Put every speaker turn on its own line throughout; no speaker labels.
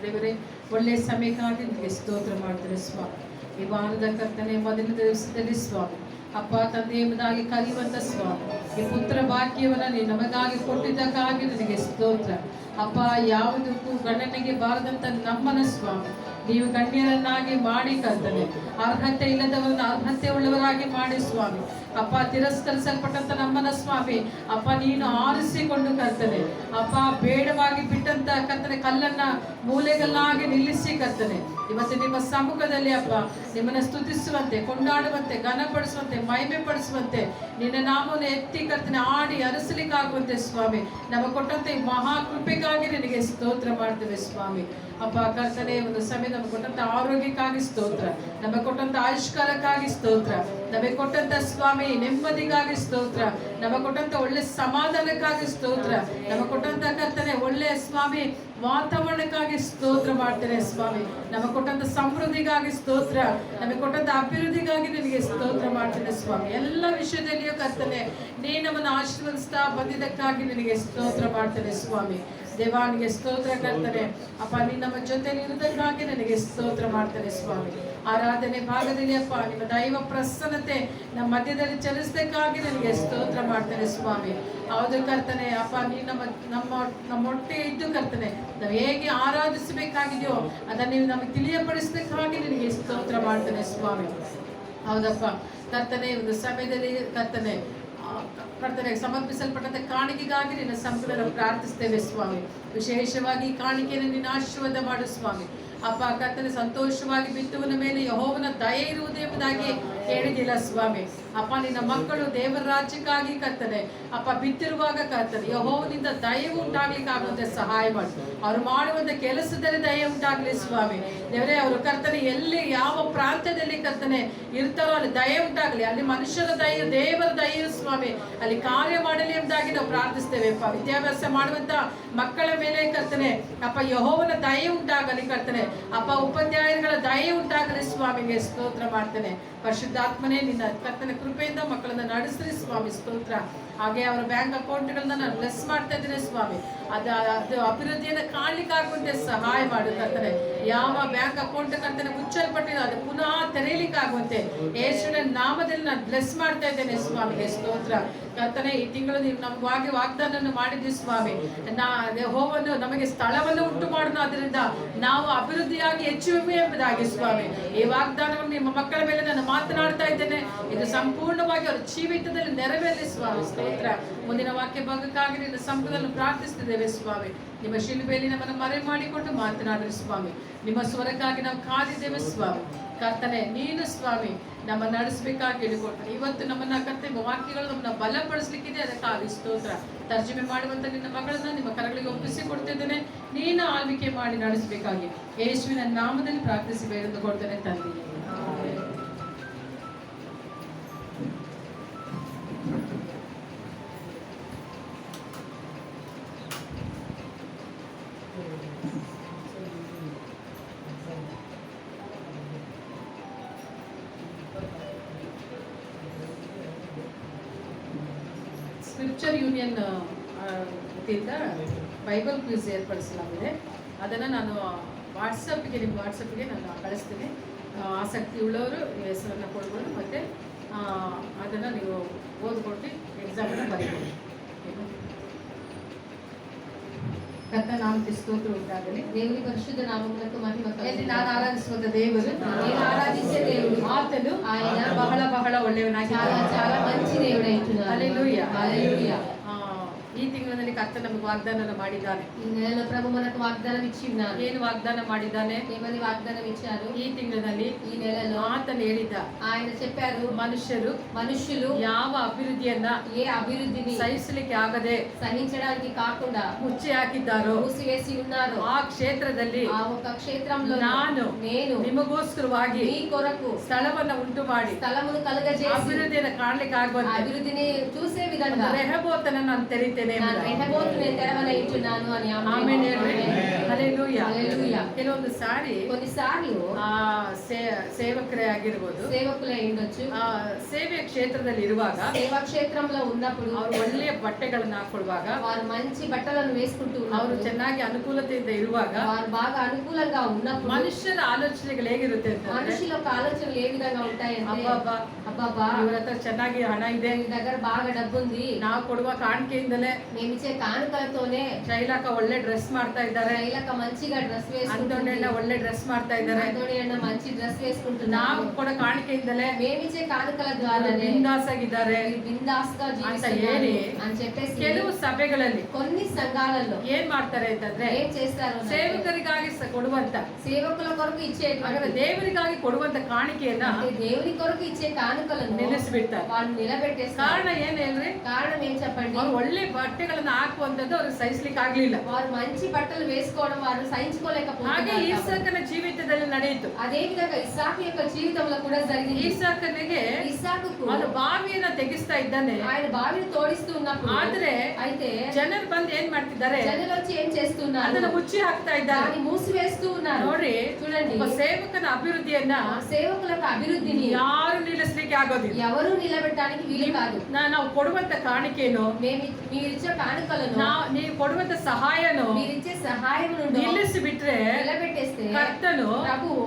ದೇವರೇ, ಒಳ್ಳೆಯ ಸಮಯಕ್ಕಾಗಿ ನಿಮಗೆ ಸ್ತೋತ್ರ ಮಾಡ್ತಾರೆ ಸ್ವಾಮಿ. ಈ ವಾರದ ಕರ್ತನೆ ಮೊದಲ ದಿವಸದಲ್ಲಿ ಸ್ವಾಮಿ ಅಪ್ಪ ತಂದೆ ಎಂಬುದಾಗಿ ಕರೆಯುವಂತ ಸ್ವಾಮಿ, ಈ ಪುತ್ರ ಭಾಗ್ಯವನ್ನ ನೀನು ನಮಗಾಗಿ ಕೊಟ್ಟಿದ್ದಕ್ಕಾಗಿ ನನಗೆ ಸ್ತೋತ್ರ ಅಪ್ಪ. ಯಾವುದಕ್ಕೂ ಗಣನೆಗೆ ಬಾರದಂತ ನಮ್ಮನ ಸ್ವಾಮಿ ನೀವು ಗಣ್ಯರನ್ನಾಗಿ ಮಾಡಿ ಕರ್ತನೆ, ಅರ್ಹತೆ ಇಲ್ಲದವರನ್ನ ಅರ್ಹತೆ ಉಳ್ಳವರಾಗಿ ಮಾಡಿ ಸ್ವಾಮಿ ಅಪ್ಪ. ತಿರಸ್ಕರಿಸಲ್ಪಟ್ಟಂತ ನಮ್ಮನ ಸ್ವಾಮಿ ಅಪ್ಪ ನೀನು ಆರಿಸಿಕೊಂಡು ಕರ್ತನೆ ಅಪ್ಪ, ಬೇಡವಾಗಿ ಬಿಟ್ಟಂತ ಕರ್ತನೆ ಕಲ್ಲನ್ನ ಮೂಲೆಗಲ್ಲಾಗಿ ನಿಲ್ಲಿಸಿ ಕರ್ತನೆ ಇವತ್ತು ನಿಮ್ಮ ಸಮ್ಮುಖದಲ್ಲಿ ಅಪ್ಪ ನಿಮ್ಮನ್ನ ಸ್ತುತಿಸುವಂತೆ, ಕೊಂಡಾಡುವಂತೆ, ಘನಪಡಿಸುವಂತೆ, ಮಹಿಮೆ ಪಡಿಸುವಂತೆ, ನಿನ್ನ ನಾಮವನ್ನು ಎತ್ತಿ ಕರ್ತನೆ ಆಡಿ ಅರಸಲಿಕ್ಕಾಗುವಂತೆ ಸ್ವಾಮಿ ನಮಗೆ ಕೊಟ್ಟಂತೆ ಈ ಮಹಾ ಕೃಪೆಗಾಗಿ ನಿನಗೆ ಸ್ತೋತ್ರ ಮಾಡ್ತೇವೆ ಸ್ವಾಮಿ ಅಪ್ಪ. ಕರ್ತನೆ ಒಂದು ಸಮಯ ನಮಗೆ ಕೊಟ್ಟಂತ ಆರೋಗ್ಯಕ್ಕಾಗಿ ಸ್ತೋತ್ರ, ನಮಗೆ ಕೊಟ್ಟಂತ ಆಯುಷ್ಕಾಲಕ್ಕಾಗಿ ಸ್ತೋತ್ರ, ನಮಗೆ ಕೊಟ್ಟಂತ ಸ್ವಾಮಿ ನೆಮ್ಮದಿಗಾಗಿ ಸ್ತೋತ್ರ, ನಮಗೆ ಕೊಟ್ಟಂತ ಒಳ್ಳೆ ಸಮಾಧಾನಕ್ಕಾಗಿ ಸ್ತೋತ್ರ, ನಮಗೆ ಕೊಟ್ಟಂತ ಕರ್ತನೆ ಒಳ್ಳೆ ಸ್ವಾಮಿ ವಾತಾವರಣಕ್ಕಾಗಿ ಸ್ತೋತ್ರ ಮಾಡ್ತೇನೆ ಸ್ವಾಮಿ. ನಮಗೆ ಕೊಟ್ಟಂತ ಸಮೃದ್ಧಿಗಾಗಿ ಸ್ತೋತ್ರ, ನಮಗೆ ಕೊಟ್ಟಂತ ಅಭಿವೃದ್ಧಿಗಾಗಿ ನಿನಗೆ ಸ್ತೋತ್ರ ಮಾಡ್ತೇನೆ ಸ್ವಾಮಿ. ಎಲ್ಲ ವಿಷಯದಲ್ಲಿಯೂ ಕರ್ತನೆ ನೀನು ನಮ್ಮನ್ನು ಆಶೀರ್ವದಿಸ್ತಾ ಬಂದಿದ್ದಕ್ಕಾಗಿ ನಿನಗೆ ಸ್ತೋತ್ರ ಮಾಡ್ತೇನೆ ಸ್ವಾಮಿ. ದೇವಾನಿಗೆ ಸ್ತೋತ್ರ ಕರ್ತನೆ ಅಪ್ಪ, ನೀನು ನಮ್ಮ ಜೊತೆಲಿ ಇರುವುದಕ್ಕಾಗಿ ನನಗೆ ಸ್ತೋತ್ರ ಮಾಡ್ತೇನೆ ಸ್ವಾಮಿ. ಆರಾಧನೆ ಭಾಗದಲ್ಲಿ ಅಪ್ಪ ನಿಮ್ಮ ದೈವ ಪ್ರಸನ್ನತೆ ನಮ್ಮ ಮಧ್ಯದಲ್ಲಿ ಚಲಿಸಬೇಕಾಗಿ ನನಗೆ ಸ್ತೋತ್ರ ಮಾಡ್ತೇನೆ ಸ್ವಾಮಿ. ಹೌದು ಕರ್ತನೆ ಅಪ್ಪ, ನೀನು ನಮ್ಮೊಟ್ಟಿಗೆ ಇದ್ದು ಕರ್ತನೆ ನಾವು ಹೇಗೆ ಆರಾಧಿಸಬೇಕಾಗಿದೆಯೋ ಅದನ್ನು ನೀವು ನಮಗೆ ತಿಳಿಯಪಡಿಸಬೇಕಾಗಿ ನಿನಗೆ ಸ್ತೋತ್ರ ಮಾಡ್ತೇನೆ ಸ್ವಾಮಿ. ಹೌದಪ್ಪ ಕರ್ತನೆ, ಒಂದು ಸಮಯದಲ್ಲಿ ಕರ್ತನೆ ಸಮರ್ಪಿಸಲ್ಪಟ್ಟಂತ ಕಾಣಿಕೆಗಾಗಿ ನಿನ್ನ ಸಂಪೂರ್ಣ ಪ್ರಾರ್ಥಿಸ್ತೇವೆ ಸ್ವಾಮಿ. ವಿಶೇಷವಾಗಿ ಕಾಣಿಕೆಯನ್ನು ನಿನ್ನ ಆಶೀರ್ವಾದ ಮಾಡು ಸ್ವಾಮಿ ಅಪ್ಪ. ಕರ್ತನೆ ಸಂತೋಷವಾಗಿ ಬಿತ್ತುವನ ಮೇಲೆ ಯೆಹೋವನ ದಯೆ ಇರುವುದು ಎಂಬುದಾಗಿ ಹೇಳಿದಿಲ್ಲ ಸ್ವಾಮಿ ಅಪ್ಪ. ನಿನ್ನ ಮಕ್ಕಳು ದೇವರ ರಾಜ್ಯಕ್ಕಾಗಿ ಕರ್ತನೆ ಅಪ್ಪ ಬಿತ್ತಿರುವಾಗ ಕರ್ತನೆ ಯೆಹೋವನಿಂದ ದಯೆ ಉಂಟಾಗ್ಲಿಕ್ಕೆ ಆಗುವಂತೆ ಸಹಾಯ ಮಾಡಿ. ಅವ್ರು ಮಾಡುವಂತ ಕೆಲಸದಲ್ಲಿ ದಯೆ ಉಂಟಾಗ್ಲಿ ಸ್ವಾಮಿ ದೇವರೇ. ಅವರು ಕರ್ತನೆ ಎಲ್ಲಿ ಯಾವ ಪ್ರಾಂತ್ಯದಲ್ಲಿ ಕರ್ತನೆ ಇರ್ತಾರೋ ಅಲ್ಲಿ ದಯೆ ಉಂಟಾಗ್ಲಿ, ಅಲ್ಲಿ ಮನುಷ್ಯರ ದಯೆ ದೇವರ ದಯೆ ಸ್ವಾಮಿ ಅಲ್ಲಿ ಕಾರ್ಯ ಮಾಡಲಿ ಎಂಬುದಾಗಿ ನಾವು ಪ್ರಾರ್ಥಿಸ್ತೇವೆ ಅಪ್ಪ. ವಿದ್ಯಾಭ್ಯಾಸ ಮಾಡುವಂತ ಮಕ್ಕಳ ಮೇಲೆ ಕರ್ತನೆ ಅಪ್ಪ ಯೆಹೋವನ ದಯೆ ಉಂಟಾಗಲಿ ಕರ್ತನೆ ಅಪ್ಪ. ಉಪಾಧ್ಯಾಯರುಗಳ ದಯೆ ಉಂಟಾಗಲಿ ಸ್ವಾಮಿಗೆ ಸ್ತೋತ್ರ ಮಾಡ್ತೇನೆ. ಪರಿಶುದ್ಧಾತ್ಮನೇ ನಿನ್ನ ಕರ್ತನ ಕೃಪೆಯಿಂದ ಮಕ್ಕಳನ್ನ ನಡೆಸಲಿ ಸ್ವಾಮಿ ಸ್ತೋತ್ರ. ಹಾಗೆ ಅವರ ಬ್ಯಾಂಕ್ ಅಕೌಂಟ್ಗಳನ್ನ ನಾನು ಬ್ಲೆಸ್ ಮಾಡ್ತಾ ಇದ್ದೇನೆ ಸ್ವಾಮಿ. ಅದು ಅಭಿವೃದ್ಧಿಯನ್ನು ಕಾಣಲಿಕ್ಕಾಗುವಂತೆ ಸಹಾಯ ಮಾಡು ಕರ್ತನೆ. ಯಾವ ಬ್ಯಾಂಕ್ ಅಕೌಂಟ್ ಕರ್ತನೆ ಮುಚ್ಚಲ್ಪಟ್ಟಿದೆ ಅದು ಪುನಃ ತೆರೆಯಲಿಕ್ಕಾಗುವಂತೆ ಯೇಸುವಿನ ನಾಮದಲ್ಲಿ ನಾನು ಬ್ಲೆಸ್ ಮಾಡ್ತಾ ಇದ್ದೇನೆ ಸ್ವಾಮಿಗೆ ಸ್ತೋತ್ರ ಕರ್ತನೆ. ಈ ತಿಂಗಳು ನೀವು ನಮಗಾಗಿ ವಾಗ್ದಾನವನ್ನು ಮಾಡಿದ್ವಿ ಸ್ವಾಮಿ. ಯೆಹೋವನು ನಮಗೆ ಸ್ಥಳವನ್ನು ಉಂಟು ಮಾಡೋಣ, ಅದರಿಂದ ನಾವು ಅಭಿವೃದ್ಧಿಯಾಗಿ ಹೆಚ್ಚುವೆ ಎಂಬುದಾಗಿ ಸ್ವಾಮಿ ಈ ವಾಗ್ದಾನವನ್ನು ನಿಮ್ಮ ಮಕ್ಕಳ ಮೇಲೆ ನಾನು ಮಾತನಾಡ್ತಾ ಇದ್ದೇನೆ. ಇದು ಸಂಪೂರ್ಣವಾಗಿ ಅವರ ಜೀವಿತದಲ್ಲಿ ನೆರವೇರಲಿ ಸ್ವಾಮಿ ಸ್ತೋತ್ರ. ಮುಂದಿನ ವಾಕ್ಯ ಭಾಗಕ್ಕಾಗಿ ನಿನ್ನ ಸಂಪದನ್ನು ಪ್ರಾರ್ಥಿಸ್ತಿದ್ದೇವೆ ಸ್ವಾಮಿ. ನಿಮ್ಮ ಶಿಲುಬೆಯಲ್ಲಿ ನಮ್ಮನ್ನು ಮರೆ ಮಾಡಿಕೊಂಡು ಮಾತನಾಡಿರಿ ಸ್ವಾಮಿ. ನಿಮ್ಮ ಸ್ವರಕ್ಕಾಗಿ ನಾವು ಕಾದಿದ್ದೇವೆ ಸ್ವಾಮಿ ಕರ್ತನೆ. ನೀನು ಸ್ವಾಮಿ ನಮ್ಮ ನಡೆಸಬೇಕಾಗಿ ಹೇಳಿಕೊಡ್ತಾರೆ. ಇವತ್ತು ನಮ್ಮನ್ನ ಕರ್ತನೆ ವಾಕ್ಯಗಳು ನಮ್ಮನ್ನ ಬಲಪಡಿಸ್ಲಿಕ್ಕಿದೆ, ಅದಕ್ಕಾಗಿ ಸ್ತೋತ್ರ. ತರ್ಜಮೆ ಮಾಡುವಂತ ನಿನ್ನ ಮಗಳನ್ನ ನಿಮ್ಮ ಕರಗಳಿಗೆ ಒಪ್ಪಿಸಿ ಕೊಡ್ತಿದ್ದೇನೆ. ನೀನು ಆಳ್ವಿಕೆ ಮಾಡಿ ನಡೆಸಬೇಕಾಗಿ ಯೇಸುವಿನ ನಾಮದಲ್ಲಿ ಪ್ರಾರ್ಥಿಸಿ ಬೇರೆಂದು ಕೊಡ್ತೇನೆ ತಂದೆ. ಸ್ಕ್ರಿಪ್ಚರ್ ಯೂನಿಯನ್ ವತಿಯಿಂದ ಬೈಬಲ್ ಕ್ವಿಜ್ ಏರ್ಪಡಿಸಲಾಗಿದೆ. ಅದನ್ನು ನಾನು ನಿಮ್ಮ ವಾಟ್ಸಪ್ಗೆ ನಾನು ಕಳಿಸ್ತೀನಿ. ಆಸಕ್ತಿ ಉಳ್ಳವರು ಹೆಸರನ್ನು ಕೊಡ್ಬೋದು, ಮತ್ತು ಅದನ್ನು ನೀವು ಓದ್ಕೊಟ್ಟು ಎಕ್ಸಾಮನ್ನು ಬರೀಬೋದು. ಕರ್ತನ ನಾಮಕ್ಕೆ ಸ್ತೋತ್ರ ಉಂಟಾಗಲಿ.
దేవుని పరిశుద్ధ నామమునకు మహిమ కలుగును.
ನಾನು ಆರಾಧಿಸುವ ದೇವರು,
నేను ఆరాధించే దేవుడు
ಆತನು
ఆయన
ಬಹಳ ಬಹಳ ಒಳ್ಳೆಯವನಾಗಿ
చాలా చాలా మంచి దేవుడైతున్నాడు.
హల్లెలూయా
హల్లెలూయా.
ಈ ತಿಂಗಳಿನಲ್ಲಿ ಕರ್ತನ ನಮಗೆ ವಾಗ್ದಾನ ಮಾಡಿದ್ದಾನೆ.
ఈ నెలలో ప్రభు మనకు వాగ్దానం ఇచ్చి ఉన్నారు.
ಏನು ವಾಗ್ದಾನ ಮಾಡಿದ್ದಾನೆ?
ఏమని వాగ్దానం ఇచ్చారు?
ಈ ತಿಂಗಳಿನಲ್ಲಿ
ఈ నెలలో
ಆತನು ಹೇಳಿದ
ఆయన చెప్పారు, మనుషులు
ಯಾವ ಅಭಿವೃದ್ಧಿಯನ್ನ
ఏ అభివృద్ధిని
ಸಹಿಸಲಿಕ್ಕೆ ಆಗದೆ
సహించడానికి కాకుండా
ಮುಚ್ಚಿ ಹಾಕಿದ್ದಾರೋ
మూసివేసి ఉన్నారు.
ಆ ಕ್ಷೇತ್ರದಲ್ಲಿ
ఆ ఒక క్షేత్రంలో
నేను ನಿಮಗೋಸ್ಕರವಾಗಿ
మీ కొరకు
ಸ್ಥಳವನ್ನು ಉಂಟು ಮಾಡಿ
స్థలమును కలుగజేసి
ಅಭಿವೃದ್ಧಿಯನ್ನು ಕಾಣಲಿಕ್ಕೆ ಆಗುವಂತೆ
అభివృద్ధిని చూసే విధంగా
ರೆಹಬೋತನನ್ನು ನಾನು ತೆರೀತೇನೆ.
నేను రెహబోతుని తెరవనైచున్నాను అని
ఆమేన్. హల్లెలూయా.
హల్లెలూయా.
ಕೆಲವೊಂದು ಸಾರಿ
కొన్నిసార్లు
ಆ ಸೇವಕರೇ ಆಗಿರ್ಬೋದು,
సేవకులై ఉండొచ్చు,
ಆ ಸೇವೆಯ ಕ್ಷೇತ್ರದಲ್ಲಿ ಇರುವಾಗ
సేవా క్షేత్రంలో ఉన్నప్పుడు
ಅವ್ರು ಒಳ್ಳೆಯ ಬಟ್ಟೆಗಳನ್ನ ಹಾಕೊಳ್ಳುವಾಗ,
వారు మంచి బట్టలను వేసుకుంటూ
ಅವರು
ఉన్నప్పుడు,
ಚೆನ್ನಾಗಿ ಅನುಕೂಲತೆಯಿಂದ ಇರುವಾಗ
వారు బాగా అనుకూలంగా ఉన్నప్పుడు
ಮನುಷ್ಯರ ಆಲೋಚನೆಗಳು ಹೇಗಿರುತ್ತೆ ಅಂತಂದ್ರೆ,
మనుషుల యొక్క ఆలోచనలు ఏ విధంగా ఉంటాయంటే,
ಅಬ್ಬಬ್ಬಾ
అబ్బాబా
ಇವ್ರ ಹತ್ರ ಚೆನ್ನಾಗಿ ಹಣ ಇದೆ,
మీ దగ్గర బాగా డబ్బు ఉంది,
ನಾವು ಕೊಡುವ ಕಾಣಿಕೆಯಿಂದಲೇ
మేమిచ్చే కానుకలతోనే
ಶೈಲಾಕ ಒಳ್ಳೆ ಡ್ರೆಸ್ ಮಾಡ್ತಾ ಇದ್ದಾರೆ,
శైలక మంచిగా డ్రెస్
ಅಂತೋಣ್ಣ
వేసుకుంటుంది,
ಒಳ್ಳೆ డ్రెస్ ಮಾಡ್ತಾ ಇದ್ದಾರೆ,
అంతోని అన్న మంచి డ్రెస్
ನಾವು
వేసుకుంటున్నారు,
ಕೊಡೋ ಕಾಣಿಕೆಯಿಂದಲೇ
మేమిచ్చే కానుకల ద్వారానే
ಬಿಂದಾಸ್ ಆಗಿದ್ದಾರೆ
మీరు బిందాస్ గా
ಅಂತ
జీవిస్తున్నారు
ಹೇಳಿ
అని చెప్పేసి
ಕೆಲವು ಸಭೆಗಳಲ್ಲಿ
కొన్ని సంఘాలలో
ಏನ್ ಮಾಡ್ತಾರೆ ಅಂತಂದ್ರೆ,
ఏం చేస్తారు అంటే,
ಸೇವಕರಿಗಾಗಿ ಕೊಡುವಂತ
సేవకుల కొరకు ఇచ్చే
ಹಾಗಾದ್ರೆ ದೇವರಿಗಾಗಿ ಕೊಡುವಂತ ಕಾಣಿಕೆಯನ್ನ
దేవుని కొరకు ఇచ్చే కానుకలను
ನಿಲ್ಲಿಸ್ಬಿಡ್ತಾರೆ.
వాళ్ళు నిలబెట్టేస్తారు.
ಕಾರಣ ಏನ್ ಹೇಳ್ರಿ,
కారణం ఏం చెప్పండి,
ಅವ್ರು ಒಳ್ಳೆ ಬಟ್ಟೆಗಳನ್ನ ಹಾಕುವಂತದ್ದು ಅವ್ರಿಗೆ ಸಹಿಸ್ಲಿಕ್ಕೆ ಆಗ್ಲಿಲ್ಲ.
వారు మంచి బట్టలు వేసుకోవడం వారు
ಹಾಗೆ
సహించుకోలేకపోతున్నారు.
ಈಸಾಕನ ಜೀವಿತದಲ್ಲಿ ನಡೆಯಿತು.
అదే విధంగా ఇస్సాకు యొక్క జీవితంలో కూడా జరిగింది.
ಈಸಾಕನಿಗೆ
ఇస్సాకుకు
ಅವನು ಬಾವಿಯನ್ನ ತೆಗಿಸ್ತಾ ಇದ್ದಾನೆ,
ఆయన బావిని తోడిస్తూ ఉన్నప్పుడు
ಆದ್ರೆ
అయితే
ಜನರು ಬಂದು ಏನ್ ಮಾಡ್ತಿದ್ದಾರೆ,
జనులు వచ్చి ఏం చేస్తున్నారు,
ಅದನ್ನ ಮುಚ್ಚಿ ಹಾಕ್ತಾ ಇದ್ದಾರೆ.
దాన్ని మూసివేస్తూ ఉన్నారు.
ನೋಡಿ,
చూడండి,
ಒಬ್ಬ ಸೇವಕನ ಅಭಿವೃದ್ಧಿಯನ್ನ
సేవకుల యొక్క అభివృద్ధిని
ಯಾರು ನಿಲ್ಲಿಸ್ಲಿಕ್ಕೆ ಆಗೋದಿಲ್ಲ.
ఎవరు నిలబెట్టడానికి వీలు కాదు.
ನಾವು ಕೊಡುವಂತ ಕಾಣಿಕೆನು,
మీరిచ్చే కానుకలను,
ನೀವು ಕೊಡುವಂತ ಸಹಾಯನು
మీరిచ్చే సహాయం నుండి
ನಿಲ್ಲಿಸಿ ಬಿಟ್ರೆ
నిలబెట్టేస్తే
ಕರ್ತನು
ప్రభువు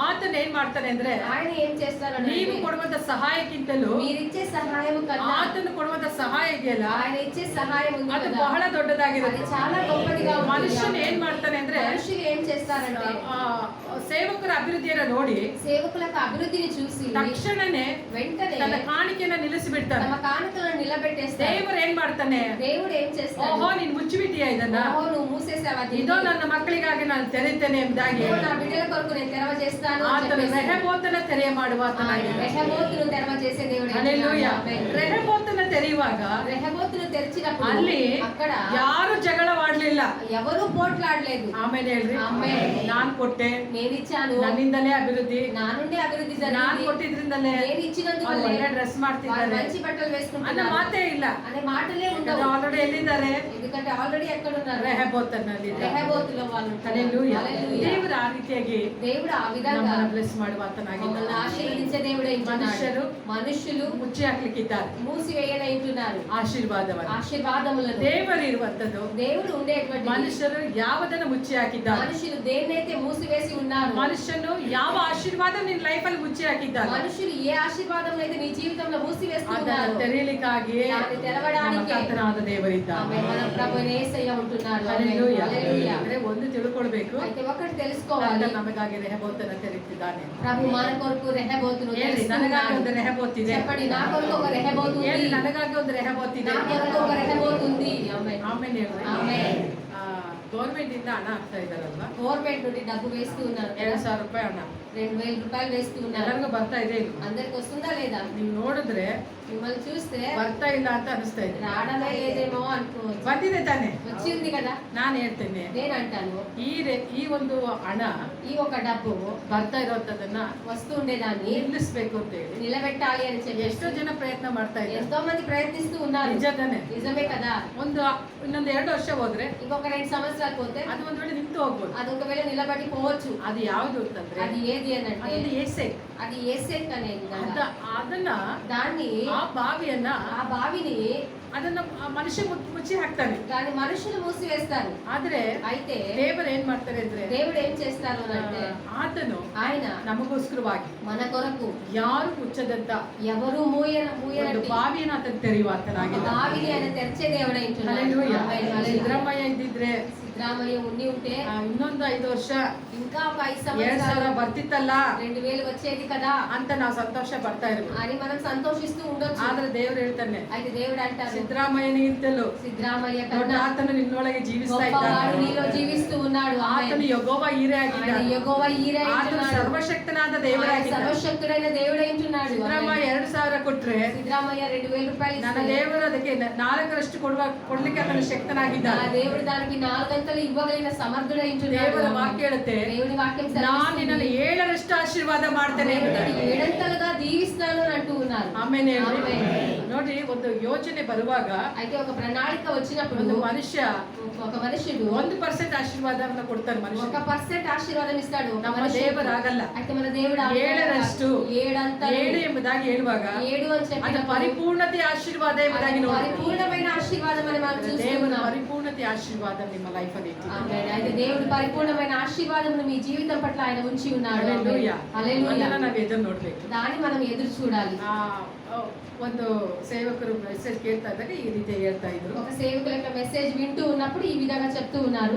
ಆತನ ಏನ್ ಮಾಡ್ತಾನೆ ಅಂದ್ರೆ,
ఆయన ఏం చేస్తారంటే,
ನೀವು ಕೊಡುವಂತ ಸಹಾಯಕ್ಕಿಂತಲೂ
మీరిచ్చే సహాయం కన్నా
ಆತನು ಕೊಡುವಂತ ಸಹಾಯ ಇದೆಯಲ್ಲ,
ఆయన ఇచ్చే సహాయం ఉంది
ಅದು
కదా,
ಬಹಳ
అది
ದೊಡ್ಡದಾಗಿರುತ್ತೆ.
చాలా గొప్పదిగా ఉంటుంది.
ಮನುಷ್ಯನು ಏನ್ ಮಾಡ್ತಾನೆ ಅಂದ್ರೆ,
మనుషులు ఏం చేస్తారంటే,
ಆ, ಸೇವಕರ ಅಭಿವೃದ್ಧಿಯನ್ನ ನೋಡಿ
సేవకుల యొక్క అభివృద్ధిని చూసి
ತಕ್ಷಣನೇ
వెంటనే
ತನ್ನ ಕಾಣಿಕೆಯನ್ನ ನಿಲ್ಲಿಸಿಬಿಡ್ತಾನೆ.
తమ కానుకలను నిలబెట్టేస్తారు.
ದೇವರು ಏನ್ ಮಾಡ್ತಾನೆ,
దేవుడు ఏం చేస్తాడు,
ಓಹೋ ನೀನ್ ಮುಚ್ಚಿಬಿಟ್ಟಿಯಾ ಇದನ್ನ,
ఓహో నువ్వు మూసేసావా దీన్ని?
ಇದೋ ನನ್ನ ಮಕ್ಕಳಿಗಾಗಿ ನಾನು ತೆರೀತೇನೆ ಎಂಬುದಾಗಿ
ఇదిగో నా బిడ్డల కొరకు నేను తెరవ చేస్తాను అని
ಆತನು
చెప్పేసి,
ರೆಹಬೋತನ ತೆರೆಯ ಮಾಡುವ
ఆయన
ಆತನಾಗಿದ್ದಾನೆ.
రెహబోతును తెరవ చేసే దేవుడు.
ಹಲ್ಲೆಲೂಯಾ. ರೆಹಬೋತನ ತೆರೆಯುವಾಗ
రెహబోతును తెరిచినప్పుడు
ಅಲ್ಲಿ
అక్కడ
ಯಾರು ಜಗಳವಾಡ್ಲಿಲ್ಲ.
ఎవరు పోట్లాడలేదు.
ಆಮೇಲೆ ಹೇಳ್ರಿ,
ಆಮೇಲೆ
ನಾನ್ ಕೊಟ್ಟೆ,
నేను ఇచ్చాను,
ನನ್ನಿಂದಲೇ ಅಭಿವೃದ್ಧಿ,
నా నుండి అభివృద్ధి
ನಾನ್
జరిగింది,
ಕೊಟ್ಟಿದ್ರಿಂದಲೇ
నేను
ಅವ್ರು
ఇచ్చినందువల్లే
ಒಳ್ಳೆ ಡ್ರೆಸ್
వారు
ಮಾಡ್ತಿದ್ದಾರೆ
మంచి బట్టలు
ಅನ್ನೋ
వేసుకుంటున్నారు
ಮಾತೇ ಇಲ್ಲ.
అనే మాటలే ఉండవు.
ಆಲ್ರೆಡಿ ಎಲ್ಲಿದ್ದಾರೆ,
ఎందుకంటే ఆల్రెడీ ఎక్కడ ఉన్నారు,
ರೆಹಬೋತನಲ್ಲಿ
రెహబోతులో వాళ్ళు ఉంటారు.
ಹಲ್ಲೆಲೂಯಾ.
హల్లెలూయా.
ದೇವರು ಆ ರೀತಿಯಾಗಿ
దేవుడు ఆ విధంగా
ನಮ್ಮನ್ನ ಬ್ಲೆಸ್ ಮಾಡುವ
మమ్మల్ని
ಆತನಾಗಿದ್ದಾನೆ.
ఆశీర్వదించే దేవుడే
మనుష్యులు
మనుషులు
ಮುಚ್ಚಿ ಹಾಕ್ಲಿಕ್ಕಿದ್ದಾರೆ
మూసివేయనంటున్నారు
ಆಶೀರ್ವಾದವನ್ನು.
ఆశీర్వాదములను.
ದೇವರು ಇರುವಂತದ್ದು,
దేవుడు ఉండేటువంటి
ಮನುಷ್ಯರು ಯಾವುದನ್ನು ಮುಚ್ಚಿ ಹಾಕಿದ್ದಾರೆ,
మనుషులు దేన్నైతే మూసివేసి ఉన్నారు,
ಮನುಷ್ಯನು ಯಾವ ಆಶೀರ್ವಾದ ನಿನ್ ಲೈಫ್ ಅಲ್ಲಿ ಮುಚ್ಚಿ ಹಾಕಿದ್ದಾರೆ
మనుషులు ఏ ఆశీర్వాదం అయితే నీ జీవితంలో మూసివేస్తూ
ಅದನ್ನು
ఉన్నారు,
ತೆರೀಲಿಕ್ಕಾಗಿ
దాన్ని తెరవడానికి
ನಮ್ಮ ಕರ್ತನಾದ ದೇವರಿದ್ದಾನೆ.
ఆమె మన ప్రభు యేసయ్య ఉంటున్నారు. ఆమె.
ಹಲ್ಲೆಲೂಯಾ.
హల్లెలూయా.
ಅಂದ್ರೆ ಒಂದು ತಿಳ್ಕೊಳ್ಬೇಕು,
అయితే ఒకటి తెలుసుకోవాలి,
ಕರ್ತನು ನಮಗಾಗಿ ರೆಹಬೋತನ ತೆರೀತಿದ್ದಾನೆ.
ప్రభు మన కొరకు రెహబోతును
ಹೇಳಿ, ನನಗಾಗಿ ಒಂದು ರೆಹಬೋತ್ ಇದೆ.
చెప్పండి, నా కొరకు ఒక రెహబోతు ఉంది,
ಹೇಳಿ, ನನಗಾಗಿ ಒಂದು ರೆಹಬೋತ್ ಇದೆ.
నా కొరకు ఒక రెహబోతు ఉంది. ఆమె.
ಆಮೇಲೆ ಹೇಳ್ರಿ,
ఆమెన్.
ಗೌರ್ಮೆಂಟ್ ಇಂದ ಹಣ ಹಾಕ್ತಾ ಇದಾರಲ್ವಾ,
గవర్నమెంట్ నుండి డబ్బు వేస్తూ ఉన్నారు.
2,000 ರೂಪಾಯಿ ಹಣ
2,000 రూపాయలు వేస్తూ ఉన్నారు.
ಎಲ್ಲರಿಗೂ ಬರ್ತಾ ಇದೆ ಇದು.
అందరికి వస్తుందా లేదా?
ನೀವು ನೋಡಿದ್ರೆ
మిమ్మల్ని చూస్తే
ಬರ್ತಾ ಇಲ್ಲ ಅಂತ ಅನಿಸ್ತಾ ಇದೆ.
రావడమే లేదేమో అనుకోవచ్చు.
ಬಂದಿದೆ ತಾನೆ.
వచ్చి ఉంది కదా.
ನಾನು ಹೇಳ್ತೇನೆ,
నేను అంటాను,
ಈ ಒಂದು ಹಣ
ఈ ఒక డబ్బు
ಬರ್ತಾ ಇರೋಂಥದ್ದನ್ನ
వస్తూ ఉండేదాన్ని
ನಿಲ್ಲಿಸ್ಬೇಕು ಅಂತ ಹೇಳಿ
నిలబెట్టాలి అని చెప్పి
ಎಷ್ಟೋ ಜನ ಪ್ರಯತ್ನ ಮಾಡ್ತಾ ಇದ್ದಾರೆ.
ఎంతో మంది ప్రయత్నిస్తూ ఉన్నారు.
ನಿಜ ತಾನೆ.
నిజమే కదా.
ಇನ್ನೊಂದು 2 ವರ್ಷ ಹೋದ್ರೆ
ఇంకొక 2 సంవత్సరాలు పోతే
ಅದು ಒಂದ್ ವೇಳೆ ನಿಂತು ಹೋಗ್ಬೋದು.
అది ఒకవేళ నిలబడి పోవచ్చు.
ಅದು ಯಾವುದು ಅಂತಂದ್ರೆ,
అది ఏది అని అంటే
ಅದೊಂದು ಏಸೆಕ್.
అది ఏసేక్ అనేది
ಅದನ್ನ
దాన్ని
ಆ ಬಾವಿಯನ್ನ
ఆ బావిని
ಅದನ್ನ ಆ ಮನುಷ್ಯ ಮುಚ್ಚಿ ಹಾಕ್ತಾನೆ.
దాని మనుషులు మూసివేస్తారు.
ಆದ್ರೆ
అయితే
ದೇವರು ಏನ್ ಮಾಡ್ತಾರೆ ಅಂದ್ರೆ,
దేవుడు ఏం చేస్తారు అంటే
ಆತನು
ఆయన
ನಮಗೋಸ್ಕರವಾಗಿ
మన కొరకు
ಯಾರು ಮುಚ್ಚದಂತ
ఎవరు
ಒಂದು
మూయనట్టి
ಬಾವಿಯನ್ನು ಆತನು ತೆರೆಯುವ ಆತನಾಗಿದ್ದಾನೆ.
బావిని ఆయన తెరిచే దేవుడై ఉంటున్నాడు.
ಹಲ್ಲೆಲೂಯಾ.
ఆమేన్, హల్లెలూయా.
ಸಿದ್ದರಾಮಯ್ಯ ಇದ್ದಿದ್ರೆ
సిద్ధరామయ్య ఉండి ఉంటే
ಇನ್ನೊಂದು 5 ವರ್ಷ
ఇంకా ఒక 5
2,000
సంవత్సరాలు
ಬರ್ತಿತ್ತಲ್ಲ
2,000 వచ్చేది కదా
ಅಂತ ನಾವು ಸಂತೋಷ ಪಡ್ತಾ ಇರ್ಬೋದು.
అని మనం సంతోషిస్తూ ఉండొచ్చు.
ಆದ್ರೆ ದೇವ್ರು ಹೇಳ್ತಾನೆ,
అయితే దేవుడు అంటారు,
ಸಿದ್ದರಾಮಯ್ಯನಿಗಿಂತಲೂ
సిద్ధరామయ్య
ದೊಡ್ಡ
కన్నా
ಆತನು ನಿನ್ನೊಳಗೆ ಜೀವಿಸ್ತಾ
గొప్పవాడు
ಇದ್ದಾನೆ.
నీలో జీవిస్తూ ఉన్నాడు.
ಆತನು ಯೆಹೋವ ಈರೆ
ఆయన
ಆಗಿದ್ದಾನೆ.
యెహోవా ఈరే
ಆತನು
ఉంటున్నాడు.
ಸರ್ವಶಕ್ತನಾದ
ఆయన
ದೇವರಾಗಿದ್ದಾನೆ.
సర్వశక్తుడైన దేవుడై ఉంటున్నాడు.
ಸಿದ್ದರಾಮಯ್ಯ 2,000 ಕೊಟ್ರೆ
సిద్ధరామయ్య 2,000 రూపాయలు
ನನ್ನ
ఇస్తే
ದೇವರು ಅದಕ್ಕೆ 4ರಷ್ಟು ಕೊಡ್ಲಿಕ್ಕೆ ಆತನು
నా
ಶಕ್ತನಾಗಿದ್ದಾನೆ.
దేవుడు దానికి 4 అంతలు ఇవ్వగలిగిన ಸಮರ್ಥుడై ఉంటున్నాడు.
ದೇವರ ವಾಕ್ಯ ಹೇಳುತ್ತೆ,
దేవుని వాక్యం
ನಾನು
సెలవిస్తుంది,
ನಿನ್ನನ್ನು 7ರಷ್ಟು ಆಶೀರ್ವಾದ ಮಾಡ್ತೇನೆ
నేను
ಎಂಬುದಾಗಿ.
నిన్ను 7 అంతలుగా దీవిస్తాను అని అంటూ ఉన్నారు.
ಆಮೇಲೆ ಹೇಳ್ರಿ,
ಆಮೆನ್.
ನೋಡಿ, ಒಂದು ಯೋಜನೆ ಬರುವಾಗ
అయితే ఒక ప్రణాళిక వచ్చినప్పుడు
ಒಂದು ಮನುಷ್ಯ
ఒక మనుషుడు
1% ಆಶೀರ್ವಾದವನ್ನು ಕೊಡ್ತಾನೆ. ಮನುಷ್ಯ
1% ಆಶೀರ್ವಾದం ఇస్తాడు.
ನಮ್ಮ ದೇವರಾಗಲ್ಲ.
అయితే మన దేవుడు
7ರಷ್ಟು 7 ಎಂಬುದಾಗಿ ಹೇಳುವಾಗ
7 అని
ಅದು
చెప్పినప్పుడు
ಪರಿಪೂರ್ಣತೆ ಆಶೀರ್ವಾದ ಎಂಬುದಾಗಿ ನೋಡಿ.
పరిపూర్ణమైన ఆశీర్వాదం అని మనం
ದೇವರ
చూస్తున్నాం.
ಪರಿಪೂರ್ಣತೆ ಆಶೀರ್ವಾದ ನಿಮ್ಮ ಲೈಫ್ ಅಲ್ಲಿ ಇಟ್ಟಿದ್ದಾನೆ.
ఆమేన్. అయితే దేవుడు పరిపూర్ణమైన ఆశీర్వాదమును మీ జీవితం పట్ల ఆయన ఉంచి ఉన్నాడు.
హల్లెలూయా.
హల్లెలూయా.
ಅದನ್ನ ನಾವು ಎದುರು ನೋಡ್ಬೇಕು.
దాన్ని మనం ఎదురు చూడాలి.
ಒಂದು ಸೇವಕರು ಮೆಸೇಜ್ ಕೇಳ್ತಾ ಇದ್ದಾಗ ಈ ರೀತಿ ಹೇಳ್ತಾ ಇದ್ರು.
ఒక సేవకుల యొక్క మెసేజ్ వింటూ ఉన్నప్పుడు ఈ విధంగా చెప్తూ ఉన్నారు.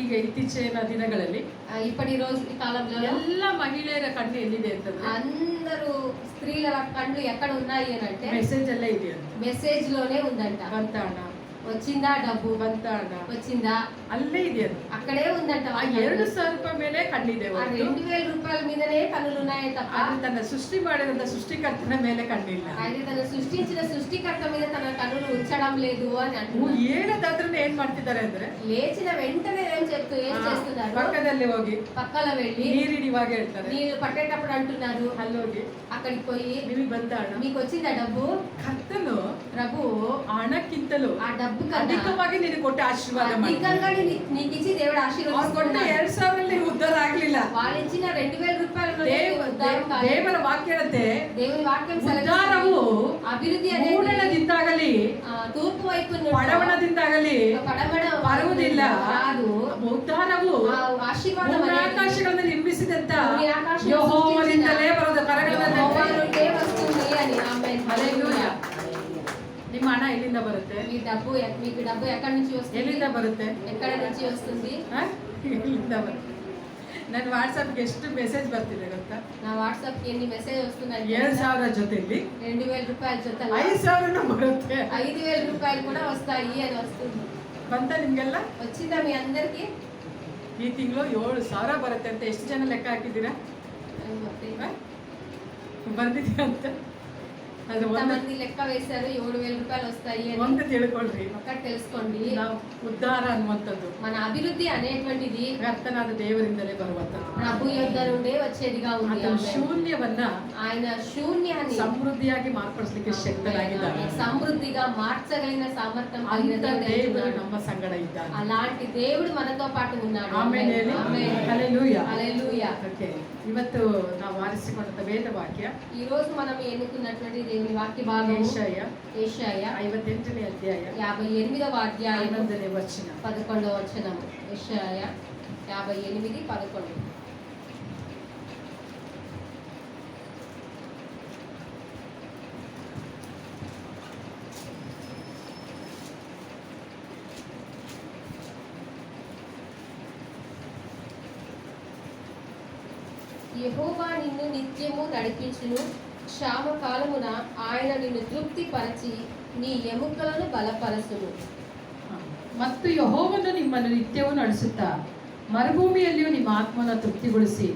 ಈಗ ಇತ್ತೀಚಿನ ದಿನಗಳಲ್ಲಿ
ఇప్పటి రోజు ఈ కాలంలో
ಎಲ್ಲ ಮಹಿಳೆಯರ ಕಣ್ಣು ಎಲ್ಲಿದೆ ಅಂತಂದ್ರೆ
అందరూ స్త్రీల కళ్ళు ఎక్కడ ఉన్నాయి అని అంటే
ಮೆಸೇಜ್ ಅಲ್ಲೇ ಇದೆ ಅಂತ.
మెసేజ్ లోనే ఉందంట.
ಬಂತ ಹಣ,
వచ్చిందా డబ్బు,
ಬಂತ ಹಣ,
వచ్చిందా,
ಅಲ್ಲೇ ಇದೆ ಅಂತ.
అక్కడే ఉందంట.
ಆ 2,000 ರೂಪಾಯಿ ಮೇಲೆ ಕಣ್ಣಿದೆ.
ఆ 2,000 రూపాయల మీదనే కన్నులు ఉన్నాయే తప్ప
ಅದು ತನ್ನ ಸೃಷ್ಟಿ ಮಾಡಿದಂತ ಸೃಷ್ಟಿಕರ್ತನ ಮೇಲೆ ಕಣ್ಣಿಲ್ಲ.
అయితే తను సృష్టించిన సృష్టికర్త మీద తన కన్నులు ఉంచడం లేదు అని అంటున్నారు.
ಹೇಳದಾದ್ರೂ ಏನ್ ಮಾಡ್ತಿದ್ದಾರೆ ಅಂದ್ರೆ
లేచిన వెంటనే ఏం చేస్తున్నారు,
ಪಕ್ಕದಲ್ಲಿ ಹೋಗಿ
పక్కన వెళ్ళి
ನೀರಿಡಿವಾಗ ಹೇಳ್ತಾರೆ,
నీళ్ళు పట్టేటప్పుడు అంటున్నారు,
ಅಲ್ಲೋಗಿ
అక్కడికి పోయి
ನಿಮಗೆ ಬಂತ ಹಣ,
మీకు వచ్చిందా డబ్బు,
ಕರ್ತನು
ప్రభు
ಆ ಹಣಕ್ಕಿಂತಲೂ
ఆ డబ్బు కన్నా
ಅಧಿಕವಾಗಿ ನಿನಗೆ ಕೊಟ್ಟು ಆಶೀರ್ವಾದ
అధికంగా నీకు ఇచ్చి దేవుడు
ಕೊಟ್ಟ
ఆశీర్వదిస్తున్నాడు.
2,000 ಉದ್ಧಾರ ಆಗ್ಲಿಲ್ಲ.
వాళ్ళు ఇచ్చిన 2,000 రూపాయలు
ದೇವರ ವಾಕ್ಯ ಹೇಳುತ್ತೆ,
దేవుని వాక్యం
ಉದ್ಧಾರವು
అభివృద్ధి అనేది
ಮೂಡಣದಿಂದಾಗಲಿ
తూర్పు వైపు
ಪಡವಣದಿಂದಾಗಲಿ ಬರುವುದಿಲ್ಲ.
రాదు.
ಉದ್ಧಾರವು
ఆశీర్వాదం
ಆಕಾಶಗಳನ್ನು ನಿರ್ಮಿಸಿದಂತ
ఆకాశం
ಯೆಹೋವನಿಂದಲೇ ಬರೋದು, ಕರಗಳಿಂದ
నుండే వస్తుంది అని. ఆమేన్.
ಹಲ್ಲೆಲೂಯಾ. ನಿಮ್ಮ ಹಣ ಎಲ್ಲಿಂದ ಬರುತ್ತೆ?
మీకు డబ్బు ఎక్కడి నుంచి వస్తుంది?
ಎಲ್ಲಿಂದ ಬರುತ್ತೆ?
ఎక్కడి నుంచి వస్తుంది?
ಎಲ್ಲಿಂದ ಬರುತ್ತೆ? ನನ್ನ ವಾಟ್ಸಪ್ಗೆ ಎಷ್ಟು ಮೆಸೇಜ್ ಬರ್ತಿದೆ ಗೊತ್ತಾ?
నా వాట్సాప్ కి ఎన్ని మెసేజ్ వస్తున్నాయి?
7,000 జೊತೆಲಿ
2,000 రూపాయల జೊತೆಲಿ
5,000 బರುತ್ತೆ.
5,000 రూపాయలు కూడా వస్తాయి అని వస్తుంది.
ಬಂತ ನಿಮ್ಗೆಲ್ಲ?
వచ్చిందా మీ అందరికి?
ಈ ತಿಂಗಳು 7,000 ಬರುತ್ತೆ ಅಂತ ಎಷ್ಟು ಜನ ಲೆಕ್ಕ ಹಾಕಿದ್ದೀರಾ? ಬಂದಿದೆ ಅಂತ ಅದು
కొంతమంది లెక్క వేశారు 7,000 రూపాయలు వస్తాయి అని.
ಒಂದು ತಿಳ್ಕೊಳ್ರಿ,
ఒకటి తెలుసుకోండి,
ನಾವು ಉದ್ಧಾರ ಅನ್ನುವಂಥದ್ದು
మన అభివృద్ధి అనేటువంటిది
ಕರ್ತನಾದ ದೇವರಿಂದಲೇ ಬರುವಂಥದ್ದು.
ప్రభు యొద్ద నుండే వచ్చేదిగా ఉంది.
ಆತನು ಶೂನ್ಯವನ್ನ
ఆయన శూన్యాన్ని
ಸಮೃದ್ಧಿಯಾಗಿ ಮಾರ್ಪಡಿಸಲಿಕ್ಕೆ ಶಕ್ತನಾಗಿದ್ದಾನೆ.
సమృద్ధిగా మార్చగలిగిన సామర్థ్యం కలిగిన
ಅಂತ
దేవుడు
ದೇವರು
ఉన్నాడు.
ನಮ್ಮ ಸಂಗಡ ಇದ್ದಾನೆ.
అలాంటి దేవుడు మనతో పాటు ఉన్నాడు.
ಆಮೇಲೆ ಹೇಳಿ,
ఆమేన్.
ಹಲ್ಲೆಲೂಯಾ.
హల్లెలూయా.
ಓಕೆ, ಇವತ್ತು ನಾವು ಆರಿಸಿಕೊಂಡ ವೇದ ವಾಕ್ಯ
ఈ రోజు మనం ఎన్నుకున్నటువంటి దేవుని వాక్య భాగం
ಯೆಶಾಯ
యెషయా
58ನೇ ಅಧ್ಯಾಯ
58వ అధ్యాయం
11ನೇ ವಚನ.
11వ వచనం. యెషయా 58:11. యెహోవా నిన్ను నిత్యము నడిపించును, క్షామకాలమున ఆయన నిన్ను తృప్తిపరచి నీ ఎముకలను బలపరచును.
ಮತ್ತು ಯೆಹೋವನು ನಿಮ್ಮನ್ನು ನಿತ್ಯವೂ ನಡೆಸುತ್ತಾ ಮರುಭೂಮಿಯಲ್ಲಿಯೂ ನಿಮ್ಮ ಆತ್ಮನ ತೃಪ್ತಿಗೊಳಿಸಿ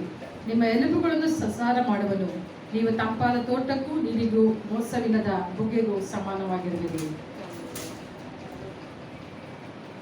ನಿಮ್ಮ ಎಲುಬುಗಳನ್ನು ಸಸಾರ ಮಾಡುವನು. ನೀವು ತಂಪಾದ ತೋಟಕ್ಕೂ ನೀರಿಗೂ ಮೋಸವಿಲ್ಲದ ಬುಗ್ಗೆಗೂ ಸಮಾನವಾಗಿರುವಿರಿ.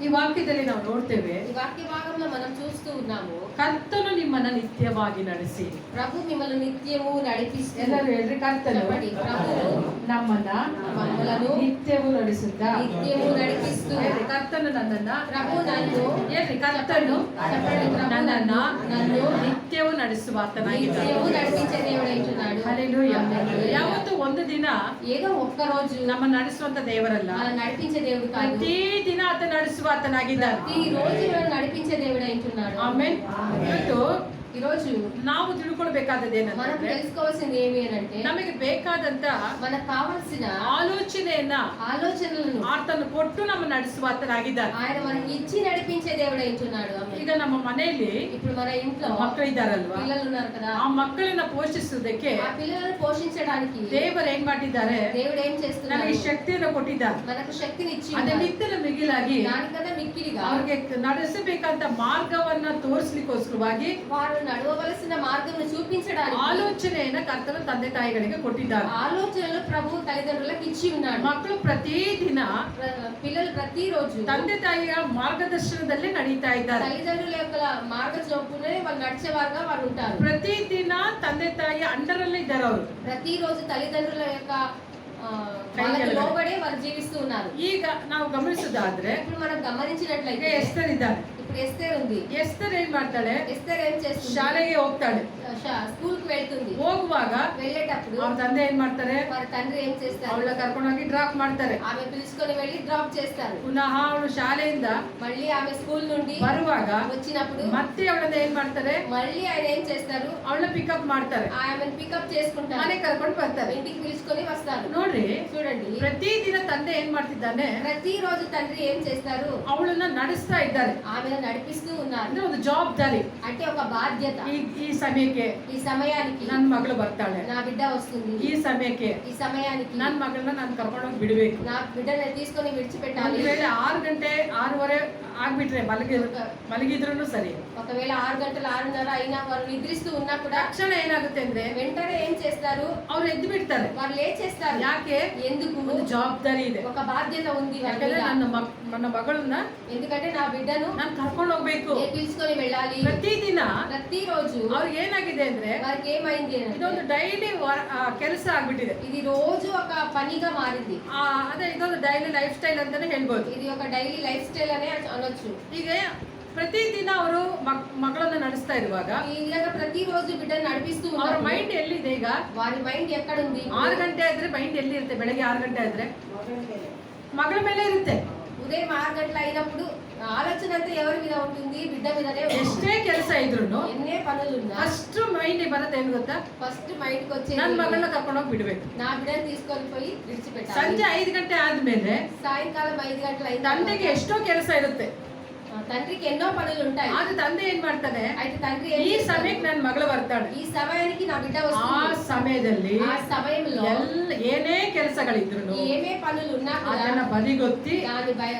ಈ ವಾಕ್ಯದಲ್ಲಿ ನಾವು ನೋಡ್ತೇವೆ,
ఈ వాక్య భాగంలో మనం చూస్తూ ఉన్నాము,
ಕರ್ತನು ನಿಮ್ಮನ್ನ ನಿತ್ಯವಾಗಿ ನಡೆಸಿ.
ప్రభు మిమ్మల్ని నిత్యము నడిపిస్తూ.
ಎಲ್ಲರೂ ಹೇಳ್ರಿ, ಕರ್ತನು
చెప్పండి, ప్రభువు
ನಮ್ಮನ್ನ
మమ్మలను
ನಿತ್ಯವೂ ನಡೆಸುತ್ತಾ.
నిత్యము నడిపిస్తూ.
ಹೇಳ್ರಿ, ಕರ್ತನು ನನ್ನನ್ನ,
ప్రభు నన్ను,
ಹೇಳ್ರಿ, కರ್ತನು
చెప్పండి, ప్రభు
ನನ್ನನ್ನ
నన్ను
ನಿತ್ಯವೂ ನಡೆಸುವ ಆತನಾಗಿದ್ದಾನೆ.
నిత్యము నడిపించే దేవుడు అంటున్నాడు.
ಹಲ್ಲೆಲೂಯಾ.
హల్లెలూయా.
ಯಾವತ್ತು ಒಂದು ದಿನ
ఏదో ఒక్క రోజు
ನಮ್ಮ ನಡೆಸುವಂತ ದೇವರಲ್ಲ,
మనం నడిపించే దేవుడు కాదు.
ಪ್ರತಿ ದಿನ ಆತ ನಡೆಸುವ ಆತನಾಗಿದ್ದಾನೆ.
ఈ రోజు మనం నడిపించే దేవుడు అంటున్నాడు.
ಆಮೇನ್. ಇವತ್ತು
ఈ రోజు
ನಾವು ತಿಳ್ಕೊಳ್ಬೇಕಾದದ್ದು
మనం
ಏನಂತಂದ್ರೆ,
తెలుసుకోవాల్సింది ఏమి అని అంటే,
ನಮಗೆ ಬೇಕಾದಂತ
మనకు కావాల్సిన
ಆಲೋಚನೆಯನ್ನ
ఆలోచనలను
ಆತನು ಕೊಟ್ಟು ನಮ್ಮ ನಡೆಸುವ ಆತನಾಗಿದ್ದಾನೆ.
ఆయన మనకి ఇచ్చి నడిపించే దేవుడు అంటున్నాడు.
ಈಗ ನಮ್ಮ ಮನೆಯಲ್ಲಿ
ఇప్పుడు మన ఇంట్లో
ಮಕ್ಕಳು ಇದ್ದಾರಲ್ವಾ,
పిల్లలు ఉన్నారు కదా,
ಆ ಮಕ್ಕಳನ್ನ ಪೋಷಿಸುವುದಕ್ಕೆ
ఆ పిల్లలను పోషించడానికి
ದೇವರು ಏನ್ ಮಾಡಿದ್ದಾರೆ,
దేవుడు ఏం చేస్తున్నాడు?
ನಮಗೆ ಶಕ್ತಿಯನ್ನು ಕೊಟ್ಟಿದ್ದಾರೆ.
మనకు శక్తిని ఇచ్చి
ಅದನ್ನಿತ್ತನ ಮಿಗಿಲಾಗಿ
దానికన్నా మిక్కిలిగా
ಅವ್ರಿಗೆ ನಡೆಸಬೇಕಂತ ಮಾರ್ಗವನ್ನ ತೋರಿಸ್ಲಿಕ್ಕೋಸ್ಕರವಾಗಿ
వారు నడవవలసిన మార్గం చూపించడానికి
ಆಲೋಚನೆಯನ್ನ ಕರ್ತನ ತಂದೆ ತಾಯಿಗಳಿಗೆ ಕೊಟ್ಟಿದ್ದಾರೆ.
ఆలోచనలు ప్రభు తల్లిదండ్రులకు ఇచ్చి ఉన్నాడు.
ಮಕ್ಕಳು ಪ್ರತಿದಿನ
పిల్లలు ప్రతిరోజు
ತಂದೆ ತಾಯಿಯ ಮಾರ್ಗದರ್ಶನದಲ್ಲೇ ನಡೀತಾ ಇದ್ದಾರೆ.
తల్లిదండ్రుల యొక్క మార్గ చొప్పునే వాళ్ళు నడిచేవారుగా వారు ఉంటారు.
ಪ್ರತಿದಿನ ತಂದೆ ತಾಯಿ ಅಂಡರಲ್ಲೇ ಇದ್ದಾರೆ ಅವರು.
ప్రతిరోజు తల్లిదండ్రుల యొక్క వాళ్ళకి లోబడే వారు జీవిస్తూ ఉన్నారు.
ಈಗ ನಾವು ಗಮನಿಸೋದಾದ್ರೆ
ఇప్పుడు మనం గమనించినట్లయితే
ಈಗ ಎಸ್ತರ್ ಇದ್ದಾನೆ.
ఇప్పుడు ఎస్తేర్ ఉంది.
ಎಸ್ತರ್ ಏನ್ ಮಾಡ್ತಾಳೆ?
ఎస్తేర్ ఏం చేస్తుంది?
ಶಾಲೆಗೆ ಹೋಗ್ತಾಳೆ.
స్కూల్ కి వెళ్తుంది.
ಹೋಗುವಾಗ
వెళ్ళేటప్పుడు
ಅವ್ರ ತಂದೆ ಏನ್ ಮಾಡ್ತಾರೆ?
వారి తండ్రి ఏం చేస్తారు?
ಅವಳ ಕರ್ಕೊಂಡೋಗಿ ಡ್ರಾಪ್ ಮಾಡ್ತಾರೆ.
ఆమె పిలుచుకొని వెళ్ళి డ్రాప్ చేస్తారు.
ಪುನಃ ಅವಳು ಶಾಲೆಯಿಂದ
మళ్ళీ ఆమె స్కూల్ నుండి
ಬರುವಾಗ
వచ్చినప్పుడు
ಮತ್ತೆ ಅವಳನ್ನ ಏನ್ ಮಾಡ್ತಾರೆ?
మళ్ళీ ఆయన ఏం చేస్తారు?
ಅವಳನ್ನ ಪಿಕಪ್ ಮಾಡ್ತಾರೆ.
ఆమెను పికప్ చేసుకుంటారు.
ಮನೆಗೆ ಕರ್ಕೊಂಡು ಬರ್ತಾರೆ.
ఇంటికి పిలుచుకొని వస్తారు.
ನೋಡ್ರಿ,
చూడండి,
ಪ್ರತಿದಿನ ತಂದೆ ಏನ್ ಮಾಡ್ತಿದ್ದಾನೆ?
ప్రతిరోజు తండ్రి ఏం చేస్తారు?
ಅವಳನ್ನ ನಡೆಸ್ತಾ ಇದ್ದಾರೆ.
ఆమెను నడిపిస్తూ ఉన్నారు.
ಅಂದ್ರೆ ಒಂದು ಜವಾಬ್ದಾರಿ.
అంటే ఒక బాధ్యత.
ಈ ಸಮಯಕ್ಕೆ
ఈ సమయానికి
ನನ್ನ ಮಗಳು ಬರ್ತಾಳೆ,
నా బిడ్డ వస్తుంది.
ಈ ಸಮಯಕ್ಕೆ
ఈ సమయానికి
ನನ್ನ మಗಳನ್ನ ನಾನು ಕರ್ಕೊಂಡೋಗಿ ಬಿಡಬೇಕು.
నా బిడ్డని తీసుకొని విడిచిపెట్టాలి.
ಒಂದು ವೇಳೆ 6 ಗಂಟೆ 6:30 ಆಗ್ಬಿಟ್ರೆ ಮಲಗಿದ್ರು ಸರಿ,
ఒకవేళ 6 గంటలు 6:30 అయినా వారు నిద్రిస్తూ ఉన్నా కూడా
ತಕ್ಷಣ ಏನಾಗುತ್ತೆ ಅಂದ್ರೆ
వెంటనే ఏం చేస్తారు?
ಅವ್ರು ಎದ್ದು ಬಿಡ್ತಾರೆ.
వారు లేచేస్తారు.
ಯಾಕೆ?
ఎందుకు?
ಒಂದು ಜವಾಬ್ದಾರಿ ಇದೆ.
ఒక బాధ్యత ఉంది వారి
ಯಾಕಂದ್ರೆ
మీద.
ನನ್ನ ಮಗಳನ್ನ
ఎందుకంటే నా బిడ్డను
ನಾನು ಕರ್ಕೊಂಡು ಹೋಗ್ಬೇಕು.
పిలుచుకొని వెళ్ళాలి.
ಪ್ರತಿದಿನ
ప్రతిరోజు
ಅವ್ರಿಗೆ ಏನಾಗಿದೆ ಅಂದ್ರೆ
వారికి ఏమైంది అంటే
ಇದೊಂದು ಡೈಲಿ ಕೆಲಸ ಆಗ್ಬಿಟ್ಟಿದೆ.
ఇది రోజు ఒక పనిగా మారింది.
ಅದೇ ಇದೊಂದು ಡೈಲಿ ಲೈಫ್ ಸ್ಟೈಲ್ ಅಂತಾನೆ ಹೇಳ್ಬೋದು.
ఇది ఒక డైలీ లైఫ్ స్టైల్ అనే అనొచ్చు.
ಈಗ ಪ್ರತಿದಿನ ಅವರು ಮಗಳನ್ನ ನಡೆಸ್ತಾ ಇರುವಾಗ
ఈ విధంగా ప్రతిరోజు బిడ్డను నడిపిస్తూ
ಅವರ
ఉన్నారు.
ಮೈಂಡ್ ಎಲ್ಲಿದೆ? ಈಗ
వారి మైండ్ ఎక్కడ ఉంది?
6 ಗಂಟೆ ಆದ್ರೆ ಮೈಂಡ್ ಎಲ್ಲಿ ಇರುತ್ತೆ? ಬೆಳಗ್ಗೆ 6 ಗಂಟೆ ಆದ್ರೆ ಮಗಳ ಮೇಲೆ ಇರುತ್ತೆ.
ఉదయం 6 గంటలు అయినప్పుడు ఆలోచన అంతా ఎవరి మీద ఉంటుంది? బిడ్డ మీదనే ఉంటుంది.
ಎಷ್ಟೇ ಕೆಲಸ ಇದ್ರು
ఎన్నే పనులున్నా
ಫಸ್ಟ್ ಮೈಂಡ್ ಬರುತ್ತೆ ಏನ್ ಗೊತ್ತಾ?
ఫస్ట్ మైండ్ కి వచ్చేది
ನನ್ನ ಮಗಳನ್ನ ಕರ್ಕೊಂಡೋಗಿ ಬಿಡ್ಬೇಕು.
నా బిడ్డను తీసుకొని పోయి విడిచిపెట్టాలి.
ಸಂಜೆ 5 ಗಂಟೆ ಆದ್ಮೇಲೆ
సాయంకాలం 5 గంటలు అయిన
ತಂದೆಗೆ ಎಷ್ಟೋ ಕೆಲಸ ಇರುತ್ತೆ.
తండ్రికి ఎన్నో పనులు ఉంటాయి.
ಆದ್ರೆ ತಂದೆ ಏನ್ ಮಾಡ್ತಾನೆ?
అయితే తండ్రి
ಈ ಸಮಯಕ್ಕೆ ನನ್ನ ಮಗಳು ಬರ್ತಾಳೆ.
ఈ సమయానికి నా బిడ్డ
ಆ
వస్తుంది.
ಸಮಯದಲ್ಲಿ
ఆ సమయంలో
ಏನೇ ಕೆಲಸಗಳಿದ್ರು
ఏమే పనులు ఉన్నా కూడా
ಅದನ್ನ ಬದಿಗೊತ್ತಿ
దాని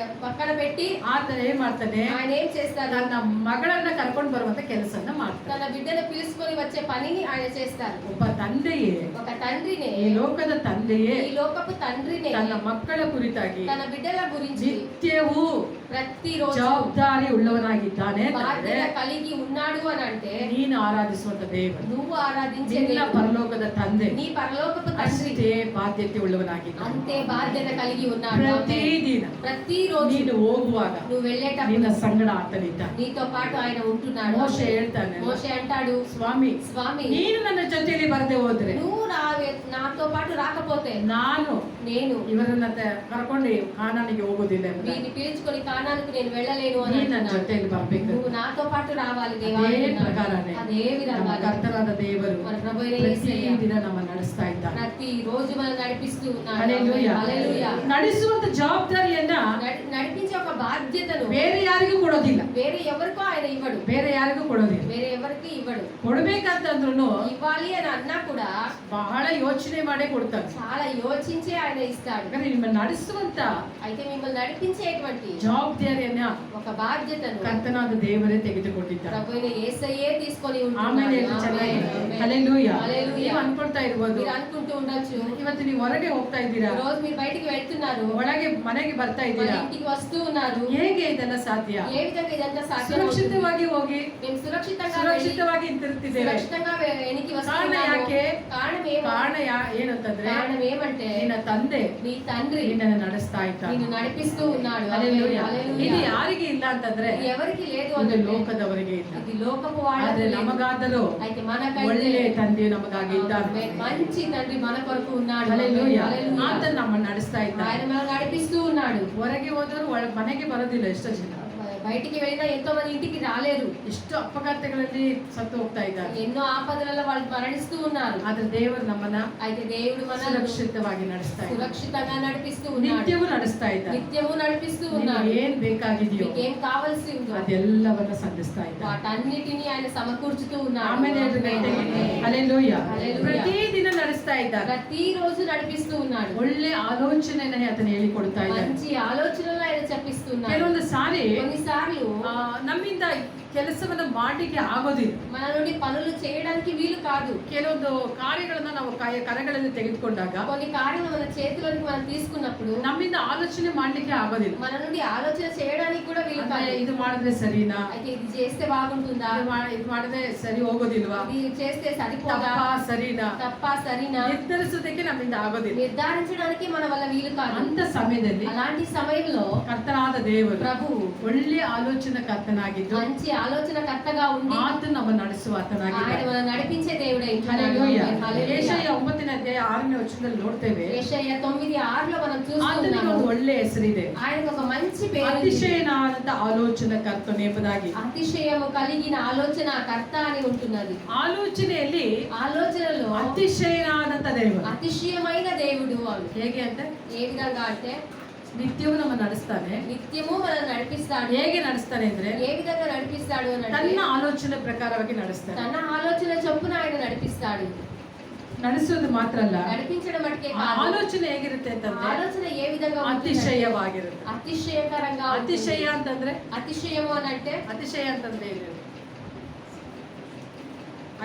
పక్కన పెట్టి
ಆತನ ಏನ್ ಮಾಡ್ತಾನೆ?
ఆయన ఏం చేస్తారు?
ನನ್ನ ಮಗಳನ್ನ ಕರ್ಕೊಂಡು ಬರುವಂತ ಕೆಲಸನ ಮಾಡ್ತಾನೆ.
తన బిడ్డను పిలుచుకొని వచ్చే పనిని ఆయన చేస్తారు.
ಒಬ್ಬ ತಂದೆಯೇ,
ఒక తండ్రినే,
ಈ ಲೋಕದ ತಂದೆಯೇ
ఈ లోకపు తండ్రినే
ತನ್ನ ಮಕ್ಕಳ ಕುರಿತಾಗಿ
తన బిడ్డల గురించి
ನಿತ್ಯವೂ
ప్రతిరోజు
ಜವಾಬ್ದಾರಿ ಉಳ್ಳವನಾಗಿದ್ದಾನೆ ಅಂತಂದ್ರೆ
బాధ్యత కలిగి ఉన్నాడు అని అంటే
ನೀನು ಆರಾಧಿಸುವಂತ ದೇವರು,
నువ్వు ఆరాధించే
ನಿನ್ನ
దేవుడు,
ಪರಲೋಕದ ತಂದೆ
నీ పరలోకపు తండ్రి
ಅಷ್ಟೇ ಬಾಧ್ಯತೆ ಉಳ್ಳವನಾಗಿದ್ದಾನೆ.
అంతే బాధ్యత కలిగి ఉన్నాడు.
ಪ್ರತಿದಿನ
ప్రతిరోజు
ನೀನು ಹೋಗುವಾಗ
నువ్వు వెళ్ళేటప్పుడు
ನಿನ್ನ ಸಂಗಡ ಆತನಿದ್ದಾನೆ.
నీతో పాటు ఆయన ఉంటున్నాడు.
ಮೋಶೆ ಹೇಳ್ತಾನೆ,
మోషే అంటాడు,
ಸ್ವಾಮಿ
స్వామి
ನೀನು ನನ್ನ ಜೊತೆಯಲ್ಲಿ ಬರದೆ ಹೋದ್ರೆ
నువ్వు నాతో పాటు రాకపోతే
ನಾನು
నేను
ಇವರನ್ನ ಕರ್ಕೊಂಡು ಕಾನಾನಿಗೆ ಹೋಗೋದಿಲ್ಲ ಎಂಬುದಾಗಿ.
వీరిని పీల్చుకొని కానానికి నేను వెళ్ళలేను అని
ನೀನು ನನ್ನ
అంటున్నాడు.
ಜೊತೆಯಲ್ಲಿ ಬರ್ಬೇಕು.
నువ్వు నాతో పాటు రావాలి దేవా
ಅದೇ
అని అన్నాడు.
ಪ್ರಕಾರನೇ
అదే
ನಮ್ಮ
విధంగా
ಕರ್ತನಾದ ದೇವರು
మన ప్రభువైన యేసయ్య
ಪ್ರತಿದಿನ ನಮ್ಮ ನಡೆಸ್ತಾ ಇದ್ದಾನೆ.
ప్రతి రోజు మనం నడిపిస్తూ ఉన్నాడు.
ಹಲ್ಲೆಲೂಯಾ.
హల్లెలూయా.
ನಡೆಸುವಂತ ಜವಾಬ್ದಾರಿಯನ್ನ
నడిపించే ఒక బాధ్యతను
ಬೇರೆ ಯಾರಿಗೂ ಕೊಡೋದಿಲ್ಲ,
వేరే ఎవరికో ఆయన ఇవ్వడు.
ಬೇರೆ ಯಾರಿಗೂ ಕೊಡೋದಿಲ್ಲ.
వేరే ఎవరికి ఇవ్వడు.
ಕೊಡ್ಬೇಕಂತಂದ್ರು
ఇవ్వాలి అని అన్నా కూడా
ಬಹಳ ಯೋಚನೆ ಮಾಡೇ ಕೊಡ್ತಾರೆ.
చాలా యోచించే ఆయన ఇస్తాడు.
ಯಾಕಂದ್ರೆ ನಿಮ್ಮನ್ನ ನಡೆಸುವಂತ
అయితే మిమ్మల్ని నడిపించేటువంటి
ಜವಾಬ್ದಾರಿಯನ್ನ
ఒక బాధ్యతను
ಕರ್ತನಾದ ದೇವರೇ ತೆಗೆದುಕೊಂಡಿದ್ದಾರೆ.
ప్రభువైన యేసయ్యే తీసుకొని
ಆಮೇಲೆ
ఉంటున్నాడు.
ಚೆನ್ನಾಗಿ
ఆమేన్.
ಹಲ್ಲೆಲೂಯಾ.
హల్లెలూయా.
ನೀವು ಅನ್ಕೊಳ್ತಾ ಇರ್ಬೋದು,
మీరు అనుకుంటూ ఉండొచ్చు,
ಇವತ್ತು ನೀವು ಹೊರಗೆ ಹೋಗ್ತಾ ಇದ್ದೀರಾ,
ఈ రోజు మీరు బయటికి వెళ్తున్నారు,
ಒಳಗೆ ಮನೆಗೆ ಬರ್ತಾ
మన
ಇದ್ದೀರಾ,
ఇంటికి వస్తూ ఉన్నారు,
ಹೇಗೆ ಇದೆಲ್ಲ ಸಾಧ್ಯ?
ఏ విధంగా ఇదంతా సాధ్యం?
ಸುರಕ್ಷಿತವಾಗಿ ಹೋಗಿ
మేము సురక్షితంగా
ಸುರಕ್ಷಿತವಾಗಿ ಹಿಂತಿರುಗ್ತಿದ್ದೇವೆ.
సురక్షితంగా వెనక్కి
ಕಾರಣ
వస్తున్నాము.
ಯಾಕೆ?
కారణం ఏమో?
ಕಾರಣ ಏನಂತಂದ್ರೆ
కారణం ఏమంటే
ನಿನ್ನ ತಂದೆ
నీ తండ్రి
ನಿನ್ನನ್ನು ನಡೆಸ್ತಾ ಇದ್ದಾನೆ.
నిన్ను నడిపిస్తూ ఉన్నాడు.
ಹಲ್ಲೆಲೂಯಾ.
హల్లెలూయా.
ಇದು ಯಾರಿಗೆ ಇಲ್ಲ ಅಂತಂದ್ರೆ
ఇది ఎవరికి లేదు
ಒಂದು
అంటే
ಲೋಕದವರಿಗೆ ಇಲ್ಲ.
ఇది లోకపు
ಆದ್ರೆ
వాళ్ళకి లేదు.
ನಮಗಾದರೂ
అయితే మనకైతే
ಒಳ್ಳೆ ತಂದೆ ನಮಗಾಗಿ ಇದ್ದಾನೆ.
మంచి తండ్రి మన కొరకు ఉన్నాడు.
ಹಲ್ಲೆಲೂಯಾ.
హల్లెలూయా.
ಆತ ನಮ್ಮನ್ನು ನಡೆಸ್ತಾ ಇದ್ದಾನೆ.
ఆయన మనం నడిపిస్తూ ఉన్నాడు.
ಹೊರಗೆ ಹೋದವರು ಮನೆಗೆ ಬರೋದಿಲ್ಲ ಎಷ್ಟೋ ಜನ.
బయటికి వెళ్ళినా ఎంతో మంది ఇంటికి రాలేరు.
ಎಷ್ಟು ಅಪಘಾತಗಳಲ್ಲಿ ಸತ್ತು ಹೋಗ್ತಾ ಇದ್ದಾರೆ.
ఎన్నో ఆపదలలో వాళ్ళు మరణిస్తూ ఉన్నారు.
ಆದ್ರೆ ದೇವರು ನಮ್ಮನ್ನ
అయితే దేవుడు మనల్ని
ಸುರಕ್ಷಿತವಾಗಿ ನಡೆಸ್ತಾ ಇದ್ದಾನೆ.
సురక్షితంగా నడిపిస్తూ ఉన్నాడు.
ನಿತ್ಯವೂ ನಡೆಸ್ತಾ ಇದ್ದಾನೆ.
నిత్యము నడిపిస్తూ
ನಿನಗೆ
ఉన్నాడు.
ಏನ್ ಬೇಕಾಗಿದೆಯೋ
మీకు ఏం కావాల్సి ఉందో
ಅದೆಲ್ಲವನ್ನ ಸಂಧಿಸ್ತಾ ಇದ್ದಾನೆ.
వాటన్నిటిని ఆయన సమకూర్చుతూ ఉన్నాడు.
ಆಮೇಲೆ ಹೇಳ್ರಿ ಗಂಟೆಗೆ ಹಲ್ಲೆಲೂಯಾ.
ಹಲ್ಲೆಲೂಯಾ.
ಪ್ರತಿದಿನ ನಡೆಸ್ತಾ ಇದ್ದಾನೆ.
ప్రతిరోజు నడిపిస్తూ ఉన్నాడు.
ಒಳ್ಳೆ ಆಲೋಚನೆಯನ್ನ ಆತನ ಹೇಳಿಕೊಡ್ತಾ ಇದ್ದಾನೆ.
మంచి ఆలోచనలు ఆయన చెప్పిస్తున్నాడు.
ಕೆಲವೊಂದು ಸಾರಿ
కొన్నిసార్లు
ನಮ್ಮಿಂದ ಕೆಲಸವನ್ನು ಮಾಡಲಿಕ್ಕೆ ಆಗೋದಿಲ್ಲ.
మన నుండి పనులు చేయడానికి వీలు కాదు.
ಕೆಲವೊಂದು ಕಾರ್ಯಗಳನ್ನ ನಾವು ಕರೆಗಳಲ್ಲಿ ತೆಗೆದುಕೊಂಡಾಗ
కొన్ని కార్యాలు మన చేతిలోకి మనం తీసుకున్నప్పుడు
ನಮ್ಮಿಂದ ಆಲೋಚನೆ ಮಾಡ್ಲಿಕ್ಕೆ ಆಗೋದಿಲ್ಲ.
మన నుండి ఆలోచన చేయడానికి కూడా వీలు కాదు.
ಇದು ಮಾಡಿದ್ರೆ ಸರಿನಾ,
అయితే ఇది చేస్తే బాగుంటుందా,
ಇದು ಮಾಡಿದ್ರೆ ಸರಿ ಹೋಗೋದಿಲ್ವಾ,
ఇది చేస్తే సరిపోదా,
ಸರಿನಾ,
తప్ప సరినా
ನಿರ್ಧರಿಸೋದಕ್ಕೆ ನಮ್ಮಿಂದ ಆಗೋದಿಲ್ಲ.
నిర్ధారించడానికి మన వల్ల వీలు కాదు.
ಅಂತ ಸಮಯದಲ್ಲಿ
అలాంటి సమయంలో
ಕರ್ತನಾದ ದೇವರು
ప్రభు
ಒಳ್ಳೆ ಆಲೋಚನಾ ಕರ್ತನಾಗಿದ್ದು
మంచి ఆలోచనకర్తగా ఉండి
ಆತ ನಮ್ಮ ನಡೆಸುವ ಆತನಾಗಿದ್ದಾನೆ.
ఆయన మనం నడిపించే దేవుడే.
హల్లెలూయా. ಯೆಶಾಯ 9ನೇ ಅಧ್ಯಾಯ 6ನೇ ವಚನದಲ್ಲಿ ನೋಡ್ತೇವೆ.
ಯೆಶಾಯ 9:6 మనం
ಆತನಿಗೆ
చూస్తున్నాము.
ಒಂದು ಒಳ್ಳೆ ಹೆಸರಿದೆ.
ఆయనకు ఒక మంచి పేరు ఉంది.
ಅತಿಶಯನಾದಂತ ಆಲೋಚನಾ ಕರ್ತನೆ ಎಂಬುದಾಗಿ.
అతిశయము కలిగిన ఆలోచన కర్త అని ఉంటున్నది.
ಆಲೋಚನೆಯಲ್ಲಿ
ఆలోచనలో
ಅತಿಶಯನಾದಂತ ದೇವರು.
అతిశయమైన దేవుడు అని.
ಹೇಗೆ ಅಂತ
ఏ విధంగా అంటే
ನಿತ್ಯವೂ ನಮ್ಮ ನಡೆಸ್ತಾನೆ.
నిత్యము మనల్ని నడిపిస్తాడు.
ಹೇಗೆ ನಡೆಸ್ತಾನೆ ಅಂದ್ರೆ
ఏ విధంగా నడిపిస్తాడు అని అంటే
ತನ್ನ ಆಲೋಚನೆ ಪ್ರಕಾರವಾಗಿ ನಡೆಸ್ತಾನೆ.
తన ఆలోచన చొప్పున ఆయన నడిపిస్తాడు.
ನಡೆಸೋದು ಮಾತ್ರ ಅಲ್ಲ,
నడిపించడం మటుకే
ಆ
కాదు.
ಆಲೋಚನೆ ಹೇಗಿರುತ್ತೆ ಅಂತಂದ್ರೆ
ఆలోచన ఏ విధంగా ఉంటుందంటే
ಅತಿಶಯವಾಗಿರುತ್ತೆ.
అతిశయకరంగా ఉంటుంది.
ಅತಿಶಯ ಅಂತಂದ್ರೆ
అతిశయము అని అంటే
ಅತಿಶಯ ಅಂತಂದ್ರೆ ಏನು?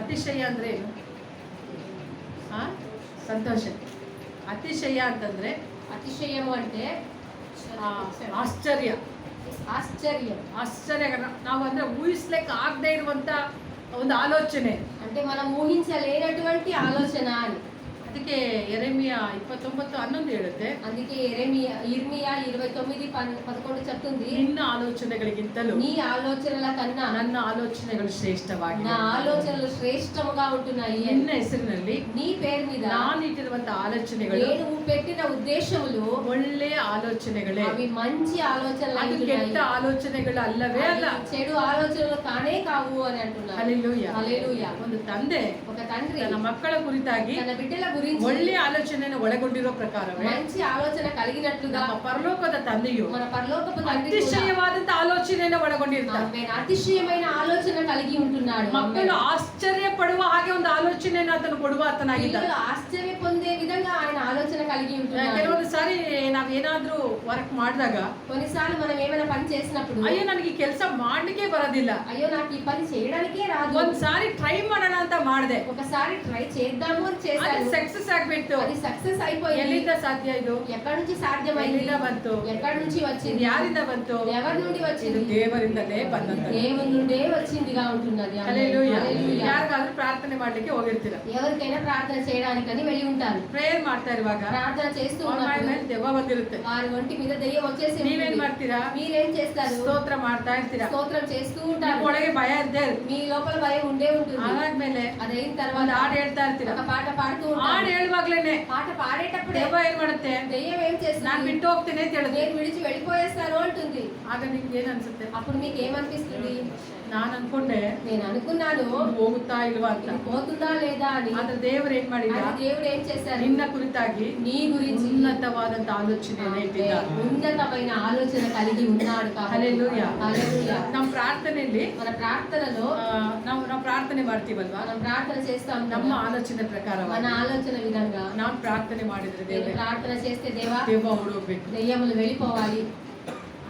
ಅತಿಶಯ ಅಂದ್ರೆ ಏನು? ಸಂತೋಷ. ಅತಿಶಯ ಅಂತಂದ್ರೆ
అతిశయము అంటే
ಆಶ್ಚರ್ಯ. ಆಶ್ಚರ್ಯ ನಾವು ಅಂದ್ರೆ ಊಹಿಸ್ಲಿಕ್ಕೆ ಆಗದೆ ಇರುವಂತ ಒಂದು ಆಲೋಚನೆ.
అంటే మనం ఊహించలేనటువంటి ఆలోచన అని.
ಅದಕ್ಕೆ ಯೆರೆಮೀಯ 29:11 ಹೇಳುತ್ತೆ.
అందుకే ఇర్మియా 29:11 చెప్తుంది,
ನಿನ್ನ ಆಲೋಚನೆಗಳಿಗಿಂತಲೂ
నీ ఆలోచనల కన్నా
ನನ್ನ ಆಲೋಚನೆಗಳು ಶ್ರೇಷ್ಠವಾಗಿವೆ.
నా ఆలోచనలు శ్రేష్టముగా ఉంటున్నాయి.
ನಿನ್ನ ಹೆಸರಿನಲ್ಲಿ
నీ పేరు మీద
ನಾನಿಟ್ಟಿರುವಂತ ಆಲೋಚನೆಗಳು
నేను పెట్టిన ఉద్దేశములు
ಒಳ್ಳೆ ಆಲೋಚನೆಗಳೇ.
అవి మంచి ఆలోచనలు
ಅದು ಕೆಟ್ಟ ಆಲೋಚನೆಗಳು ಅಲ್ಲವೇ ಅಲ್ಲ.
చెడు ఆలోచనలు కానే కావు అని అంటున్నారు.
ಹಲ್ಲೆಲೂಯಾ.
హల్లెలూయా.
ಒಂದು ತಂದೆ
ఒక తండ్రి
ತನ್ನ ಮಕ್ಕಳ ಕುರಿತಾಗಿ
తన బిడ్డల గురించి
ಒಳ್ಳೆ ಆಲೋಚನೆಯನ್ನು ಒಳಗೊಂಡಿರೋ ಪ್ರಕಾರವೇ
మంచి ఆలోచన కలిగినట్లుగా
ನಮ್ಮ ಪರಲೋಕದ ತಂದೆಯು
మన పరలోకపు తండ్రి కూడా
ಅತಿಶಯವಾದಂತ ಆಲೋಚನೆಯನ್ನು ಒಳಗೊಂಡಿರ್ತಾನೆ.
ఆమెన్ అతిశయమైన ఆలోచన కలిగి ఉంటున్నాడు.
ಮಕ್ಕಳು ಆಶ್ಚರ್ಯ ಪಡುವ ಹಾಗೆ ಒಂದು ಆಲೋಚನೆಯನ್ನು ಆತನು ಕೊಡುವ ಆತನಾಗಿದ್ದಾನೆ.
పిల్లలు ఆశ్చర్య పొందే విధంగా ఆయన ఆలోచన కలిగి ఉంటున్నాడు.
ಕೆಲವೊಂದು ಸಾರಿ ನಾವೇನಾದ್ರೂ ವರ್ಕ್ ಮಾಡಿದಾಗ
కొన్నిసార్లు మనం ఏమైనా పని చేసినప్పుడు
ಅಯ್ಯೋ ನನಗೆ ಈ ಕೆಲಸ ಮಾಡ್ಲಿಕ್ಕೆ ಬರೋದಿಲ್ಲ,
అయ్యో నాకు ఈ పని చేయడానికే రాదు,
ಒಂದ್ సాರಿ ಟ್ರೈ ಮಾಡೋಣ ಅಂತ ಮಾಡಿದೆ,
ఒకసారి ట్రై చేద్దాము అని చేశాను,
ಸಕ್ಸಸ್ ಆಗ್ಬಿಟ್ಟು
అది సక్సెస్ అయిపోయింది.
ಎಲ್ಲಿಂದ ಸಾಧ್ಯ ಇದು?
ఎక్కడి నుంచి సాధ్యమైంది?
ಎಲ್ಲಿಂದ ಬಂತು?
ఎక్కడి నుంచి
ಇದು
వచ్చింది?
ಯಾರಿಂದ ಬಂತು?
ఎవరి నుండి
ಇದು
వచ్చింది?
ದೇವರಿಂದಲೇ ಬಂದಂತ.
దేవుని నుండే వచ్చిందిగా ఉంటున్నది.
ಹಲ್ಲೆಲೂಯಾ.
హల్లెలూయా.
ಯಾರಿಗಾದ್ರೂ ಪ್ರಾರ್ಥನೆ ಮಾಡ್ಲಿಕ್ಕೆ ಹೋಗಿರ್ತೀರ,
ఎవరికైనా ప్రార్థన చేయడానికని వెళ్ళి ఉంటారు.
ಪ್ರೇಯರ್ ಮಾಡ್ತಾ ಇರುವಾಗ
ప్రార్థన చేస్తూ
ಅವ್ರ
ఉన్నప్పుడు
ಮೇಲೆ ದೆವ್ವ ಬಂದಿರುತ್ತೆ.
వారి ఒంటి మీద దెయ్యం వచ్చేసి
ನೀವೇನ್
ఉంటుంది.
ಮಾಡ್ತೀರಾ?
మీరేం చేస్తారు?
ಸ್ತೋತ್ರ ಮಾಡ್ತಾ ಇರ್ತೀರಾ,
స్తోత్రం చేస్తూ
ನಿಮ್
ఉంటారు.
ಒಳಗೆ ಭಯ ಇದ್ದೇ ಇರುತ್ತೆ.
మీ లోపల భయం ఉండే ఉంటుంది.
ಅದಾದ್ಮೇಲೆ
అదైన
ಒಂದ್
తర్వాత
ಹಾಡು ಹೇಳ್ತಾ ಇರ್ತೀರಾ,
ఒక పాట పాడుతూ
ಹಾಡು
ఉంటారు.
ಹೇಳುವಾಗ್ಲೇನೆ
పాట పాడేటప్పుడే
ದೆವ್ವ ಏನ್ ಮಾಡುತ್ತೆ?
దెయ్యం ఏం
ನಾನ್
చేస్తుంది?
ಬಿಟ್ಟು ಹೋಗ್ತೀನಿ ಅಂತ ಹೇಳುತ್ತೆ.
నేను విడిచి వెళ్ళిపోయేస్తాను అంటుంది.
ಆಗ ನಿಮ್ಗೆ ಏನ್ ಅನ್ಸುತ್ತೆ?
అప్పుడు మీకు ఏమనిపిస్తుంది?
ನಾನ್ ಅನ್ಕೊಂಡೆ
నేను అనుకున్నాను
ಇದು ಹೋಗುತ್ತಾ ಇಲ್ವಾ ಅಂತ.
ఇది పోతుందా లేదా అని.
ಆದ್ರೆ ದೇವರು ಏನ್ ಮಾಡಿದ?
అది దేవుడు ఏం చేశారు?
ನಿನ್ನ ಕುರಿತಾಗಿ
నీ గురించి
ಉನ್ನತವಾದಂತ ಆಲೋಚನೆಯನ್ನು ಇಟ್ಟಿದ್ದಾರೆ.
ఉన్నతమైన ఆలోచన కలిగి ఉన్నాడు కాబట్టి.
ಹಲ್ಲೆಲೂಯಾ.
హల్లెలూయా.
ನಮ್ಮ ಪ್ರಾರ್ಥನೆಯಲ್ಲಿ
మన ప్రార్థనలో
ನಾವು ಪ್ರಾರ್ಥನೆ ಮಾಡ್ತೀವಲ್ವಾ,
మనం ప్రార్థన చేస్తాం.
ನಮ್ಮ ಆಲೋಚನೆ ಪ್ರಕಾರ
మన ఆలోచన విధంగా
ನಾವು ಪ್ರಾರ್ಥನೆ ಮಾಡಿದ್ರೆ
నేను
ದೇವ್ರೆ
ప్రార్థన చేస్తే దేవా
ದೆವ್ವ ಓಡೋಗ್ಬೇಕು
దెయ్యములు వెళ్ళిపోవాలి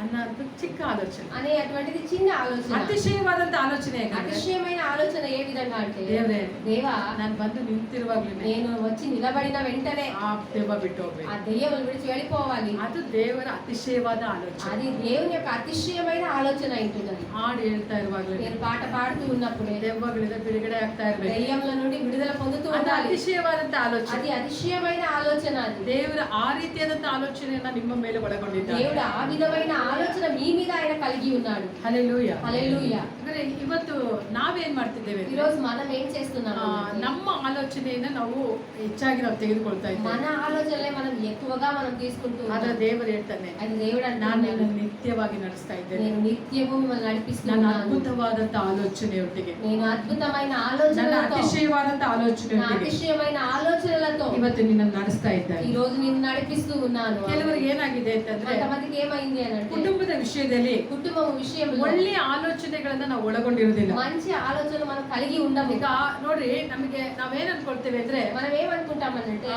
ಅನ್ನೋದು ಚಿಕ್ಕ ಆಲೋಚನೆ.
అనే అటువంటిది చిన్న ఆలోచన.
ಅತಿಶಯವಾದಂತ ಆಲೋಚನೆ ಹೇಗಂದ್ರೆ,
అతిశయమైన ఆలోచన ఏ విధంగా అంటే
ದೇವ್ರೆ
దేవా
ನಾನು ಬಂದು ನಿಂತಿರುವಾಗ್ಲೇ
నేను వచ్చి నిలబడిన వెంటనే
ಆ ದೆವ್ವ ಬಿಟ್ಟು ಹೋಗ್ಬೇಕು.
ఆ దెయ్యములు విడిచి వెళ్ళిపోవాలి.
ಅದು ದೇವರ ಅತಿಶಯವಾದ ಆಲೋಚನೆ.
అది దేవుని యొక్క అతిశయమైన ఆలోచన ఉంటున్నది.
ಹಾಡು ಹೇಳ್ತಾ ಇರುವಾಗ್ಲೇ
నేను పాట పాడుతూ ఉన్నప్పుడే
ದೆವ್ವಗಳಿಂದ ಬಿಡುಗಡೆ ಆಗ್ತಾ ಇರ್ಬೇಕು.
దెయ్యముల నుండి విడుదల పొందుతూ
ಅದು
ఉండాలి.
ಅತಿಶಯವಾದಂತ ಆಲೋಚನೆ.
అది అతిశయమైన ఆలోచన. అది
ದೇವರ ಆ ರೀತಿಯಾದಂತ ಆಲೋಚನೆಯನ್ನ ನಿಮ್ಮ ಮೇಲೆ ಒಳಗೊಂಡಿದ್ದಾರೆ.
దేవుడు ఆ విధమైన ఆలోచన మీ మీద ఆయన కలిగి ఉన్నాడు.
ಹಲ್ಲೆಲೂಯಾ.
హల్లెలూయా.
ಅಂದ್ರೆ ಇವತ್ತು ನಾವೇನ್ ಮಾಡ್ತಿದ್ದೇವೆ
ఈ
ಅಂದ್ರೆ,
రోజు మనం ఏం చేస్తున్నాము?
ನಮ್ಮ ಆಲೋಚನೆಯನ್ನ ನಾವು ಹೆಚ್ಚಾಗಿ ನಾವು ತೆಗೆದುಕೊಳ್ತಾ
మన
ಇದ್ದೇವೆ.
ఆలోచనలే మనం ఎక్కువగా మనం తీసుకుంటూ
ಆದ್ರೆ
ఉన్నాం.
ದೇವರು ಹೇಳ್ತಾನೆ,
అది దేవుడు
ನಾನು
అంటున్నాడు,
ನಿನ್ನನ್ನು ನಿತ್ಯವಾಗಿ ನಡೆಸ್ತಾ ಇದ್ದೇನೆ.
నేను నిత్యము మిమ్మల్ని
ನನ್ನ
నడిపిస్తున్నాను.
ಅದ್ಭುತವಾದಂತ ಆಲೋಚನೆಯೊಟ್ಟಿಗೆ,
నేను అద్భుతమైన
ನನ್ನ
ఆలోచనలతో,
ಅತಿಶಯವಾದಂತ
నా
ಆಲೋಚನೆಯೊಟ್ಟಿಗೆ
అతిశయమైన ఆలోచనలతో
ಇವತ್ತು ನಿನ್ನನ್ನು ನಡೆಸ್ತಾ ಇದ್ದಾರೆ.
ఈ రోజు నిన్ను నడిపిస్తూ ఉన్నాను.
ಕೆಲವರಿಗೆ ಏನಾಗಿದೆ ಅಂತಂದ್ರೆ,
కొంతమందికి ఏమైంది అని అంటే
ಕುಟುಂಬದ ವಿಷಯದಲ್ಲಿ
కుటుంబం విషయంలో
ಒಳ್ಳೆ ಆಲೋಚನೆಗಳನ್ನ ನಾವು ಒಳಗೊಂಡಿರುವುದಿಲ್ಲ.
మంచి ఆలోచనలు మనం కలిగి ఉండము.
ಈಗ ನೋಡ್ರಿ, ನಮಗೆ ನಾವೇನ್ ಅನ್ಕೊಳ್ತೇವೆ ಅಂದ್ರೆ,
మనం ఏమనుకుంటామనంటే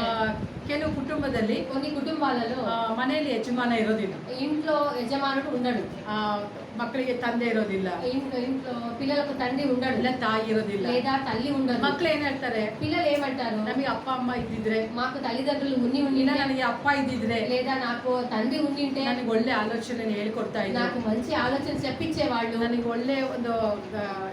ಕೆಲವು ಕುಟುಂಬದಲ್ಲಿ
కొన్ని కుటుంబాలలో
ಮನೆಯಲ್ಲಿ ಯಜಮಾನ ಇರೋದಿಲ್ಲ.
ఇంట్లో యజమానుడు ఉండడు.
ಮಕ್ಕಳಿಗೆ ತಂದೆ ಇರೋದಿಲ್ಲ,
ఇంట్లో పిల్లలకు తండ్రి ఉండడు
ಇಲ್ಲ ತಾಯಿ ಇರೋದಿಲ್ಲ.
లేదా తల్లి ఉండదు.
ಮಕ್ಳು ಏನ್ ಹೇಳ್ತಾರೆ,
పిల్లలు ఏమంటారు,
ನಮಗೆ ಅಪ್ಪ ಅಮ್ಮ ಇದ್ದಿದ್ರೆ,
మాకు తల్లిదండ్రులు ఉండి
ಇಲ್ಲ
ఉండింటే,
ನನಗೆ ಅಪ್ಪ ಇದ್ದಿದ್ರೆ,
లేదా నాకు తండ్రి ఉండింటే
ನನಗೆ ಒಳ್ಳೆ ಆಲೋಚನೆ ಹೇಳ್ಕೊಡ್ತಾ ಇದ್ರು,
నాకు మంచి ఆలోచన చెప్పించేవాళ్ళు,
ನನಗೆ ಒಳ್ಳೆ ಒಂದು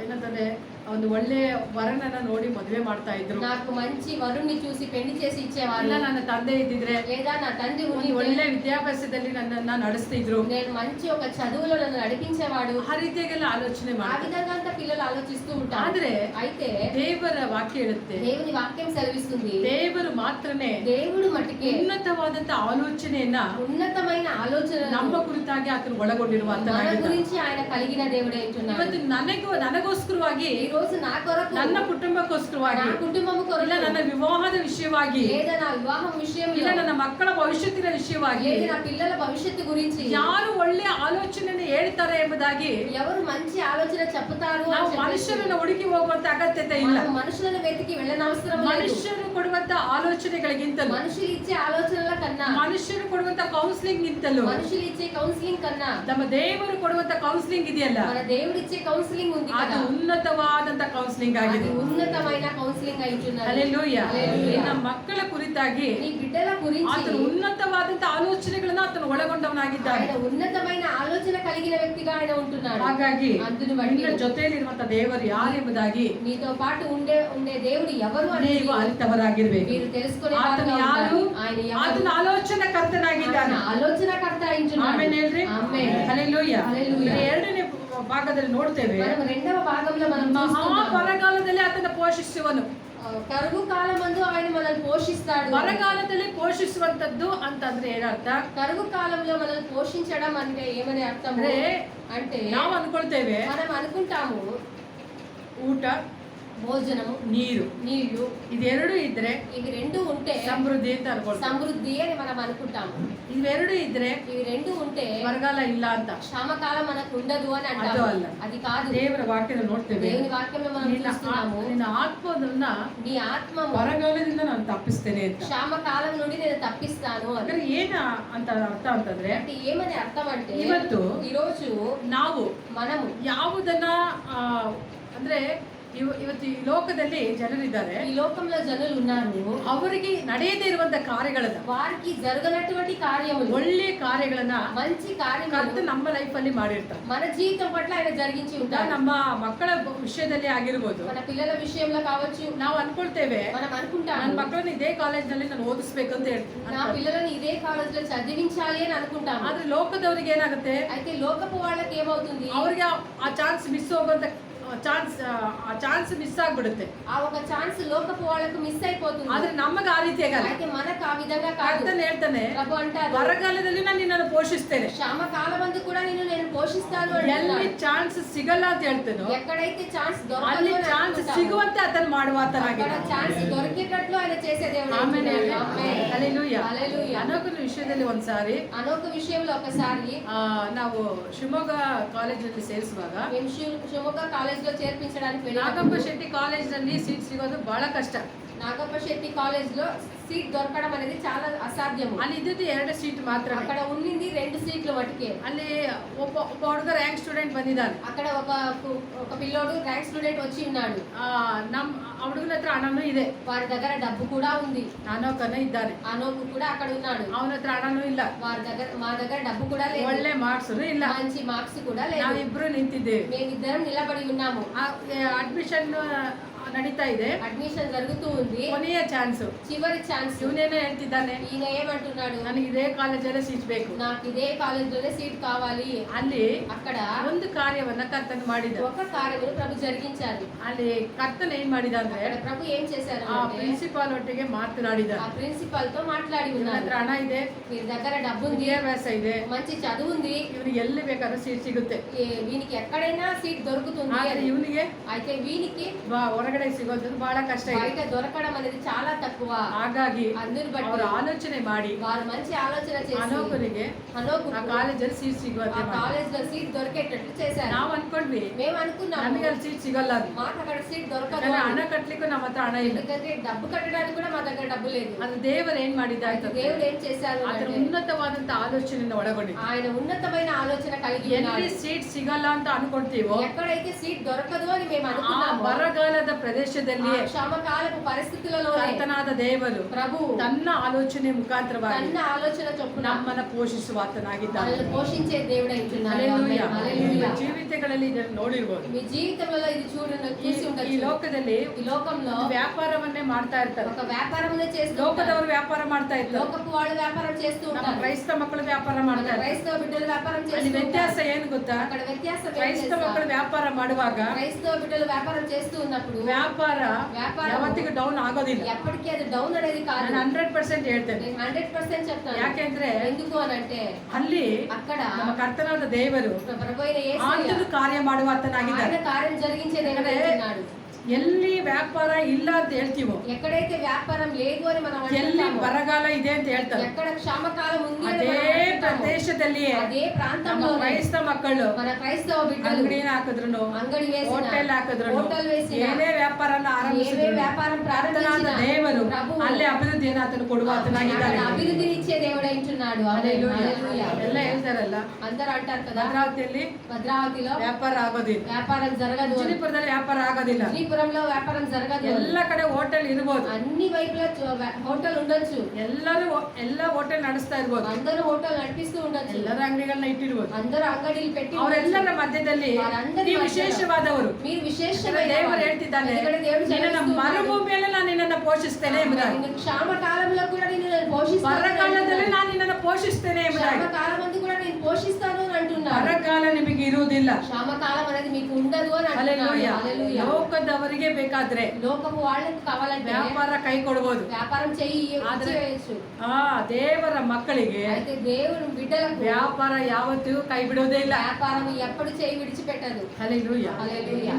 ಏನಂತಾರೆ ಒಂದು ಒಳ್ಳೆ ವರನನ್ನ ನೋಡಿ ಮದುವೆ ಮಾಡ್ತಾ ಇದ್ರು,
నాకు మంచి వరుణ్ణి చూసి పెళ్లి చేసి
ಇಲ್ಲ
ఇచ్చేవాళ్ళు,
ನನ್ನ ತಂದೆ ಇದ್ದಿದ್ರೆ
లేదా నా తండ్రి
ಒಂದು
ఉండి
ಒಳ್ಳೆ ವಿದ್ಯಾಭ್ಯಾಸದಲ್ಲಿ ನನ್ನನ್ನ ನಡೆಸ್ತಿದ್ರು,
నేను మంచి ఒక చదువులో నన్ను నడిపించేవాడు.
ಆ ರೀತಿಯಾಗೆಲ್ಲ ಆಲೋಚನೆ
ఆ
ಮಾಡಿ.
విధంగా అంతా పిల్లలు ఆలోచిస్తూ ఉంటారు.
ಆದ್ರೆ
అయితే
ದೇವರ ವಾಕ್ಯ ಹೇಳುತ್ತೆ,
దేవుని వాక్యం సెలవిస్తుంది,
ದೇವರು ಮಾತ್ರನೇ
దేవుడు మట్టుకే
ಉನ್ನತವಾದಂತ ಆಲೋಚನೆಯನ್ನ
ఉన్నతమైన ఆలోచన
ನಮ್ಮ ಕುರಿತಾಗಿ ಆತನು ಒಳಗೊಂಡಿರುವ
మన గురించి ఆయన కలిగిన దేవుడే అంటున్నాడు.
ಇವತ್ತು ನನಗೋಸ್ಕರವಾಗಿ,
ఈ రోజు నా కొరకు,
ನನ್ನ ಕುಟುಂಬಕ್ಕೋಸ್ಕರವಾಗಿ,
నా కుటుంబము
ಇಲ್ಲ
కొరకు,
ನನ್ನ ವಿವಾಹದ ವಿಷಯವಾಗಿ,
లేదా నా వివాహం
ಇಲ್ಲ
విషయంలో,
ನನ್ನ ಮಕ್ಕಳ ಭವಿಷ್ಯತ್ತಿನ ವಿಷಯವಾಗಿ
లేదా నా పిల్లల భవిష్యత్తు గురించి
ಯಾರು ಒಳ್ಳೆ ಆಲೋಚನೆಯನ್ನು ಹೇಳ್ತಾರೆ ಎಂಬುದಾಗಿ
ఎవరు మంచి ఆలోచన చెప్తారు అని
ನಾವು
చెప్పేసి
ಮನುಷ್ಯರನ್ನು ಹುಡುಕಿ ಹೋಗುವಂತ ಅಗತ್ಯತೆ ಇಲ್ಲ.
మనం మనుషులను వెతికి వెళ్ళనవసరం లేదు.
ಮನುಷ್ಯರು ಕೊಡುವಂತ ಆಲೋಚನೆಗಳಿಗಿಂತಲೂ,
మనుషులు ఇచ్చే ఆలోచనల కన్నా,
ಮನುಷ್ಯರು ಕೊಡುವಂತ ಕೌನ್ಸಿಲಿಂಗ್ ಗಿಂತಲೂ,
మనుషులు ఇచ్చే కౌన్సిలింగ్ కన్నా,
ನಮ್ಮ ದೇವರು ಕೊಡುವಂತ ಕೌನ್ಸಿಲಿಂಗ್ ಇದೆಯಲ್ಲ,
మన దేవుడు ఇచ్చే కౌన్సిలింగ్ ఉంది
ಅದು
కదా,
ಉನ್ನತವಾದಂತ ಕೌನ್ಸಿಲಿಂಗ್ ಆಗಿದೆ.
అది ఉన్నతమైన కౌన్సిలింగ్ అయ్యున్నది.
ಹಲ್ಲೆಲೂಯಾ.
హల్లెలూయా.
ನಮ್ಮ ಮಕ್ಕಳ ಕುರಿತಾಗಿ
నీ బిడ్డల గురించి
ಆತನು ಉನ್ನತವಾದಂತ ಆಲೋಚನೆಗಳನ್ನ ಆತನು ಒಳಗೊಂಡವನಾಗಿದ್ದಾನೆ.
ఆయన ఉన్నతమైన ఆలోచన కలిగిన వ్యక్తిగా ఆయన ఉంటున్నాడు.
ಹಾಗಾಗಿ
అందుని బట్టి
ನಿನ್ನ ಜೊತೆಯಲ್ಲಿರುವಂತ ದೇವರು ಯಾರೆಂಬುದಾಗಿ
నీతో పాటు ఉండే దేవుడు ఎవరు అనేది
ನೀವು ಅರಿತವರಾಗಿರ್ಬೇಕು.
మీరు తెలుసుకునే
ಆತನು
వారుగా
ಯಾರು?
ఉండాలి. ఆయన ఎవరు?
ಆತನ ಆಲೋಚನಾ ಕರ್ತನಾಗಿದ್ದಾನೆ.
ఆయన ఆలోచనకర్త అయింటున్నాడు.
ಆಮೇಲೆ ಹೇಳ್ರಿ,
ಆಮೆನ್.
ಹಲ್ಲೆಲೂಯಾ.
ಹಲ್ಲೆಲೂಯಾ.
ಎರಡನೇ ಭಾಗದಲ್ಲಿ ನೋಡ್ತೇವೆ,
మనం రెండవ భాగంలో మనం
ಮಹಾ
చూస్తున్నాము.
ಬರಗಾಲದಲ್ಲಿ ಆತನ ಪೋಷಿಸುವನು.
కరువు కాలమందు ఆయన మనల్ని పోషిస్తాడు.
ಬರಗಾಲದಲ್ಲಿ ಪೋಷಿಸುವಂತದ್ದು ಅಂತಂದ್ರೆ ಏನರ್ಥ?
కరువు కాలంలో మనల్ని పోషించడం అంటే ఏమని అర్థం అంటే,
ನಾವು ಅನ್ಕೊಳ್ತೇವೆ
మనం అనుకుంటాము
ಊಟ,
భోజనము,
ನೀರು,
నీళ్లు,
ಇದೆರಡು ಇದ್ರೆ
ఇవి రెండు ఉంటే
ಸಮೃದ್ಧಿ ಅಂತ ಅನ್ಕೊಳ್ತೇವೆ.
సమృద్ధి అని మనం అనుకుంటాము.
ಇವೆರಡು ಇದ್ರೆ
ఇవి రెండు ఉంటే
ಬರಗಾಲ ಇಲ್ಲ ಅಂತ.
శ్రమకాలం మనకు ఉండదు అని
ಅದು
అంటాము.
ಅಲ್ಲ.
అది కాదు.
ದೇವರ ವಾಕ್ಯದ ನೋಡ್ತೇವೆ,
దేవుని వాక్యంలో మనం చూస్తున్నాము,
ನಿನ್ನ ಆತ್ಮವನ್ನ
నీ ఆత్మ
ಬರಗಾಲದಿಂದ ನಾನು ತಪ್ಪಿಸ್ತೇನೆ ಅಂತ.
శ్రమకాలం నుండి నేను తప్పిస్తాను అని.
ಅಂದ್ರೆ ಏನ ಅಂತ ಅರ್ಥ ಅಂತಂದ್ರೆ,
అంటే ఏమని అర్థం అంటే,
ಇವತ್ತು
ఈ రోజు
ನಾವು
మనము
ಯಾವುದನ್ನ ಅಂದ್ರೆ ಇವತ್ತು ಈ ಲೋಕದಲ್ಲಿ ಜನರಿದ್ದಾರೆ,
ఈ లోకంలో జనులు ఉన్నారు,
ಅವರಿಗೆ ನಡೆಯದೇ ಇರುವಂತ ಕಾರ್ಯಗಳನ್ನ,
వారికి జరగనటువంటి కార్యములు,
ಒಳ್ಳೆ ಕಾರ್ಯಗಳನ್ನ
మంచి కార్యములు
ಕರ್ತನು ನಮ್ಮ ಲೈಫ್ ಅಲ್ಲಿ ಮಾಡಿರ್ತಾರೆ.
మన జీవితం పట్ల ఆయన జరిగించి ఉంటారు.
ನಮ್ಮ ಮಕ್ಕಳ ವಿಷಯದಲ್ಲಿ ಆಗಿರ್ಬೋದು,
మన పిల్లల విషయంలో కావచ్చు,
ನಾವು ಅನ್ಕೊಳ್ತೇವೆ
మనం
ನನ್ನ
అనుకుంటాము
ಮಕ್ಕಳನ್ನ ಇದೇ ಕಾಲೇಜ್ ನಲ್ಲಿ ನಾನು ಓದಿಸ್ಬೇಕು ಅಂತ
నా
ಹೇಳ್ತೀನಿ.
పిల్లలని ఇదే కాలేజ్ లో చదివించాలి అని అనుకుంటాము.
ಆದ್ರೆ ಲೋಕದವ್ರಿಗೆ ಏನಾಗುತ್ತೆ,
అయితే లోకపు వాళ్ళకి ఏమవుతుంది,
ಅವ್ರಿಗೆ ಆ ಚಾನ್ಸ್ ಮಿಸ್ ಹೋಗುವಂತ ಚಾನ್ಸ್ ಮಿಸ್ ಆಗ್ಬಿಡುತ್ತೆ.
ఆ ఒక ఛాన్స్ లోకపు వాళ్ళకు మిస్ అయిపోతుంది.
ಆದ್ರೆ ನಮಗ ಆ ರೀತಿ ಆಗಲ್ಲ.
అయితే మనకు ఆ విధంగా కాదు.
ಕರ್ತನು ಹೇಳ್ತಾನೆ,
ప్రభు అంటారు,
ಬರಗಾಲದಲ್ಲಿ ನಾನು ನಿನ್ನನ್ನು ಪೋಷಿಸ್ತೇನೆ.
శ్రమ కాలమందు కూడా నేను పోషిస్తాను
ಎಲ್ಲಿ
అంటున్నాడు.
ಚಾನ್ಸ್ ಸಿಗಲ್ಲ ಅಂತ ಹೇಳ್ತೇನೋ,
ఎక్కడైతే ఛాన్స్
ಅಲ್ಲಿ
దొరకదు
ಚಾನ್ಸ್ ಸಿಗುವಂತೆ ಆತನು ಮಾಡುವ
అక్కడ
ಆತನಾಗಿದ್ದಾನೆ.
ఛాన్స్ దొరికేటట్లు ఆయన చేసే దేవుడు.
ಆಮೇಲೆ
ఆమేన్.
ಹಲ್ಲೆಲೂಯಾ.
హల్లెలూయా.
ಅನೋಕನ ವಿಷಯದಲ್ಲಿ ಒಂದ್ಸಾರಿ
అనొక విషయంలో ఒకసారి
ನಾವು ಶಿವಮೊಗ್ಗ ಕಾಲೇಜಲ್ಲಿ ಸೇರಿಸುವಾಗ
మేము ಶಿವಮೊಗ್ಗ కాలేజ్ లో చేర్పించడానికి
ನಾಗಪ್ಪ ಶೆಟ್ಟಿ ಕಾಲೇಜ್ ನಲ್ಲಿ ಸೀಟ್ ಸಿಗೋದು ಬಹಳ ಕಷ್ಟ.
నాగప్ప శెట్టి కాలేజ్ లో సీట్ దొరకడం అనేది చాలా అసాధ్యము.
ಅಲ್ಲಿ ಇದ್ದಿದ್ದು 2 ಸೀಟ್ ಮಾತ್ರ.
అక్కడ ఉన్నింది 2 సీట్లు మటుకే.
ಅಲ್ಲಿ ಒಬ್ಬ ಹುಡುಗ ರ್ಯಾಂಕ್ ಸ್ಟೂಡೆಂಟ್ ಬಂದಿದ್ದಾನೆ.
అక్కడ ఒక పిల్లోడు ర్యాంక్ స్టూడెంట్ వచ్చి ఉన్నాడు.
ನಮ್ಮ ಹುಡುಗನ ಹತ್ರ ಹಣನೂ ಇದೆ,
వారి దగ్గర డబ్బు కూడా ఉంది.
ನಾನೋಕನ ಇದ್ದಾನೆ,
అనోకు కూడా అక్కడ ఉన్నాడు.
ಅವನ ಹತ್ರ ಹಣನೂ ಇಲ್ಲ,
మా దగ్గర డబ్బు కూడా లేదు,
ಒಳ್ಳೆ ಮಾರ್ಕ್ಸ್ ಇಲ್ಲ,
మంచి మార్క్స్ కూడా లేదు.
ನಾವಿಬ್ರು ನಿಂತಿದ್ದೇವೆ.
మేమిద్దరం నిలబడి ఉన్నాము.
ಅಡ್ಮಿಷನ್ ನಡೀತಾ ಇದೆ,
అడ్మిషన్ జరుగుతూ ఉంది.
ಕೊನೆಯ ಚಾನ್ಸ್,
చివరి ఛాన్స్.
ಇವನೇನೋ ಹೇಳ್ತಿದ್ದಾನೆ,
ఈయన ఏమంటున్నాడు,
ನನಗೆ ಇದೇ ಕಾಲೇಜಲ್ಲೇ ಸೀಟ್ ಬೇಕು,
నాకు ఇదే కాలేజ్ లోనే సీట్ కావాలి.
ಅಲ್ಲಿ
అక్కడ
ಒಂದು ಕಾರ್ಯವನ್ನ ಕರ್ತನು ಮಾಡಿದ.
ఒక కార్యమును ప్రభు జరిగించారు.
ಅಲ್ಲಿ ಕರ್ತನು ಏನ್ ಮಾಡಿದ ಅಂದ್ರೆ,
అక్కడ ప్రభు ఏం చేశారు
ಆ
అంటే,
ಪ್ರಿನ್ಸಿಪಾಲ್ ಒಟ್ಟಿಗೆ ಮಾತನಾಡಿದ.
ఆ ప్రిన్సిపల్ తో మాట్లాడి
ಇವನ
ఉన్నారు.
ಹತ್ರ ಹಣ ಇದೆ,
వీరి దగ్గర డబ్బు ఉంది,
ವಿದ್ಯಾಭ್ಯಾಸ ಇದೆ,
మంచి చదువు ఉంది,
ಇವನಿಗೆ ಎಲ್ಲಿ ಬೇಕಾದ್ರೂ ಸೀಟ್ ಸಿಗುತ್ತೆ.
వీనికి ఎక్కడైనా సీట్ దొరుకుతుంది.
ಆದ್ರೆ ಇವನಿಗೆ
అయితే వీనికి
ಹೊರಗಡೆ ಹೊರಗಡೆ ಸಿಗೋದು ಬಹಳ ಕಷ್ಟ ಇದೆ.
బయట దొరకడం అనేది చాలా తక్కువ.
ಹಾಗಾಗಿ
అందుని బట్టి
ಅವರು ಆಲೋಚನೆ ಮಾಡಿ
వారు మంచి ఆలోచన చేసి
ಹನೋಕನಿಗೆ ಆ ಕಾಲೇಜಲ್ಲಿ ಸೀಟ್
ఆ
ಸಿಗುವಂತೆ ಮಾಡಿ.
కాలేజ్ లో సీట్ దొరికేటట్లు చేశారు.
ನಾವು ಅನ್ಕೊಂಡ್ವಿ
మేము అనుకున్నాము
ನಮಗೆ ಅಲ್ಲಿ ಸೀಟ್ ಸಿಗಲ್ಲ ಅಂತ.
మాకు అక్కడ సీట్ దొరకదు
ಯಾಕಂದ್ರೆ
అని.
ಹಣ ಕಟ್ಲಿಕ್ಕೂ ನಮ್ಮ ಹತ್ರ ಹಣ ಇಲ್ಲ.
ఎందుకంటే డబ్బు కట్టడానికి కూడా మా దగ్గర డబ్బు లేదు.
ಅದು ದೇವರು ಏನ್ ಮಾಡಿದ
అయితే దేవుడు ఏం చేశారు
ಅದರ
అంటే
ಉನ್ನತವಾದಂತ ಆಲೋಚನೆಯನ್ನು ಒಳಗೊಂಡಿದೆ.
ఆయన ఉన్నతమైన ఆలోచన కలిగి
ಎಲ್ಲಿ
ఉన్నాడు.
ಸೀಟ್ ಸಿಗಲ್ಲ ಅಂತ ಅನ್ಕೊಳ್ತೀವೋ
ఎక్కడైతే సీట్ దొరకదు అని మేము
ಆ
అనుకున్నామో
ಬರಗಾಲದ ಪ್ರದೇಶದಲ್ಲಿ
ఆ క్షామకాలపు పరిస్థితులలో
ಕರ್ತನಾದ ದೇವರು
ప్రభు
ತನ್ನ ಆಲೋಚನೆ ಮುಖಾಂತರವಾಗಿ
తన ఆలోచన చొప్పున
ನಮ್ಮನ್ನ ಪೋಷಿಸುವ ಆತನಾಗಿದ್ದಾನೆ.
మనల్ని పోషించే దేవుడు అయితున్నాడు.
ಹಲ್ಲೆಲೂಯಾ.
హల్లెలూయా.
ನಿಮ್ಮ ಜೀವಿತಗಳಲ್ಲಿ ಇದನ್ನು ನೋಡಿರ್ಬೋದು.
మీ జీవితంలో ఇది చూసి
ಈ
ఉండొచ్చు.
ಲೋಕದಲ್ಲಿ
ఈ లోకంలో
ವ್ಯಾಪಾರವನ್ನೇ ಮಾಡ್ತಾ ಇರ್ತಾರೆ.
ఒక వ్యాపారమునే చేస్తూ ఉంటారు.
ಲೋಕದವರು ವ್ಯಾಪಾರ ಮಾಡ್ತಾ ಇರ್ತಾರೆ.
లోకపు వాళ్ళు వ్యాపారం చేస్తూ
ನಮ್ಮ
ఉంటారు.
ಕ್ರೈಸ್ತ ಮಕ್ಕಳು ವ್ಯಾಪಾರ ಮಾಡ್ತಾ ಇರ್ತಾರೆ.
క్రైస్తవ బిడ్డలు వ్యాపారం
ಅಲ್ಲಿ
చేస్తూ
ವ್ಯತ್ಯಾಸ
ఉంటారు.
ಏನು ಗೊತ್ತಾ?
అక్కడ వ్యత్యాసం ఏం
ಕ್ರೈಸ್ತ
తెలుసా?
ಮಕ್ಕಳು ವ್ಯಾಪಾರ ಮಾಡುವಾಗ
క్రైస్తవ బిడ్డలు వ్యాపారం చేస్తూ ఉన్నప్పుడు
ವ್ಯಾಪಾರ ಯಾವತ್ತಿಗೂ ಡೌನ್ ಆಗೋದಿಲ್ಲ.
ఎప్పటికీ అది డౌన్ అనేది కాదు.
ನಾನು 100% ಹೇಳ್ತೇನೆ.
నేను 100% చెప్తాను.
ಯಾಕೆಂದ್ರೆ
ఎందుకు అని అంటే
ಅಲ್ಲಿ
అక్కడ
ನಮ್ಮ ಕರ್ತನಾದ ದೇವರು
ప్రభు అయిన యేసయ్య
ಆತನು ಕಾರ್ಯ ಮಾಡುವ ಆತನಾಗಿದ್ದಾನೆ.
ఆయన కార్యం జరిగించే దేవుడు అయినాడు.
ಎಲ್ಲಿ ವ್ಯಾಪಾರ ಇಲ್ಲ ಅಂತ ಹೇಳ್ತೀವೋ,
ఎక్కడైతే వ్యాపారం లేదు అని మనం
ಎಲ್ಲಿ
అంటామో,
ಬರಗಾಲ ಇದೆ ಅಂತ ಹೇಳ್ತಾರೆ,
ఎక్కడ క్షామకాలం ఉంది అని
ಅದೇ
మనం అంటామో,
ಪ್ರದೇಶದಲ್ಲಿಯೇ
అదే
ನಮ್ಮ
ప్రాంతంలో
ಕ್ರೈಸ್ತ ಮಕ್ಕಳು
మన క్రైస్తవ బిడ్డలు
ಅಂಗಡಿನ ಹಾಕಿದ್ರು,
అంగడి వేసిన
ಹೋಟೆಲ್ ಹಾಕಿದ್ರು,
ಹೋಟೆಲ್ వేసిన
ಏನೇ ವ್ಯಾಪಾರನ
ఏవే
ಆರಂಭಿಸಿದ್ರು,
వ్యాపారం
ಕರ್ತನಾದ
ప్రారంభించిన
ದೇವರು
ప్రభు
ಅಲ್ಲಿ ಅಭಿವೃದ್ಧಿಯನ್ನು ಆತನು ಕೊಡುವ ಆತನಾಗಿದ್ದಾನೆ.
ఆయన అభివృద్ధిని ఇచ్చే దేవుడు అంటున్నాడు. హల్లెలూయా.
ಎಲ್ಲ ಹೇಳ್ತಾರಲ್ಲ,
అందరూ అంటారు కదా
ಭದ್ರಾವತಿಯಲ್ಲಿ
భద్రావతిలో
ವ್ಯಾಪಾರ ಆಗೋದಿಲ್ಲ,
వ్యాపారం జరగదు,
ಉಜ್ಜಿನಿಪುರದಲ್ಲಿ ವ್ಯಾಪಾರ ಆಗೋದಿಲ್ಲ,
శ్రీపురంలో వ్యాపారం జరగదు.
ಎಲ್ಲ ಕಡೆ ಹೋಟೆಲ್ ಇರ್ಬೋದು,
అన్ని వైపులా హోటల్ ఉండొచ్చు,
ಎಲ್ಲ ಹೋಟೆಲ್ ನಡೆಸ್ತಾ ಇರ್ಬೋದು,
అందరూ హోటల్ నడిపిస్తూ ఉండొచ్చు,
ಎಲ್ಲರ ಅಂಗಡಿಗಳನ್ನ ಇಟ್ಟಿರ್ಬೋದು.
అందరూ అంగడిలు పెట్టి
ಅವರೆಲ್ಲರ ಮಧ್ಯದಲ್ಲಿ
వారందరి
ನೀವು
మధ్యలో
ವಿಶೇಷವಾದವರು.
మీరు విశేషమైన
ದೇವರು
వారు.
ಹೇಳ್ತಿದ್ದಾನೆ,
ఎందుకంటే దేవుడు
ನಿನ್ನ
సెలవిస్తూ ఉన్నాడు,
ಮರುಭೂಮಿಯಲ್ಲಿ ನಾನು ನಿನ್ನನ್ನು ಪೋಷಿಸ್ತೇನೆ ಎಂಬುದಾಗಿ,
నిన్ను క్షామ కాలంలో కూడా నేను పోషిస్తాను,
ಬರಗಾಲದಲ್ಲಿ ನಾನು ನಿನ್ನನ್ನು ಪೋಷಿಸ್ತೇನೆ ಎಂಬುದಾಗಿ.
క్షామ కాలం అందు కూడా నేను పోషిస్తాను అని అంటున్నాడు.
ಬರಗಾಲ ನಿಮಗೆ ಇರುವುದಿಲ್ಲ.
క్షామ కాలం అనేది మీకు ఉండదు అని అంటున్నాడు.
ಹಲ್ಲೆಲೂಯಾ.
హల్లెలూయా.
ಲೋಕದವರಿಗೆ ಬೇಕಾದ್ರೆ
లోకపు వాళ్ళకి కావాలంటే
ವ್ಯಾಪಾರ ಕೈ ಕೊಡಬಹುದು,
వ్యాపారం
ಆದ್ರೆ
చేయొచ్చు.
ದೇವರ ಮಕ್ಕಳಿಗೆ
అయితే దేవుని బిడ్డలకు
ವ್ಯಾಪಾರ ಯಾವತ್ತೂ ಕೈ ಬಿಡುವುದೇ ಇಲ್ಲ.
వ్యాపారం ఎప్పుడు చేయి విడిచిపెట్టదు.
ಹಲ್ಲೆಲೂಯಾ.
ಹಲ್ಲೆಲೂಯಾ.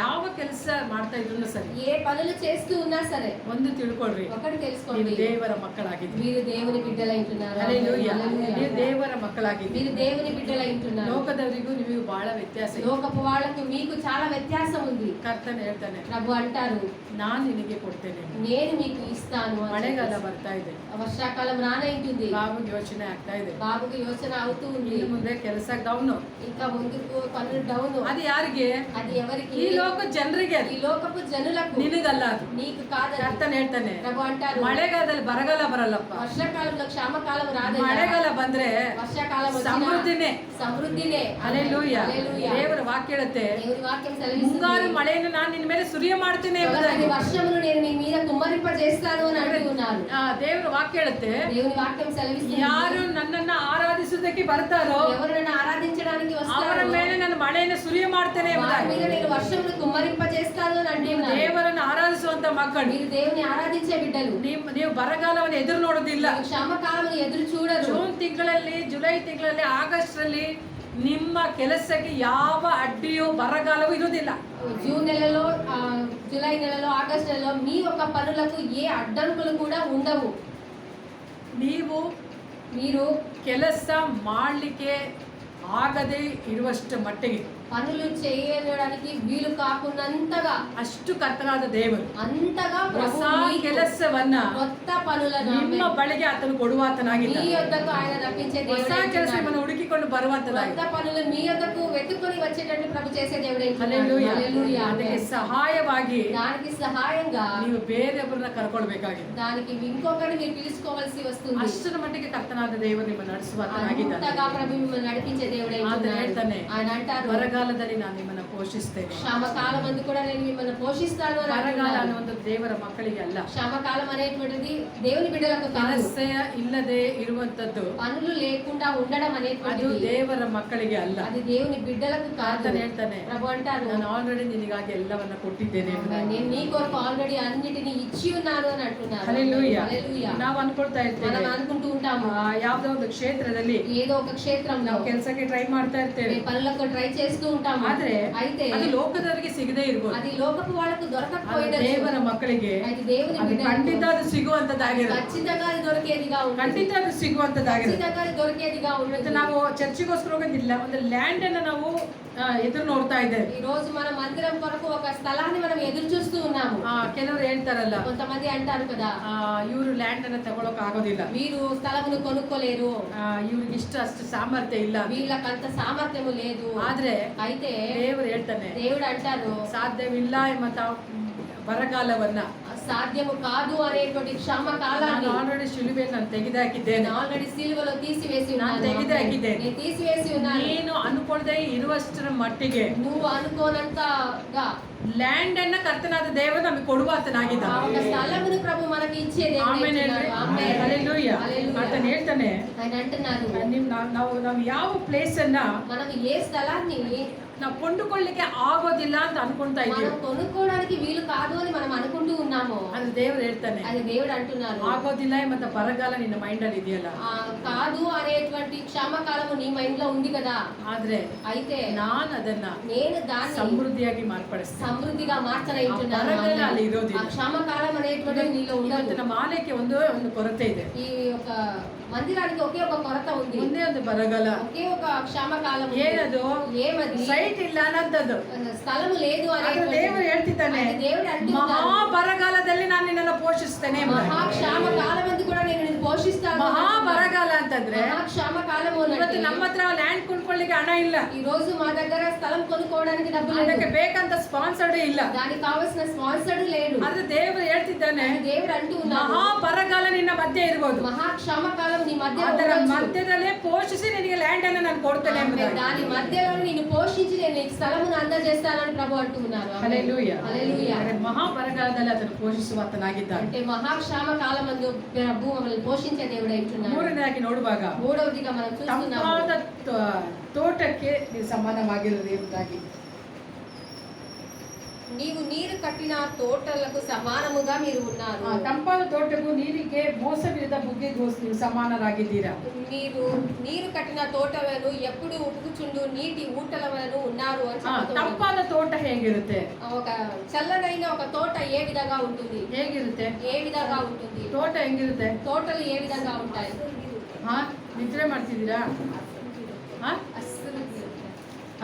ಯಾವ ಕೆಲಸ ಮಾಡ್ತಾ ಇದ್ರು ಸರಿ,
ఏ పనులు చేస్తూ ఉన్నా సరే
ಒಂದು ತಿಳ್ಕೊಳ್ರಿ,
ఒకటి
ನೀವು
తెలుసుకోండి,
ದೇವರ ಮಕ್ಕಳಾಗಿದ್ದೀರಿ.
మీరు దేవుని బిడ్డలైంటున్నారు.
ಹಲ್ಲೆಲೂಯಾ.
హల్లెలూయా.
ನೀವು ದೇವರ ಮಕ್ಕಳಾಗಿದ್ದೀರಿ.
మీరు దేవుని బిడ్డలైంటున్నారు.
ಲೋಕದವರಿಗೂ ನಿಮಗೂ ಬಹಳ ವ್ಯತ್ಯಾಸ ಇದೆ.
లోకపు వాళ్ళకు మీకు చాలా వ్యత్యాసం ఉంది.
ಕರ್ತನ ಹೇಳ್ತಾನೆ,
ప్రభు అంటారు,
ನಾನು ನಿನಗೆ ಕೊಡ್ತೇನೆ.
నేను మీకు ఇస్తాను అని
ಮಳೆಗಾಲ
చెప్పేసి.
ಬರ್ತಾ ಇದೆ,
వర్షాకాలం రానైంటుంది,
ಬಾಬುಗೆ ಯೋಚನೆ ಆಗ್ತಾ ಇದೆ,
బాబుకి యోచన అవుతూ ఉంది,
ಇನ್ನು ಮುಂದೆ ಕೆಲಸ ಡೌನ್.
ఇంకా ముందుకు పనులు డౌన్.
ಅದು ಯಾರಿಗೆ?
అది ఎవరికి?
ಈ ಲೋಕ ಜನರಿಗೆ.
ఈ లోకపు జనులకు,
ನಿನಗಲ್ಲ ಅದು.
నీకు కాదని
ಕರ್ತನ ಹೇಳ್ತಾನೆ,
ప్రభు అంటారు,
ಮಳೆಗಾಲದಲ್ಲಿ ಬರಗಾಲ ಬರಲ್ಲಪ್ಪ,
వర్షాకాలంలో క్షామకాలం రాదు,
ಮಳೆಗಾಲ ಬಂದ್ರೆ
వర్షాకాలం వచ్చినా
ಸಮೃದ್ಧಿನೇ.
సమృద్ధినే.
ಹಲ್ಲೆಲೂಯಾ.
హల్లెలూయా.
ದೇವರ ವಾಕ್ಯ ಹೇಳುತ್ತೆ,
దేవుని వాక్యం
ಮುಂಗಾರು
సెలవిస్తుంది,
ಮಳೆಯನ್ನು ನಾನು ನಿನ್ನ ಮೇಲೆ ಸುರಿಯ ಮಾಡ್ತೇನೆ
తొలకరి
ಎಂಬುದಾಗಿ.
వర్షమును నేను నీ మీద కుమ్మరింపజేస్తాను అని అంటున్నాను.
ದೇವರ ವಾಕ್ಯ ಹೇಳುತ್ತೆ,
దేవుని వాక్యం సెలవిస్తుంది,
ಯಾರು ನನ್ನನ್ನ ಆರಾಧಿಸುವುದಕ್ಕೆ ಬರ್ತಾರೋ
ఎవరు నన్ను ఆరాధించడానికి
ಅವರ
వస్తారో
ಮೇಲೆ ನಾನು ಮಳೆಯನ್ನು ಸುರಿಯ ಮಾಡ್ತೇನೆ
వారి మీద
ಎಂಬುದಾಗಿ.
నేను వర్షమును కుమ్మరింపజేస్తాను అని అంటున్నాను.
ದೇವರನ್ನು ಆರಾಧಿಸುವಂತ ಮಕ್ಕಳು,
మీరు దేవుని ఆరాధించే బిడ్డలు,
ನೀವು ಬರಗಾಲವನ್ನು ಎದುರು ನೋಡುದಿಲ್ಲ.
మీరు క్షామకాలం ఎదురు చూడరు.
ಜೂನ್ ತಿಂಗಳಲ್ಲಿ, ಜುಲೈ ತಿಂಗಳಲ್ಲಿ, ಆಗಸ್ಟ್ ರಲ್ಲಿ ನಿಮ್ಮ ಕೆಲಸಕ್ಕೆ ಯಾವ ಅಡ್ಡಿಯೋ ಬರಗಾಲವೂ ಇರುವುದಿಲ್ಲ.
జూన్ నెలలో, జూలై నెలలో, ఆగస్ట్ నెలలో మీ యొక్క పనులకు ఏ అడ్డంకులు కూడా ఉండవు. మీరు
ಕೆಲಸ ಮಾಡಲಿಕ್ಕೆ ಆಗದೆ ಇರುವಷ್ಟು ಮಟ್ಟಿಗೆ
పనులు చేయడానికి వీలు కాకున్నంతగా
ಅಷ್ಟು ಕರ್ತನಾದ ದೇವರು
అంతగా
ಹೊಸ
ప్రభు మీకు
ಕೆಲಸವನ್ನ
కొత్త పనులను
ನಿಮ್ಮ ಬಳಿಗೆ ಆತನು
మీ
ಕೊಡುವಾತನಾಗಿದ್ದಾನೆ.
యొద్దకు ఆయన రప్పించే దేవుడు
ಹೊಸ
అయినాడు.
ಕೆಲಸವನ್ನು ಹುಡುಕಿಕೊಂಡು
కొత్త
ಬರುವಂತನಾಗಿ.
పనులు మీ యొద్దకు వెతుకొని వచ్చేటట్టు ప్రభు చేసే దేవుడు అయినాడు.
ಹಲ್ಲೆಲೂಯಾ.
హల్లెలూయా.
ಅದಕ್ಕೆ ಸಹಾಯವಾಗಿ
దానికి సహాయంగా
ನೀವು ಬೇರೆಯವರನ್ನ ಕರ್ಕೊಳ್ಬೇಕಾಗಿದೆ.
దానికి ఇంకొకరిని మీరు పిలుచుకోవాల్సి వస్తుంది.
ಅಷ್ಟರ ಮಟ್ಟಿಗೆ ಕರ್ತನಾದ ದೇವರು ನಿಮ್ಮ ನಡೆಸುವಾತನಾಗಿದ್ದಾನೆ.
అంతగా ప్రభు మిమ్మల్ని నడిపించే దేవుడు
ಆತನು
అయినాడు.
ಹೇಳ್ತಾನೆ,
ఆయన అంటారు,
ಬರಗಾಲದಲ್ಲಿ ನಾನು ನಿಮ್ಮನ್ನ ಪೋಷಿಸ್ತೇನೆ.
క్షామకాలం అందు కూడా నేను మిమ్మల్ని పోషిస్తాను అని
ಬರಗಾಲ
అంటున్నాడు.
ಅನ್ನುವುದು ದೇವರ ಮಕ್ಕಳಿಗೆ ಅಲ್ಲ,
క్షామకాలం అనేటువంటిది దేవుని బిడ్డలకు కాదు.
ಕೆಲಸ ಇಲ್ಲದೆ ಇರುವಂತದ್ದು
పనులు లేకుండా ఉండడం
ಅದು
అనేటువంటిది
ದೇವರ ಮಕ್ಕಳಿಗೆ ಅಲ್ಲ.
అది దేవుని బిడ్డలకు కాదు.
ಆತನು ಹೇಳ್ತಾನೆ,
ప్రభు అంటారు,
ನಾನು ಆಲ್ರೆಡಿ ನಿನಗಾಗಿ ಎಲ್ಲವನ್ನ ಕೊಟ್ಟಿದ್ದೇನೆ ಎಂಬುದಾಗಿ.
నేను నీ కొరకు ఆల్రెడీ అన్నిటిని ఇచ్చి ఉన్నాను అని అంటున్నారు.
ಹಲ್ಲೆಲೂಯಾ.
హల్లెలూయా.
ನಾವು ಅನ್ಕೊಳ್ತಾ ಇರ್ತೇವೆ,
మనం అనుకుంటూ ఉంటాము,
ಯಾವುದೋ ಒಂದು ಕ್ಷೇತ್ರದಲ್ಲಿ
ఏదో ఒక క్షేత్రంలో
ನಾವು ಕೆಲಸಕ್ಕೆ ಟ್ರೈ ಮಾಡ್ತಾ ಇರ್ತೇವೆ,
పనులకు ట్రై చేస్తూ ఉంటాము.
ಆದ್ರೆ
అయితే
ಅದು ಲೋಕದವರಿಗೆ ಸಿಗದೇ ಇರ್ಬೋದು,
అది లోకపు వాళ్ళకు
ಆದ್ರೆ
దొరకకపోయినచ్చు.
ದೇವರ ಮಕ್ಕಳಿಗೆ
అది దేవుని
ಅದು
బిడ్డలకు
ಖಂಡಿತ ಅದು ಸಿಗುವಂತದ್ದಾಗಿರುತ್ತೆ,
ఖచ్చితంగా అది దొరికేదిగా ఉంటుంది.
ಖಂಡಿತ ಅದು ಸಿಗುವಂತದ್ದಾಗಿರುತ್ತೆ.
ఖచ్చితంగా అది దొరికేదిగా
ಇವತ್ತು
ఉంటుంది.
ನಾವು ಚರ್ಚಿಗೋಸ್ಕರ ಹೋಗೋದಿಲ್ಲ, ಒಂದು ಲ್ಯಾಂಡ್ ಅನ್ನ ನಾವು ಎದುರು ನೋಡ್ತಾ ಇದ್ದೇವೆ.
ఈ రోజు మన మందిరం కొరకు ఒక స్థలాన్ని మనం ఎదురు చూస్తూ ఉన్నాము.
ಕೆಲವರು ಹೇಳ್ತಾರಲ್ಲ,
కొంతమంది అంటారు కదా,
ಇವರು ಲ್ಯಾಂಡ್ ಅನ್ನ ತಗೊಳಕ್ ಆಗೋದಿಲ್ಲ,
వీరు స్థలమును కొనుక్కోలేరు,
ಇವ್ರಿಗೆ ಅಷ್ಟು ಸಾಮರ್ಥ್ಯ ಇಲ್ಲ,
వీళ్ళకంత సామర్థ్యము లేదు.
ಆದ್ರೆ
అయితే
ದೇವರು ಹೇಳ್ತಾನೆ,
దేవుడు అంటారు
ಸಾಧ್ಯವಿಲ್ಲ ಎಂಬ ಬರಗಾಲವನ್ನ,
సాధ్యము కాదు అనేటువంటి క్షమ
ನಾನು
కాలాన్ని
ಆಲ್ರೆಡಿ ಶಿಲುಬೆಯಲ್ಲಿ ನಾನು ತೆಗೆದಾಕಿದ್ದೇನೆ,
ఆల్రెడీ సిలువలో తీసివేసి
ನಾನು
ఉన్నాను.
ತೆಗೆದಾಕಿದ್ದೇನೆ.
నేను తీసివేసి ఉన్నాను.
ನೀನು ಅನ್ಕೊಳ್ಳದೆ ಇರುವಷ್ಟರ ಮಟ್ಟಿಗೆ
నువ్వు అనుకోనంతగా
ಲ್ಯಾಂಡ್ ಅನ್ನ ಕರ್ತನಾದ ದೇವರು ನಮಗೆ ಕೊಡುವಾತನಾಗಿದ್ದ.
ఆ ఒక స్థలమును ప్రభు మనకి ఇచ్చే దేవుడు
ಆಮೇಲೆ
అంటున్నారు. ఆమేన్.
ಹಲ್ಲೆಲೂಯಾ.
హల్లెలూయా.
ಆತನು ಹೇಳ್ತಾನೆ,
ఆయన అంటున్నారు,
ನಾವು ಯಾವ ಪ್ಲೇಸ್ ಅನ್ನ
మనం ఏ స్థలాన్ని
ನಾವು ಕೊಂಡುಕೊಳ್ಳಿಕ್ಕೆ ಆಗೋದಿಲ್ಲ ಅಂತ ಅನ್ಕೊಂತಾ
మనం
ಇದ್ದೀವಿ,
కొనుక్కోవడానికి వీలు కాదు అని మనం అనుకుంటూ ఉన్నాము.
ಅದು ದೇವರು ಹೇಳ್ತಾನೆ,
అది దేవుడు అంటున్నారు,
ಆಗೋದಿಲ್ಲ ಎಂಬ ಬರಗಾಲ ನಿನ್ನ ಮೈಂಡ್ ಅಲ್ಲಿ ಇದೆಯಲ್ಲ,
కాదు అనేటువంటి క్షామకాలము నీ మైండ్ లో ఉంది కదా,
ಆದ್ರೆ
అయితే
ನಾನು ಅದನ್ನ
నేను దాన్ని
ಸಮೃದ್ಧಿಯಾಗಿ ಮಾರ್ಪಡಿಸ್ತೇನೆ.
సమృద్ధిగా మార్చనైతున్నాను.
ఆ బరగాల ಅಲ್ಲಿ ఇರೋದಿಲ್ಲ.
ఆ క్షామకాలం అనేటువంటిది నీలో ఉండదు.
ಇವತ್ತು ನಮ್ಮ ಆಲಯಕ್ಕೆ ಒಂದು ಕೊರತೆ ಇದೆ,
ఈ ఒక మందిరానికి ఒకే ఒక కొరత ఉంది,
ಒಂದೇ ಒಂದು ಬರಗಾಲ.
ఒకే ఒక క్షామకాలం ఉంది.
ಏನದು?
ఏమది?
ಸೈಟ್ ಇಲ್ಲ ಅನ್ನಂಥದ್ದು.
స్థలము లేదు
ಆದ್ರೆ
అనేటువంటిది.
ದೇವರು ಹೇಳ್ತಿದ್ದಾನೆ,
అది దేవుడు అంటున్నాడు,
ಮಹಾ ಬರಗಾಲದಲ್ಲಿ ನಾನು ನಿನ್ನನ್ನು ಪೋಷಿಸ್ತೇನೆ.
మహా క్షామకాలమందు కూడా నేను నిన్ను పోషిస్తాను.
ಮಹಾ ಬರಗಾಲ ಅಂತಂದ್ರೆ
మహా క్షామకాలము
ಇವತ್ತು
అంటే
ನಮ್ಮ ಹತ್ರ ಲ್ಯಾಂಡ್ ಕೊಂಡ್ಕೊಳ್ಳಿಕ್ಕೆ ಹಣ ಇಲ್ಲ,
ఈ రోజు మా దగ్గర స్థలం కొనుక్కోవడానికి డబ్బులు లేదు,
ಅದಕ್ಕೆ ಬೇಕಂತ ಸ್ಪಾನ್ಸರ್ಡ್ ಇಲ್ಲ,
దానికి కావాల్సిన స్పాన్సర్డ్ లేడు.
ಆದ್ರೆ ದೇವರು ಹೇಳ್ತಿದ್ದಾನೆ,
అది దేవుడు అంటూ ఉన్నాడు,
ಮಹಾ ಬರಗಾಲ ನಿನ್ನ ಮಧ್ಯೆ ಇರ್ಬೋದು,
మహా క్షామకాలం నీ మధ్య
ಅದರ
ఉండొచ్చు.
ಮಧ್ಯದಲ್ಲೇ ಪೋಷಿಸಿ ನಿನಗೆ ಲ್ಯಾಂಡ್ ಅನ್ನು ನಾನು ಕೊಡ್ತೇನೆ ಎಂಬುದಾಗಿ.
దాని మధ్యలో నిన్ను పోషించి నేను నీకు స్థలమును అందజేస్తానని ప్రభు అంటూ ఉన్నారు.
ಹಲ್ಲೆಲೂಯಾ.
హల్లెలూయా.
ಆದರೆ ಮಹಾ ಬರಗಾಲದಲ್ಲಿ ಅದನ್ನು ಪೋಷಿಸುವಾತನಾಗಿದ್ದಾನೆ.
అంటే మహాక్షామ కాలమందు ప్రభు మమ్మల్ని పోషించే దేవుడు అంటున్నాడు.
ಮೂರನೇದಾಗಿ ನೋಡುವಾಗ
మూడవదిగా మనం చూస్తున్నాము,
ತಂಪಾದ ತೋಟಕ್ಕೆ ನೀವು ಸಮಾನವಾಗಿರುವುದು ಎಂಬುದಾಗಿ.
నీవు నీరు కట్టిన తోటలకు సమానముగా మీరు ఉన్నారు.
ತಂಪಾದ ತೋಟಕ್ಕೂ ನೀರಿಗೆ ಮೋಸವಿಲ್ಲದ ಬುಗ್ಗೆಗೂ ನೀವು ಸಮಾನರಾಗಿದ್ದೀರಾ.
మీరు నీరు కట్టిన తోటలను ఎప్పుడు ఉపుకుచుండు నీటి ఊటలను ఉన్నారు అని చెప్తున్నాడు.
ತಂಪಾದ ತೋಟ ಹೇಗಿರುತ್ತೆ?
ఒక చల్లనైన ఒక తోట ఏ విధంగా ఉంటుంది?
ಹೇಗಿರುತ್ತೆ?
ఏ విధంగా ఉంటుంది?
ತೋಟ ಹೆಂಗಿರುತ್ತೆ?
తోటలు ఏ విధంగా ఉంటాయి?
ನಿದ್ರೆ ಮಾಡ್ತಿದ್ದೀರಾ?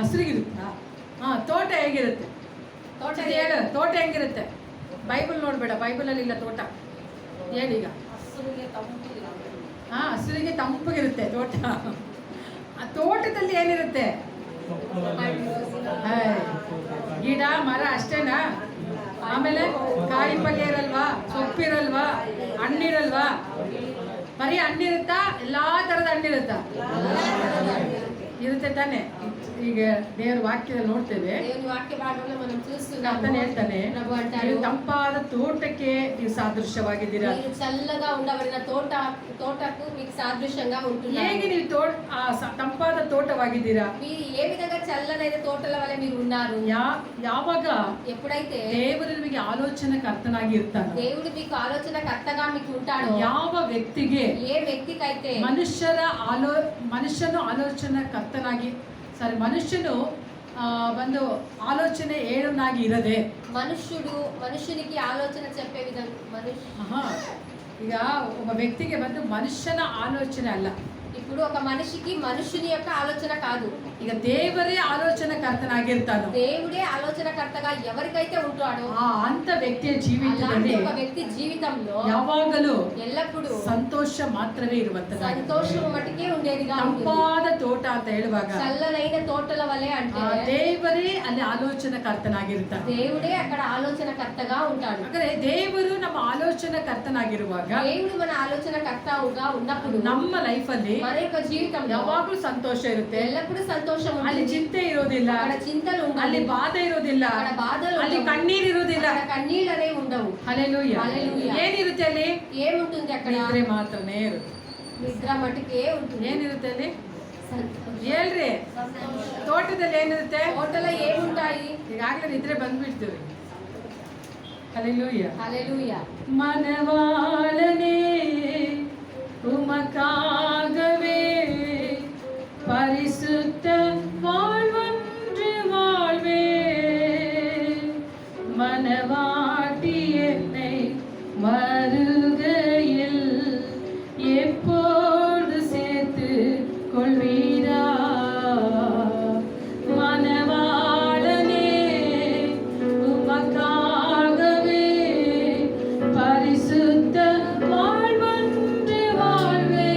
ಹಸಿರಿಗಿರುತ್ತಾ? ತೋಟ ಹೇಗಿರುತ್ತೆ? ತೋಟ ಹೆಂಗಿರುತ್ತೆ? ಬೈಬಲ್ ನೋಡ್ಬೇಡ, ಬೈಬಲಲ್ಲಿ ಇಲ್ಲ ತೋಟ. ಏನೀಗ? ಹಸಿರಿಗೆ ತಂಪಗಿರುತ್ತೆ ತೋಟ. ಆ ತೋಟದಲ್ಲಿ ಏನಿರುತ್ತೆ? ಗಿಡ ಮರ ಅಷ್ಟೇನಾ? ಆಮೇಲೆ ಕಾಯಿ ಪಲ್ಯ ಇರಲ್ವಾ? ಸೊಪ್ಪಿರಲ್ವಾ? ಹಣ್ಣಿರಲ್ವಾ? ಬರೀ ಹಣ್ಣಿರುತ್ತಾ? ಎಲ್ಲಾ ತರದ ಹಣ್ಣಿರುತ್ತಾ? ಇರುತ್ತೆ ತಾನೆ. ಈಗ ದೇವರ ವಾಕ್ಯದಲ್ಲಿ ನೋಡ್ತೇವೆ,
దేవుని వాక్య భాగంలో మనం చూస్తున్నాము.
ಕರ್ತನು ಹೇಳ್ತಾನೆ,
ప్రభు అంటారు,
ನೀವು ತಂಪಾದ ತೋಟಕ್ಕೆ ನೀವು ಸಾದೃಶ್ಯವಾಗಿದ್ದೀರಾ.
మీరు చల్లగా ఉండబడిన తోటకు మీకు సాదృశ్యంగా ఉంటున్నారు.
ಹೇಗೆ ನೀವು ತಂಪಾದ ತೋಟವಾಗಿದ್ದೀರಾ?
మీరు ఏ విధంగా చల్లనైన తోటల వలె మీరు ఉన్నారు?
ಯಾವಾಗ
ఎప్పుడైతే
ದೇವರು ನಿಮಗೆ ಆಲೋಚನೆ ಕರ್ತನಾಗಿ ಇರ್ತಾನೆ,
దేవుడు మీకు ఆలోచనకర్తగా మీకు ఉంటాడో,
ಯಾವ ವ್ಯಕ್ತಿಗೆ
ఏ వ్యక్తికైతే
ಮನುಷ್ಯನು ಆಲೋಚನೆ ಕರ್ತನಾಗಿ ಮನುಷ್ಯನು ಒಂದು ಆಲೋಚನೆ ಏಳನಾಗಿ ಇರದೆ,
ಮನುಷ್ಯನಿಗೆ ಆಲೋಚನೆ చెప్పే విధంగా
ಈಗ ಒಬ್ಬ ವ್ಯಕ್ತಿಗೆ ಬಂದು ಮನುಷ್ಯನ ಆಲೋಚನೆ ಅಲ್ಲ,
ఇప్పుడు ఒక మనిషికి మనుషుని యొక్క ఆలోచన కాదు,
ಈಗ ದೇವರೇ ಆಲೋಚನೆ ಕರ್ತನಾಗಿರ್ತಾನೋ,
దేవుడే ఆలోచనకర్తగా ఎవరికైతే ఉంటాడో
ಅಂತ ವ್ಯಕ್ತಿಯ ಜೀವಿತದಲ್ಲಿ
ఒక వ్యక్తి జీవితంలో
ಯಾವಾಗಲೂ
ఎల్లప్పుడూ
ಸಂತೋಷ ಮಾತ್ರವೇ ಇರುವಂತದ್ದು.
సంతోషం మటుకే ఉండేదిగా ఉంటుంది.
ತಂಪಾದ ತೋಟ ಅಂತ ಹೇಳುವಾಗ
చల్లనైన తోటల వలె అంటే
ದೇವರೇ ಅಲ್ಲಿ ಆಲೋಚನೆ ಕರ್ತನಾಗಿರ್ತಾನೆ.
దేవుడే అక్కడ ఆలోచనకర్తగా ఉంటాడు.
ಹಾಗಾದ್ರೆ ದೇವರು ನಮ್ಮ ಆಲೋಚನೆ ಕರ್ತನಾಗಿರುವಾಗ
దేవుడు మన ఆలోచనకర్తగా ఉన్నప్పుడు
ನಮ್ಮ ಲೈಫ್ ಅಲ್ಲಿ
మన యొక్క జీవితంలో
ಯಾವಾಗಲೂ ಸಂತೋಷ ಇರುತ್ತೆ,
ఎల్లప్పుడూ సంతోషం
ಅಲ್ಲಿ
ఉంటుంది.
ಚಿಂತೆ ಇರೋದಿಲ್ಲ,
అక్కడ చింతలు
ಅಲ್ಲಿ
ఉండవు,
ಬಾಧೆ ಇರೋದಿಲ್ಲ,
అక్కడ బాధలు
ಅಲ್ಲಿ
ఉండవు,
ಕಣ್ಣೀರ್ ಇರೋದಿಲ್ಲ.
అక్కడ కన్నీళ్ళు అనేవి ఉండవు.
ಹಲ್ಲೆಲೂಯಾ.
హల్లెలూయా.
ಏನಿರುತ್ತೆ ಅಲ್ಲಿ?
ఏముంటుంది అక్కడ?
ನಿದ್ರೆ ಮಾತ್ರನೇ ಇರುತ್ತೆ.
నిద్ర మటుకే ఉంటుంది.
ಏನಿರುತ್ತೆ ಅಲ್ಲಿ?
సంతోషం.
ಹೇಳ್ರಿ, ತೋಟದಲ್ಲಿ ಏನಿರುತ್ತೆ?
తోటలో ఏముంటాయి?
ಈಗಾಗಲೇ ನಿದ್ರೆ ಬಂದ್ಬಿಡ್ತೀವಿ. ಹಲ್ಲೆಲೂಯಾ.
హల్లెలూయా.
ಮನವಾಳನೆ உமக்காகவே பரிசுத்த வாழ்வொன்று மனவாட்டி என்னை வருகையில் எப்போது சேர்த்து கொள்வீரா? மனவாளனே உமக்காகவே பரிசுத்த வாழ்வொன்று வாழ்வே.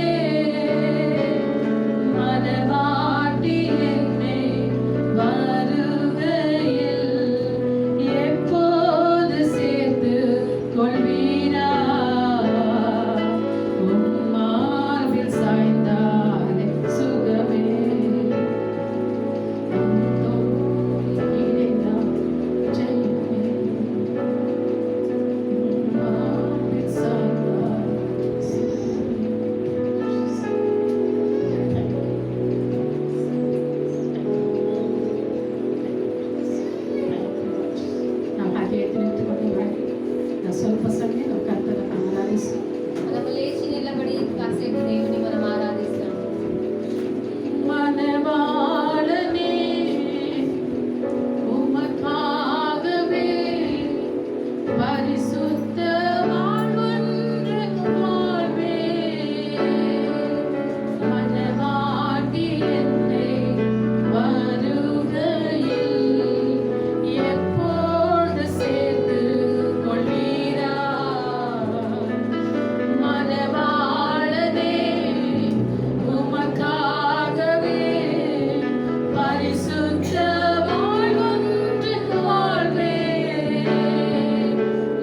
மனவாட்டி என்னை வருகையில் எப்போது சேர்த்து கொள்வீரா? உம்மார்பில் சாய்ந்தாலே சுகமே. இணைந்தால் ஜெயமே. உம்மார்பில் சாய்ந்தால் ನಾವು ಹಾಗೆ ನಿಂತುಕೊಂಡು ಮಾಡಿ ನಾವು ಸ್ವಲ್ಪ ಸಮಯ ನಾವು ಕರ್ತನನ್ನು ಆರಾಧಿಸಿ
మనము లేచి నిలబడి కాసేపు దేవుని మనం ఆరాధిస్తాం.
மனவாளனே உமக்காகவே பரிசுத்த வாழ்வொன்று வாழ்வே. மனவாட்டி என்னை வருகையில் எப்போது சேர்த்து கொள்வீரா? மனவாளனே உமக்காகவே பரிசுத்த வாழ்வொன்று வாழ்வே.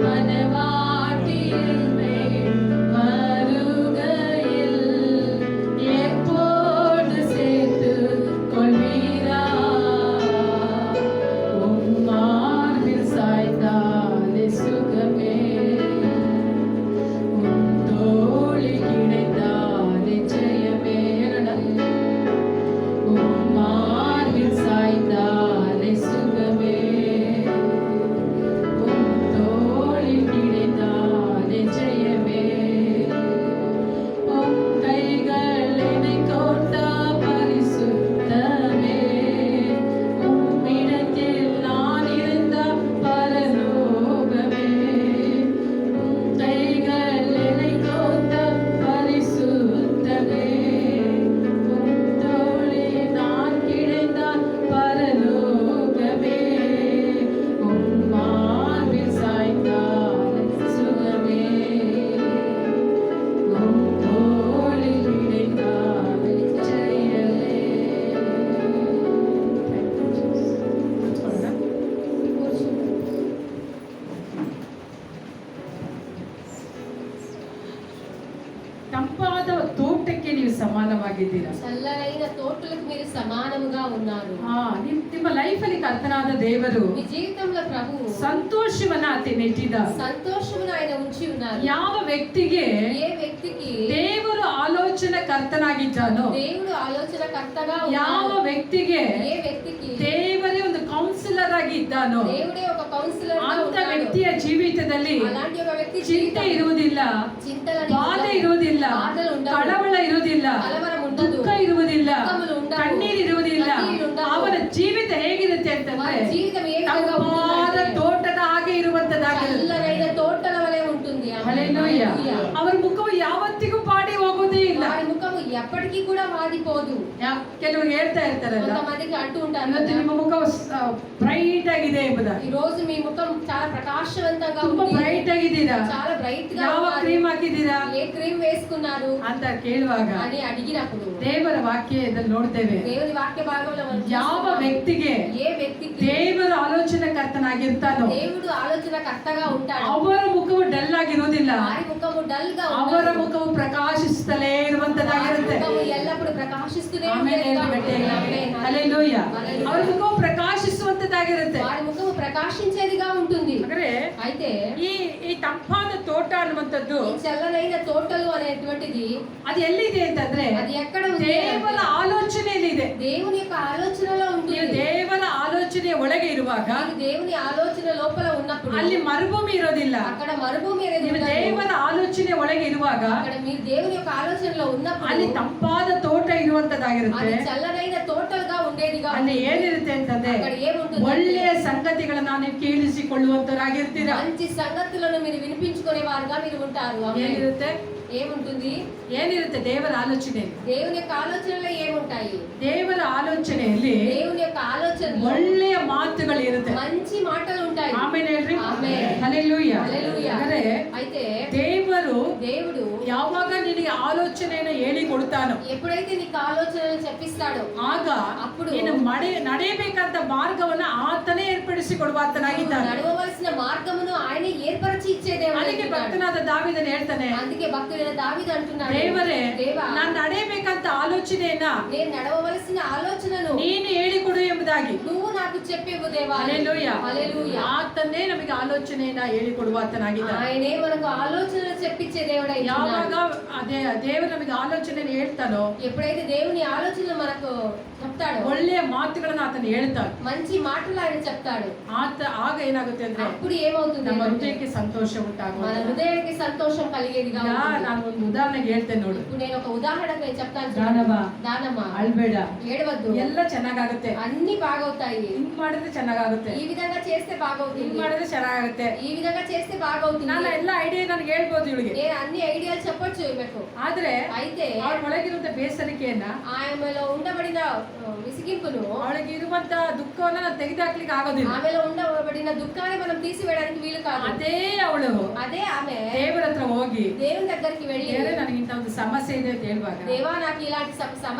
மனவாட்டி என்னை வருகையில் எப்போது சேர்த்து கொள்வீரா? உம்மார்பில் சாய்ந்தாலே சுகமே. உம் தோளில் இணைந்தாலே ஜெயமே. உம்மார்பில் சாய்ந்தாலே சுகமே. உம் தோளில் இணைந்தாலே ஜெயமே. உம் கைகள் என்னை கோர்த்தா பரிசுத்தமே. உம்மிடத்தில் நான் இருந்தால் பரலோகமே. உம் கைகள் என்னை கோர்த்தா பரிசுத்தமே. உம் தோளில் நான் கிடைத்தால் பரலோகமே. உம் மார்பில் சாய்ந்தால் சுகமே. உம் தோளில் இணைந்தால் ஜெயமே. ತಂಪಾದ ತೋಟಕ್ಕೆ ನೀವು ಸಮಾನವಾಗಿದ್ದೀರಾ.
చల్లనైన తోటలకు మీరు సమానముగా ఉన్నారు.
ನಿಮ್ಮ ಲೈಫಲ್ಲಿ ಕರ್ತನಾದ ದೇವರು
మీ జీవితంలో ప్రభువు
ಸಂತೋಷವನ್ನ ನೆಟ್ಟಿದ.
సంతోషమును ఆయన ఉంచి ఉన్నారు.
ಯಾವ ವ್ಯಕ್ತಿಗೆ
ఏ వ్యక్తికి
ದೇವರು ಆಲೋಚನೆ ಕರ್ತನಾಗಿದ್ದಾನೋ,
దేవుడు ఆలోచనకర్తగా
ಯಾವ
ఉన్నారు.
ವ್ಯಕ್ತಿಗೆ
ఏ వ్యక్తికి
ದೇವರೇ ಒಂದು ಕೌನ್ಸಿಲರ್ ಆಗಿ ಇದ್ದಾನೋ,
దేవుడే ఒక కౌన్సిలర్ గా
ಅಂತ
ఉన్నాడు.
ವ್ಯಕ್ತಿಯ ಜೀವಿತದಲ್ಲಿ
అలాంటి ఒక వ్యక్తి
ಚಿಂತೆ ಇರುವುದಿಲ್ಲ,
చింతలని
ಬಾಧೆ ಇರುವುದಿಲ್ಲ,
ಬಾಧలు ఉండవు.
ಕಳವಳ ಇರುವುದಿಲ್ಲ,
కలవరం ఉండదు.
ದುಃಖ ಇರುವುದಿಲ್ಲ,
ದುಃಖములు ఉండవు.
ಕಣ್ಣೀರು ಇರುವುದಿಲ್ಲ.
ಕಣ್ಣೀರು ఉండవు.
ಅವನ ಜೀವಿತ ಹೇಗಿರುತ್ತೆ
వారి
ಅಂತಂದ್ರೆ
జీవితం ఏ విధంగా
ತಂಪಾದ
ఉంటుందంటే
ತೋಟದ ಹಾಗೆ ಇರುವಂತದ್ದಾಗಿರುತ್ತೆ.
చల్లనైన తోటల వలె ఉంటుంది.
ಹಲ್ಲೆಲೂಯಾ.
హల్లెలూయా.
ಅವರ ಮುಖವು ಯಾವತ್ತಿಗೂ ಬಾಡಿ ಹೋಗೋದೇ ಇಲ್ಲ.
వారి ముఖము ఎప్పటికీ కూడా వాడిపోదు.
ಕೆಲವರು ಹೇಳ್ತಾ ಇರ್ತಾರಲ್ಲ,
కొంతమందికి అంటూ ఉంటారు
ಇವತ್ತು
కదా,
ನಿಮ್ಮ ಮುಖವು ಬ್ರೈಟ್ ಆಗಿದೆ ಎಂಬುದಾಗಿ.
ఈ రోజు మీ ముఖం చాలా ప్రకాశవంతంగా
ತುಂಬಾ
ఉంది,
ಬ್ರೈಟ್ ಆಗಿದ್ದೀರಾ,
చాలా బ్రైట్ గా
ಯಾವ
ఉన్నారు,
ಕ್ರೀಮ್ ಹಾಕಿದ್ದೀರಾ
ఏ క్రీమ్ వేసుకున్నారు
ಅಂತ ಕೇಳುವಾಗ
అని అడిగినప్పుడు
ದೇವರ ವಾಕ್ಯದಲ್ಲಿ ನೋಡ್ತೇವೆ,
దేవుని వాక్య భాగంలో మనం
ಯಾವ
చూస్తున్నాము.
ವ್ಯಕ್ತಿಗೆ
ఏ వ్యక్తికి
ದೇವರ ಆಲೋಚನೆಕರ್ತನಾಗಿರ್ತಾನೋ
దేవుడు ఆలోచనకర్తగా ఉంటాడు
ಅವರ ಮುಖವು ಡಲ್ ಆಗಿರುವುದಿಲ್ಲ,
వారి ముఖము డల్ గా
ಅವರ
ఉండదు.
ಮುಖವು ಪ್ರಕಾಶಿಸುತ್ತಲೇ ಇರುವಂತದ್ದಾಗಿರುತ್ತೆ.
ముఖము ఎల్లప్పుడూ ప్రకాశిస్తూనే
ಆಮೇಲೆ
ఉండేదిగా
ಹೇಳ್ಬಿಟ್ಟೆ.
ఉంటుంది. ఆమేన్.
ಹಲ್ಲೆಲೂಯಾ.
ಹಲ್ಲೆಲೂಯಾ.
ಅವರ ಮುಖವು ಪ್ರಕಾಶಿಸುವಂತದ್ದಾಗಿರುತ್ತೆ.
వారి ముఖము ప్రకాశించేదిగా ఉంటుంది.
ಅಂದ್ರೆ
అయితే
ಈ ಈ ತಂಪಾದ ತೋಟ ಅನ್ನುವಂಥದ್ದು
ఈ చల్లనైన తోటలు అనేటువంటిది
ಅದು ఎಲ್ಲಿದೆ ಅಂತಂದ್ರೆ
అది ఎక్కడ ఉంది
ದೇವರ
అంటే
ಆಲೋಚನೆಯಲ್ಲಿದೆ.
దేవుని యొక్క ఆలోచనలో
ನೀವು
ఉంటుంది.
ದೇವರ ಆಲೋಚನೆಯ ಒಳಗೆ ಇರುವಾಗ
మీరు దేవుని ఆలోచన లోపల ఉన్నప్పుడు
ಅಲ್ಲಿ ಮರುಭೂಮಿ ಇರೋದಿಲ್ಲ.
అక్కడ మరుభూమి అనేది
ನೀವು
ఉండదు.
ದೇವರ ಆಲೋಚನೆ ಒಳಗೆ ಇರುವಾಗ
అక్కడ మీరు దేవుని యొక్క ఆలోచనలో ఉన్నప్పుడు
ಅಲ್ಲಿ ತಂಪಾದ ತೋಟ
అది
ಇರುವಂತದ್ದಾಗಿರುತ್ತೆ.
చల్లనైన తోటలుగా ఉండేదిగా ఉండేదిగా
ಅಲ್ಲಿ ಏನಿರುತ್ತೆ ಅಂತಂದ್ರೆ
అక్కడ ఏముంటుంది
ಒಳ್ಳೆಯ ಸಂಗತಿಗಳನ್ನ ನೀವು ಕೇಳಿಸಿಕೊಳ್ಳುವಂತರಾಗಿರ್ತೀರಾ.
మంచి సంగతులను మీరు వినిపించుకునే వారుగా మీరు ఉంటారు.
ಏನಿರುತ್ತೆ
ఏముంటుంది
ಏನಿರುತ್ತೆ ದೇವರ ಆಲೋಚನೆ.
దేవుని యొక్క ఆలోచనలో ఏముంటాయి?
ದೇವರ ಆಲೋಚನೆಯಲ್ಲಿ
దేవుని యొక్క ఆలోచన
ಒಳ್ಳೆಯ ಮಾತುಗಳು ಇರುತ್ತೆ.
మంచి మాటలు ఉంటాయి.
ಆಮೇಲೆ ಹೇಳ್ರಿ
ಆಮೆನ್.
ಹಲ್ಲೆಲೂಯಾ.
హల్లెలూయా.
ಅಂದ್ರೆ
అయితే
ದೇವರು ಯಾವಾಗ ನಿನಗೆ ಆಲೋಚನೆಯನ್ನು ಹೇಳಿ ಕೊಡ್ತಾನೋ
ఎప్పుడైతే నీకు ఆలోచనలు చెప్పిస్తాడో
ಆಗ
అప్పుడు
ನೀನು ನಡೆಯಬೇಕಂತ ಮಾರ್ಗವನ್ನ ಆತನೇ ಏರ್ಪಡಿಸಿ ಕೊಡುವಾತನಾಗಿದ್ದಾನೆ.
నడవవలసిన మార్గమును ఆయన ఏర్పరిచి ఇచ్చే దేవుడు.
ಅದಕ್ಕೆ ಭಕ್ತನಾದ ದಾವೀದನು ಹೇಳ್ತಾನೆ,
అందుకే భక్తుడైన దావీదు అంటున్నాడు,
ದೇವರೇ
దేవా
ನಾನು ನಡೆಯಬೇಕಂತ ಆಲೋಚನೆಯನ್ನ
నేను నడవవలసిన ఆలోచనను
ನೀನು ಹೇಳಿಕೊಡು ಎಂಬುದಾಗಿ.
నువ్వు నాకు చెప్పేవు దేవా.
ಹಲ್ಲೆಲೂಯಾ.
హల్లెలూయా.
ಆತನೇ ನಮಗೆ ಆಲೋಚನೆಯನ್ನ ಹೇಳಿಕೊಡುವಾತನಾಗಿದ್ದಾನೆ.
ఆయనే మనకు ఆలోచనలు చెప్పించే దేవుడై
ಯಾವಾಗ
ఉన్నాడు.
ದೇವರು ನಮಗೆ ಆಲೋಚನೆಯನ್ನು ಹೇಳ್ತಾನೋ
ఎప్పుడైతే దేవుని ఆలోచనలు మనకు చెప్తాడో
ಒಳ್ಳೆಯ ಮಾತುಗಳನ್ನ ಆತನು ಹೇಳ್ತಾನೆ.
మంచి మాటలు ఆయన చెప్తాడు.
ಆಗ ಏನಾಗುತ್ತೆ ಅಂದ್ರೆ
అప్పుడు ఏమవుతుంది?
ನಮ್ಮ ಹೃದಯಕ್ಕೆ ಸಂತೋಷ ಉಂಟಾಗುವುದು.
మన హృదయానికి సంతోషం కలిగేదిగా ఉంటుంది.
ನಾನು ಒಂದು ಉದಾಹರಣೆಗೆ ಹೇಳ್ತೇನೆ ನೋಡು.
ఇప్పుడు నేను ఒక ఉదాహరణకు చెప్తాను. దానమా
ಅಳ್ಬೇಡ,
ఏడవద్దు,
ಎಲ್ಲ ಚೆನ್ನಾಗಾಗುತ್ತೆ.
అన్ని బాగవుతాయి.
ಹಿಂಗ್ ಮಾಡಿದ್ರೆ ಚೆನ್ನಾಗಾಗುತ್ತೆ,
ఈ విధంగా చేస్తే బాగవుతుంది,
ಹಿಂಗ್ ಮಾಡಿದ್ರೆ ಚೆನ್ನಾಗಾಗುತ್ತೆ.
ఈ విధంగా చేస్తే బాగవుతుంది.
ನಾನು ಎಲ್ಲ ಐಡಿಯಾ ನನಗೆ ಹೇಳ್ಬೋದು ಇವಳಿಗೆ.
నేను అన్ని ఐడియాలు చెప్పొచ్చు ఈమెకు.
ಆದ್ರೆ
అయితే
ಅವಳ ಒಳಗಿರುವಂತ ಬೇಸರಿಕೆಯನ್ನ,
ఆమెలో ఉండబడిన విసిగింపును,
ಅವಳಿಗೆ ಇರುವಂತ ದುಃಖವನ್ನ ನಾನು ತೆಗೆದಾಕ್ಲಿಕ್ಕೆ ಆಗೋದಿಲ್ಲ.
ఆమెలో ఉండబడిన దుఃఖాన్ని మనం తీసివేయడానికి వీలు కాదు.
ಅದೇ ಅವಳು
అదే ఆమె
ದೇವರ ಹತ್ರ ಹೋಗಿ
దేవుని దగ్గరికి వెళ్ళి,
ದೇವರೇ ನನಗೆ ಇಂತ ಒಂದು ಸಮಸ್ಯೆ ಇದೆ ಅಂತ ಹೇಳುವಾಗ
దేవా నాకు ఇలాంటి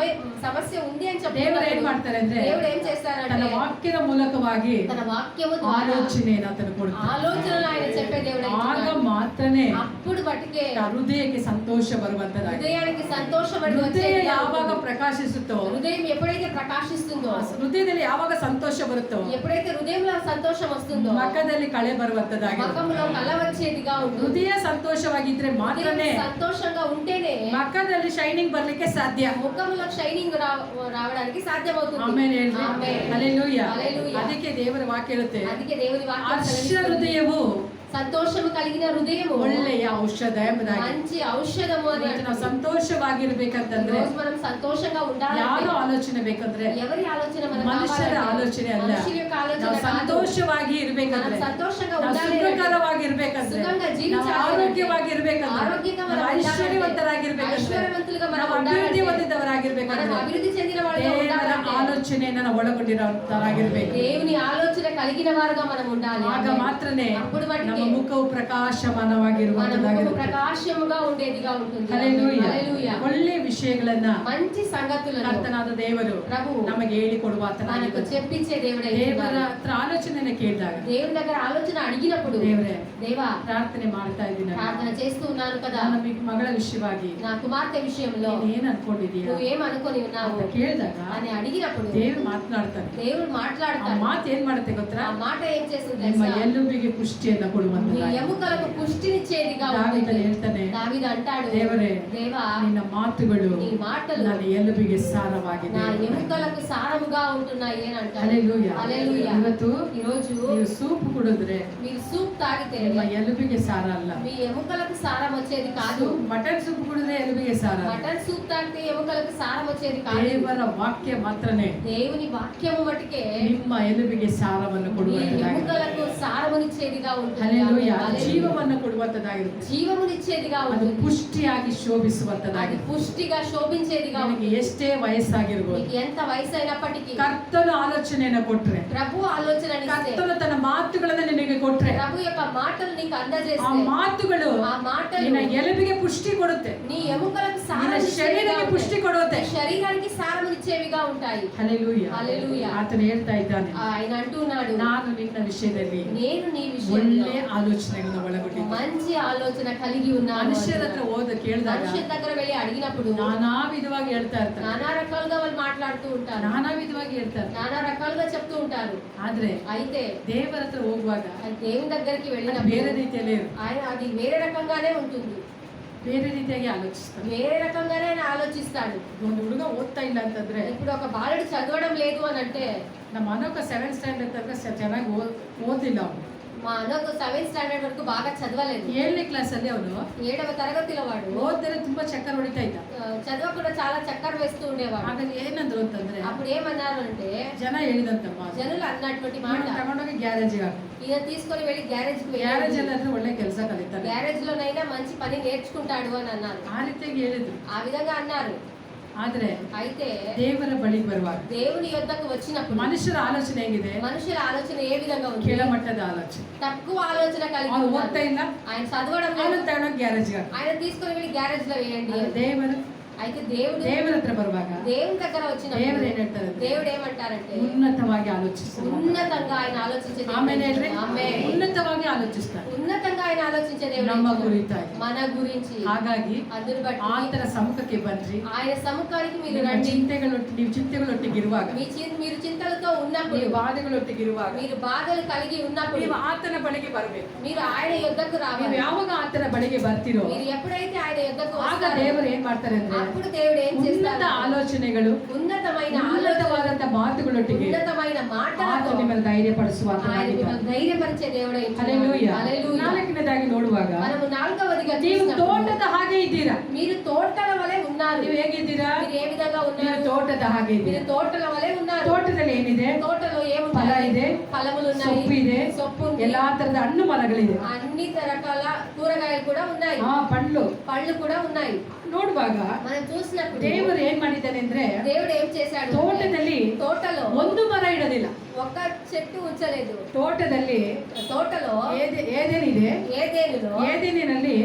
సమస్య ఉంది అని
ದೇವರು ಏನ್
చెప్పి
ಮಾಡ್ತಾರೆ ಅಂದ್ರೆ
దేవుడు ఏం
ತನ್ನ
చేస్తారంటే
ವಾಕ್ಯದ ಮೂಲಕವಾಗಿ
తన వాక్యము ద్వారా
ಆಲೋಚನೆಯನ್ನು ಆತನು ಕೊಡ್ತಾನೆ.
ఆలోచనలు ఆయన చెప్పే దేవుడు.
ಆಗ ಮಾತ್ರನೇ
అప్పుడు బట్టికే
ಹೃದಯಕ್ಕೆ ಸಂತೋಷ ಬರುವಂತದಾಗಿ.
హృదయానికి సంతోషం
ಹೃದಯ ಯಾವಾಗ ಪ್ರಕಾಶಿಸುತ್ತೋ,
హృదయం ఎప్పుడైతే ప్రకాశిస్తుందో,
ಹೃದಯದಲ್ಲಿ ಯಾವಾಗ ಸಂತೋಷ ಬರುತ್ತೋ,
ఎప్పుడైతే హృదయంలో సంతోషం వస్తుందో
ಮುಖದಲ್ಲಿ ಕಳೆ ಬರುವಂತದಾಗಿ.
ముఖంలో కళ వచ్చేదిగా ఉంటుంది.
ಹೃದಯ ಸಂತೋಷವಾಗಿದ್ರೆ ಮಾತ್ರನೇ
సంతోషంగా ఉంటేనే
ಮುಖದಲ್ಲಿ ಶೈನಿಂಗ್ ಬರ್ಲಿಕ್ಕೆ ಸಾಧ್ಯ.
ముఖంలో షైనింగ్ రావడానికి సాధ్యమవుతుంది.
ಆಮೇಲೆ ಹೇಳ್ರಿ
ಆಮೆನ್.
ಹಲ್ಲೆಲೂಯಾ.
హల్లెలూయా.
ಅದಕ್ಕೆ ದೇವರ ವಾಕ್ಯ ಹೇಳುತ್ತೆ,
అందుకే దేవుని వాక్యం
ಹರ್ಷ
సెలవిస్తుంది,
ಹೃದಯವು
సంతోషము కలిగిన హృదయము
ಒಳ್ಳೆಯ ಔಷಧ ಎಂಬುದಾಗಿ.
మంచి ఔషధము అని
ಇವತ್ತು ನಾವು ಸಂತೋಷವಾಗಿರ್ಬೇಕಂತಂದ್ರೆ
రోజు మనం సంతోషంగా ఉండాలి.
ಯಾರು ಆಲೋಚನೆ ಬೇಕಂದ್ರೆ
ఎవరి ఆలోచన మనకు
ಮನುಷ್ಯರ
కావాలంటే?
ಆಲೋಚನೆ ಅಲ್ಲ.
మనుషుల యొక్క ఆలోచన
ನಾವು
కాదు.
ಸಂತೋಷವಾಗಿ
మనం
ಇರ್ಬೇಕಂದ್ರೆ,
సంతోషంగా
ನಾವು
ఉండాలి.
ಸುಖಕರವಾಗಿರ್ಬೇಕಂದ್ರೆ,
సుఖంగా
ನಾವು
జీవించాలి.
ಆರೋಗ್ಯವಾಗಿರ್ಬೇಕಂದ್ರೆ,
ఆరోగ్యంగా మనం
ನಾವು
ఉండాలి.
ಐಶ್ವರ್ಯವಂತರಾಗಿರ್ಬೇಕಂದ್ರೆ,
ఐశ్వర్యవంతులుగా మనం
ನಾವು
ఉండాలి.
ಅಭಿವೃದ್ಧಿ
మనం
ಹೊಂದಿದವರಾಗಿರ್ಬೇಕಂದ್ರೆ
అభివృద్ధి చెందిన వాళ్ళగా
ದೇವರ
ఉండాలంటే
ಆಲೋಚನೆಯನ್ನು ನಾವು ಒಳಗೊಂಡಿರೋರಾಗಿರ್ಬೇಕು.
దేవుని ఆలోచన కలిగిన వారుగా మనం ఉండాలి.
ಆಗ ಮಾತ್ರನೇ
అప్పుడు
ನಮ್ಮ
మటుకే
ಮುಖವು
మన ముఖము
ಪ್ರಕಾಶಮಾನವಾಗಿರುವಂತದಾಗಿರುತ್ತೆ.
ప్రకాశముగా ఉండేదిగా ఉంటుంది.
ಹಲ್ಲೆಲೂಯಾ.
హల్లెలూయా.
ಒಳ್ಳೆ ವಿಷಯಗಳನ್ನ
మంచి సంగతులను
ಕರ್ತನಾದ ದೇವರು
ప్రభు
ನಮಗೆ
మనకు
ಹೇಳಿಕೊಡುವಾತನಾಗಿದ್ದಾನೆ.
చెప్పించే దేవుడే.
ದೇವರ ಹತ್ರ ಆಲೋಚನೆಯನ್ನು ಕೇಳಿದಾಗ,
దేవుని దగ్గర ఆలోచన అడిగినప్పుడు,
ದೇವರೇ
దేవా
ಪ್ರಾರ್ಥನೆ ಮಾಡ್ತಾ ಇದ್ದೀನಿ,
ప్రార్థన చేస్తూ ఉన్నాను కదా,
ನನ್ನ ಮಗಳ ವಿಷಯವಾಗಿ
నా కుమార్తె విషయంలో
ನೀನ್ ಏನ್ ಅನ್ಕೊಂಡಿದೀಯ
నువ్వేం అనుకొని ఉన్నావు
ಅಂತ ಕೇಳಿದಾಗ
అని అడిగినప్పుడు
ದೇವ್ರು ಮಾತನಾಡ್ತಾನೆ.
దేవుడు
ಆ
మాట్లాడతాడు.
ಮಾತು ಏನ್ ಮಾಡುತ್ತೆ ಗೊತ್ತಾ?
ఆ మాట ఏం చేస్తుంది
ನಿಮ್ಮ
తెలుసా?
ಎಲುಬಿಗೆ ಪುಷ್ಟಿಯನ್ನ
నీ
ಕೊಡುವಂತದ್ದಾಗಿ.
ఎముకలకు పుష్టినిచ్చేదిగా
ದಾವೀದನು
ఉంటుంది.
ಹೇಳ್ತಾನೆ,
దావీదు అంటాడు,
ದೇವರೇ
దేవా
ನಿನ್ನ ಮಾತುಗಳು
నీ మాటలు
ನನ್ನ ಎಲುಬಿಗೆ ಸಾರವಾಗಿದೆ.
నా ఎముకలకు సారముగా ఉంటున్నాయి అని అంటాడు.
ಹಲ್ಲೆಲೂಯಾ.
హల్లెలూయా.
ಇವತ್ತು
ఈ రోజు
ನೀವು ಸೂಪ್ ಕುಡಿದ್ರೆ
మీరు సూప్ తాగితే
ನಿಮ್ಮ ಎಲುಬಿಗೆ ಸಾರ ಅಲ್ಲ.
మీ ఎముకలకు సారం వచ్చేది కాదు.
ಮಟನ್ ಸೂಪ್ ಕುಡಿದ್ರೆ ಎಲುಬಿಗೆ ಸಾರ ಅಲ್ಲ.
మటన్ సూప్ తాగితే ఎముకలకు సారం వచ్చేది కాదు.
ದೇವರ ವಾಕ್ಯ ಮಾತ್ರನೇ
దేవుని వాక్యము మటుకే
ನಿಮ್ಮ ಎಲುಬಿಗೆ ಸಾರವನ್ನು
మీ
ಕೊಡುವಂತದ್ದಾಗಿದೆ.
ఎముకలకు సారమునిచ్చేదిగా ఉంటుంది.
ಹಲ್ಲೆಲೂಯಾ.
హల్లెలూయా.
ಜೀವವನ್ನು ಕೊಡುವಂತದ್ದಾಗಿರುತ್ತೆ.
జీవమునిచ్చేదిగా
ಅದು
ఉంటుంది.
ಪುಷ್ಟಿಯಾಗಿ
అది
ಶೋಭಿಸುವಂತದ್ದಾಗಿದೆ.
పుష్టిగా శోభించేదిగా
ನಿನಗೆ
ఉంటుంది.
ಎಷ್ಟೇ ವಯಸ್ಸಾಗಿರ್ಬೋದು,
నీకు ఎంత వయసు అయినప్పటికీ
ಕರ್ತನ ಆಲೋಚನೆಯನ್ನ ಕೊಟ್ರೆ,
ప్రభు ఆలోచనని ఇస్తే,
ಕರ್ತನು ತನ್ನ ಮಾತುಗಳನ್ನ ನಿನಗೆ ಕೊಟ್ರೆ,
ప్రభు యొక్క మాటలు నీకు
ಆ
అందజేస్తే,
ಮಾತುಗಳು
ఆ మాటలు
ನಿನ್ನ ಎಲುಬಿಗೆ ಪುಷ್ಟಿ ಕೊಡುತ್ತೆ,
నీ ఎముకలకు
ನಿನ್ನ
సారమునిచ్చేవిగా
ಶರೀರಕ್ಕೆ
ఉంటాయి.
ಪುಷ್ಟಿ ಕೊಡುತ್ತೆ.
నీ శరీరానికి సారమునిచ్చేవిగా ఉంటాయి.
ಹಲ್ಲೆಲೂಯಾ.
హల్లెలూయా.
ಆತನು ಹೇಳ್ತಾ ಇದ್ದಾನೆ,
ఆయన అంటున్నాడు,
ನಾನು ನಿನ್ನ ವಿಷಯದಲ್ಲಿ
నేను నీ విషయంలో
ಒಳ್ಳೆ ಆಲೋಚನೆಗಳನ್ನ ಒಳಗೊಂಡಿದ್ದೆ.
మంచి ఆలోచన కలిగి ఉన్నాను.
ಮನುಷ್ಯರ ಹತ್ರ ಹೋದ ಕೇಳಿದಾಗ
మనుషుల దగ్గర వెళ్ళి అడిగినప్పుడు
ನಾನಾ ವಿಧವಾಗಿ ಹೇಳ್ತಾ ಇರ್ತಾರೆ,
నానా రకాలుగా వాళ్ళు మాట్లాడుతూ ఉంటారు,
ನಾನಾ ವಿಧವಾಗಿ ಹೇಳ್ತಾರೆ.
నానా రకాలుగా చెప్తూ ఉంటారు.
ಆದ್ರೆ
అయితే
ದೇವರ ಹತ್ರ ಹೋಗುವಾಗ
అది దేవుని దగ్గరికి
ಅದು
వెళ్ళినప్పుడు
ಬೇರೆ ರೀತಿಯಲ್ಲೇ ಇರುತ್ತೆ.
ఆయన అది వేరే రకంగానే ఉంటుంది.
ಬೇರೆ ರೀತಿಯಾಗಿ ಆಲೋಚಿಸ್ತಾನೆ.
వేరే రకంగానే ఆయన ఆలోచిస్తాడు.
ಒಂದು ಹುಡುಗ ಓದ್ತಾ ಇಲ್ಲ ಅಂತಂದ್ರೆ,
ఇప్పుడు ఒక బాలుడు చదవడం లేదు అని అంటే,
ನಮ್ಮ ಅನೋಕ 7th ಸ್ಟ್ಯಾಂಡರ್ಡ್ ತನಕ ಚೆನ್ನಾಗಿ ಓದಿಲ್ಲ ಅವನು.
మా అన్నకు 7th స్టాండర్డ్ వరకు బాగా చదవలేదు.
7ನೇ ಕ್ಲಾಸಲ್ಲಿ ಅವನು
7వ తరగతిలో వాడు
ಓದಿದ್ರೆ ತುಂಬಾ ಚಕ್ಕರ್ ಹೊಡಿತಾ ಇದ್ದ.
చదవకుండా చాలా చక్కర వేస్తూ ఉండేవాడు.
ಹಾಗಾಗಿ ಏನಂದ್ರು ಅಂತಂದ್ರೆ
అప్పుడు ఏమన్నారు అంటే
ಜನ ಹೇಳಿದಂತಮ್ಮ,
జనులు అన్నటువంటి మాట,
ತಗೊಂಡೋಗಿ ಗ್ಯಾರೇಜಿಗೆ ಹಾಕು.
ఈయన తీసుకొని వెళ్ళి గ్యారేజ్ కి
ಗ್ಯಾರೇಜ್ ಅಲ್ಲಿ ಅಂದ್ರೆ ಒಳ್ಳೆ ಕೆಲಸ ಕಲಿತಾನೆ,
గ్యారేజ్ లోనైనా మంచి పని నేర్చుకుంటాడు అని అన్నారు.
ಆ ರೀತಿಯಾಗಿ ಹೇಳಿದ್ರು.
ఆ విధంగా అన్నారు.
ಆದ್ರೆ
అయితే
ದೇವರ ಬಳಿಗೆ ಬರುವಾಗ
దేవుని యొద్దకు వచ్చినప్పుడు
ಮನುಷ್ಯರ ಆಲೋಚನೆ ಹೇಗಿದೆ?
మనుషుల ఆలోచన ఏ విధంగా ఉంది?
ಕೆಳಮಟ್ಟದ ಆಲೋಚನೆ.
తక్కువ ఆలోచన కలిగి
ಅವನು
ఉన్నారు.
ಓದ್ತಾ ಇಲ್ಲ,
ఆయన చదవడం
ಅವನು
లేదు,
ತಗೊಂಡೋಗಿ ಗ್ಯಾರೇಜ್ಗೆ ಹಾಕು.
ఆయన తీసుకొని వెళ్ళి గ్యారేజ్ లో వేయండి.
ದೇವರು
అయితే దేవుడు
ದೇವರ ಹತ್ರ ಬರುವಾಗ
దేవుని దగ్గర
ದೇವರು
వచ్చినప్పుడు
ಏನ್ ಹೇಳ್ತಾರೆ?
దేవుడు ఏమంటారంటే
ಉನ್ನತವಾಗಿ ಆಲೋಚಿಸ್ತಾರೆ.
ఉన్నతంగా ఆయన ఆలోచించే దేవుడు.
ಆಮೇಲೆ ಹೇಳ್ರಿ,
ఆమేన్.
ಉನ್ನತವಾಗಿ ಆಲೋಚಿಸ್ತಾರೆ
ఉన్నతంగా ఆయన ఆలోచించే దేవుడు
ನಮ್ಮ ಕುರಿತಾಗಿ.
మన గురించి.
ಹಾಗಾಗಿ
అందుని బట్టి
ಆತನ ಸಮ್ಮುಖಕ್ಕೆ ಬನ್ರಿ.
ఆయన సముఖానికి మీరు
ನಿಮ್ಮ
రండి.
ನೀವು ಚಿಂತೆಗಳೊಟ್ಟಿಗಿರುವಾಗ,
మీరు చింతలతో ఉన్నప్పుడు,
ನೀವು ಬಾಧೆಗಳೊಟ್ಟಿಗಿರುವಾಗ
మీరు బాధలు కలిగి ఉన్నప్పుడు
ನೀವು ಆತನ ಬಳಿಗೆ ಬರಬೇಕು.
మీరు ఆయన యొద్దకు
ನೀವು
రావాలి.
ಯಾವಾಗ ಆತನ ಬಳಿಗೆ ಬರ್ತೀರೋ
మీరు ఎప్పుడైతే ఆయన యొద్దకు
ಆಗ
వస్తారో
ದೇವರು ಏನ್ ಮಾಡ್ತಾರೆ ಅಂದ್ರೆ
అప్పుడు దేవుడు ఏం
ಉನ್ನತ
చేస్తారు?
ಆಲೋಚನೆಗಳು,
ఉన్నతమైన ఆలోచన,
ಉನ್ನತವಾದಂತ ಮಾತುಗಳೊಟ್ಟಿಗೆ
ఉన్నతమైన
ಆತ
మాటలతో
ನಿಮ್ಮನ್ನು ಧೈರ್ಯಪಡಿಸುವ
ఆయన మిమ్మల్ని ధైర్యపరిచే దేవుడు.
ಹಲ್ಲೆಲೂಯಾ. ನಾಲ್ಕನೇದಾಗಿ ನೋಡುವಾಗ
మనము నాలుగవదిగా
ನೀವು
చూసినప్పుడు
ತೋಟದ ಹಾಗೆ ಇದ್ದೀರಾ.
మీరు తోటల వలె ఉన్నారు.
ನೀವು ಹೇಗಿದ್ದೀರಾ?
మీరు ఏ విధంగా
ನೀವು
ఉన్నారు?
ತೋಟದ ಹಾಗೆ
మీరు
ಇದ್ದೀರಾ.
తోటల వలె ఉన్నారు.
ತೋಟದಲ್ಲಿ ಏನಿದೆ?
తోటలో
ಫಲ
ఏమున్నాయి?
ಇದೆ,
ఫలములు ఉన్నాయి,
ಸೊಪ್ಪು ಇದೆ,
సొప్పు ఉంది,
ಎಲ್ಲಾ ತರದ ಹಣ್ಣು ಮರಗಳಿದೆ,
అన్ని రకాల కూరగాయలు కూడా ఉన్నాయి,
ಪళ్ళు.
పళ్ళు కూడా ఉన్నాయి.
ನೋಡುವಾಗ
మనం చూసినప్పుడు
ದೇವರು ಏನ್ ಮಾಡಿದ್ದಾನೆ ಅಂದ್ರೆ
దేవుడు ఏం చేశాడు?
ತೋಟದಲ್ಲಿ
తోటలో
ಒಂದು ಮರ ಇಡೋದಿಲ್ಲ.
ఒక్క చెట్టు ఉంచలేదు.
ತೋಟದಲ್ಲಿ
తోటలో
ಏದೇನಿದೆ?
ఏదేనులో
ಏದೇನಿನಲ್ಲಿ